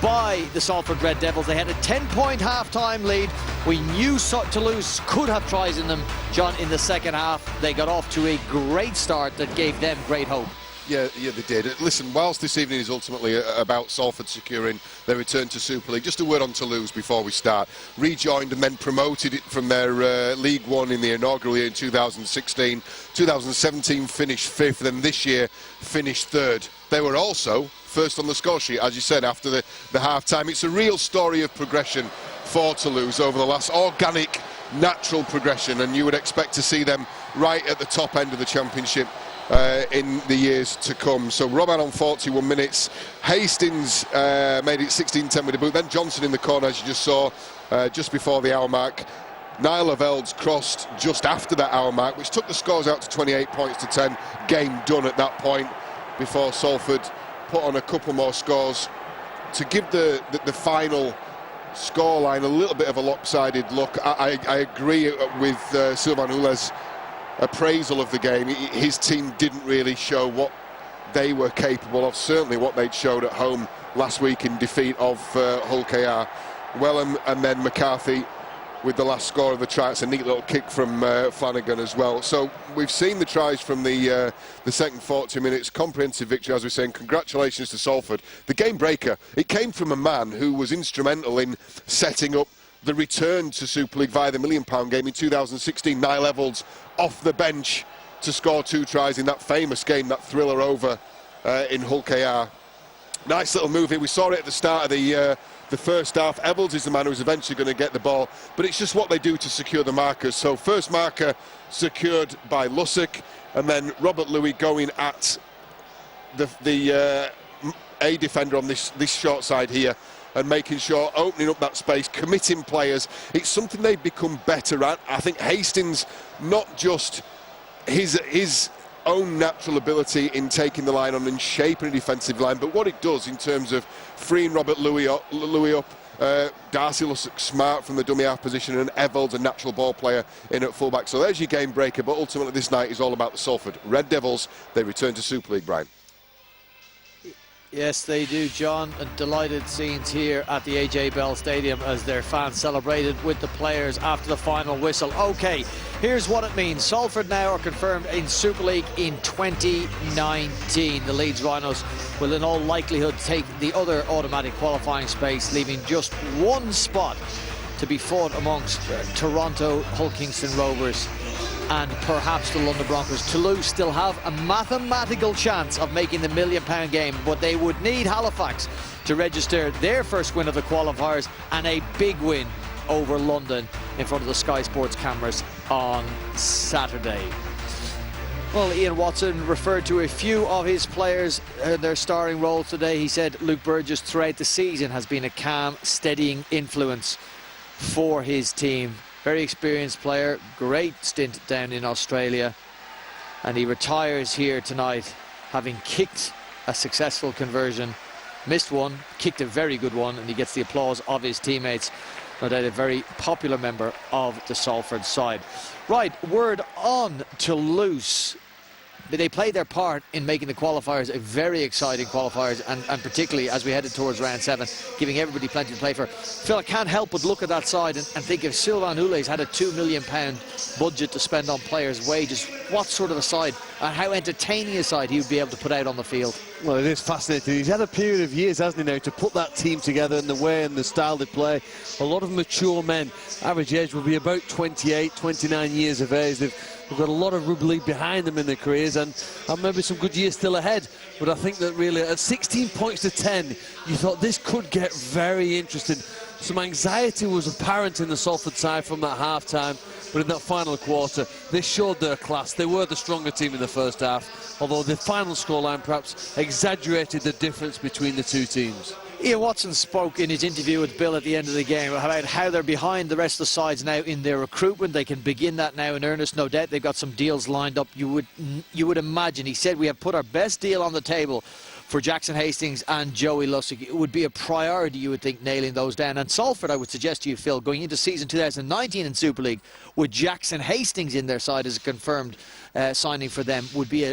[SPEAKER 11] by the Salford Red Devils. They had a 10-point half-time lead. We knew Toulouse could have tries in them, John, in the second half. They got off to a great start that gave them great hope.
[SPEAKER 12] Yeah, they did. Listen, whilst this evening is ultimately about Salford securing their return to Super League, just a word on Toulouse before we start. Rejoined and then promoted it from their League One in the inaugural year in 2016. 2017 finished 5th, then this year finished 3rd. They were also first on the score sheet, as you said, after the half-time. It's a real story of progression for Toulouse over the last organic, natural progression, and you would expect to see them right at the top end of the championship in the years to come. So Robin on 41 minutes. Hastings made it 16-10 with a boot. Then Johnson in the corner, as you just saw, just before the hour mark. Niall Lavelde's crossed just after that hour mark, which took the scores out to 28 points to 10. Game done at that point, before Salford put on a couple more scores to give the final scoreline a little bit of a lopsided look. I agree with Sylvain Houlet's appraisal of the game. His team didn't really show what they were capable of, certainly what they'd showed at home last week in defeat of Hull KR. Wellham and then McCarthy with the last score of the try. It's a neat little kick from Flanagan as well. So we've seen the tries from the second 40 minutes. Comprehensive victory, as we're saying. Congratulations to Salford. The game breaker, it came from a man who was instrumental in setting up the return to Super League via the £1 million game in 2016. Niall Lavelde's off the bench to score 2 tries in that famous game, that thriller over in Hull KR. Nice little move here. We saw it at the start of the first half. Evans is the man who's eventually going to get the ball, but it's just what they do to secure the markers. So first marker secured by Lussick, and then Robert Louis going at the A defender on this short side here, and making sure, opening up that space, committing players. It's something they've become better at. I think Hastings, not just his own natural ability in taking the line on and shaping a defensive line, but what it does in terms of freeing Robert Louis up, Darcy Lussick smart from the dummy half position, and Evalds, a natural ball player, in at fullback. So there's your game breaker, but ultimately this night is all about the Salford Red Devils. They return to Super League, Brian.
[SPEAKER 11] Yes, they do, John. And delighted scenes here at the AJ Bell Stadium as their fans celebrated with the players after the final whistle. OK, here's what it means. Salford now are confirmed in Super League in 2019. The Leeds Rhinos will in all likelihood take the other automatic qualifying space, leaving just one spot to be fought amongst Toronto, Hull Kingston Rovers and perhaps the London Broncos. Toulouse still have a mathematical chance of making the £1 million game, but they would need Halifax to register their first win of the qualifiers and a big win over London in front of the Sky Sports cameras on Saturday. Well, Ian Watson referred to a few of his players in their starring roles today. He said Luke Burgess throughout the season has been a calm, steadying influence for his team. Very experienced player, great stint down in Australia, and he retires here tonight having kicked a successful conversion, missed one, kicked a very good one, and he gets the applause of his teammates. No doubt a very popular member of the Salford side. Right, word on Toulouse. They played their part in making the qualifiers a very exciting qualifiers, and particularly as we headed towards round 7, giving everybody plenty to play for. Phil, I can't help but look at that side and think if Sylvain Houlet's had a £2 million budget to spend on players' wages, what sort of a side and how entertaining a side he would be able to put out on the field.
[SPEAKER 14] Well, it is fascinating. He's had a period of years, hasn't he, now, to put that team together in the way and the style they play. A lot of mature men. Average age will be about 28, 29 years of age. They've got a lot of rugby league behind them in their careers, and maybe some good years still ahead. But I think that really at 16 points to 10, you thought this could get very interesting. Some anxiety was apparent in the Salford side from that half-time, but in that final quarter, they showed their class. They were the stronger team in the first half, although the final scoreline perhaps exaggerated the difference between the two teams.
[SPEAKER 11] Ian Watson spoke in his interview with Bill at the end of the game about how they're behind the rest of the sides now in their recruitment. They can begin that now in earnest. No doubt they've got some deals lined up. You would imagine, he said, we have put our best deal on the table for Jackson Hastings and Joey Lussick. It would be a priority, you would think, nailing those down. And Salford, I would suggest to you, Phil, going into season 2019 in Super League with Jackson Hastings in their side as a confirmed signing for them would be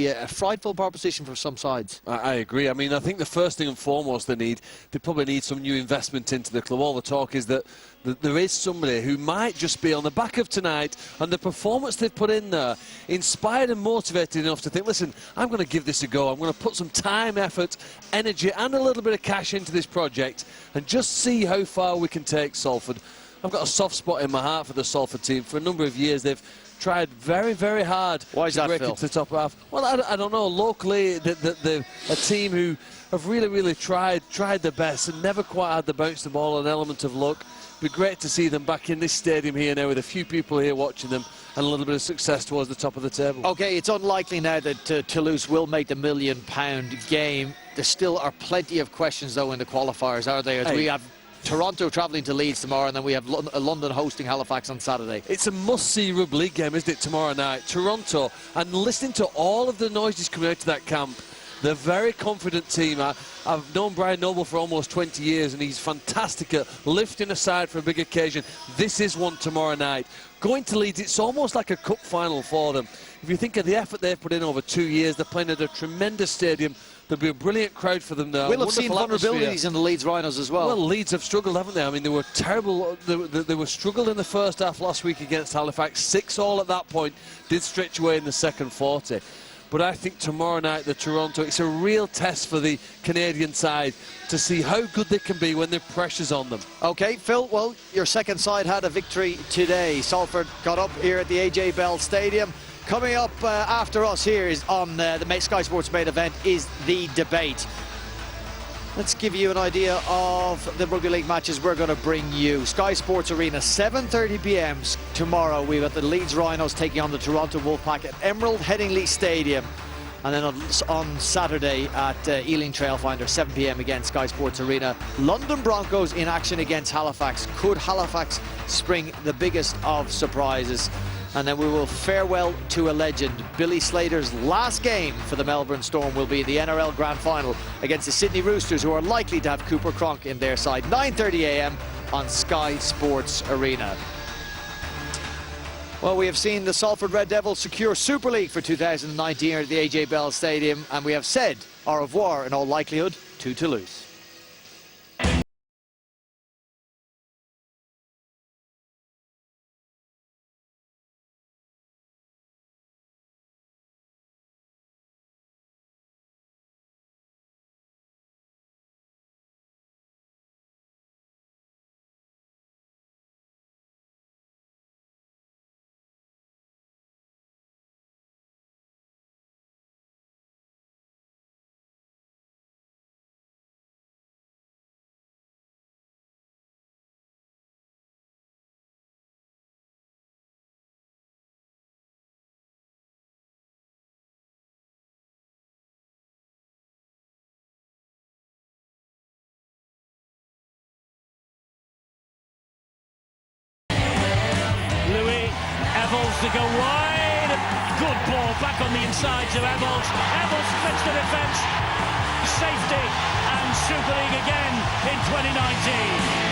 [SPEAKER 11] a frightful proposition for some sides.
[SPEAKER 5] I agree. I mean, I think the first thing and foremost they probably need some new investment into the club. All the talk is that there is somebody who might just be on the back of tonight and the performance they've put in there, inspired and motivated enough to think, listen, I'm going to give this a go. I'm going to put some time, effort, energy and a little bit of cash into this project and just see how far we can take Salford.
[SPEAKER 14] I've got a soft spot in my heart for the Salford team. For a number of years, they've tried very, very hard to break into the top half. Well, I don't know. Locally, they're a team who have really tried their best and never quite had the bounce the ball, an element of luck. It'd be great to see them back in this stadium here now with a few people here watching them and a little bit of success towards the top of the table.
[SPEAKER 11] Okay, it's unlikely now that Toulouse will make the £1 million game. There still are plenty of questions, though, in the qualifiers, are there? As we have Toronto travelling to Leeds tomorrow, and then we have London hosting Halifax on Saturday.
[SPEAKER 14] It's a must-see rugby league game, isn't it, tomorrow night? Toronto, and listening to all of the noises coming out to that camp, they're a very confident team. I've known Brian Noble for almost 20 years, and he's fantastic at lifting aside for a big occasion. This is one tomorrow night. Going to Leeds, it's almost like a cup final for them. If you think of the effort they've put in over 2 years, they're playing at a tremendous stadium. There'll be a brilliant crowd for them there.
[SPEAKER 11] We'll have seen vulnerabilities in the Leeds Rhinos as well.
[SPEAKER 14] Well, Leeds have struggled, haven't they? I mean, they were terrible. They were struggled in the first half last week against Halifax. 6-all at that point. Did stretch away in the second 40. But I think tomorrow night, the Toronto, it's a real test for the Canadian side to see how good they can be when the pressure's on them.
[SPEAKER 11] OK, Phil, well, your second side had a victory today. Salford got up here at the A.J. Bell Stadium. Coming up after us here is on the Sky Sports main event is The Debate. Let's give you an idea of the rugby league matches we're going to bring you. Sky Sports Arena, 7:30 p.m. tomorrow. We've got the Leeds Rhinos taking on the Toronto Wolfpack at Emerald Headingley Stadium. And then on Saturday at Ealing Trailfinder, 7 p.m. again, Sky Sports Arena. London Broncos in action against Halifax. Could Halifax spring the biggest of surprises? And then we will farewell to a legend. Billy Slater's last game for the Melbourne Storm will be the NRL Grand Final against the Sydney Roosters, who are likely to have Cooper Cronk in their side. 9:30 a.m. on Sky Sports Arena. Well, we have seen the Salford Red Devils secure Super League for 2019 here at the A.J. Bell Stadium, and we have said au revoir in all likelihood to Toulouse.
[SPEAKER 1] To go wide, good ball back on the inside to Ebbels. Ebbels splits the defence, safety and Super League again in 2019.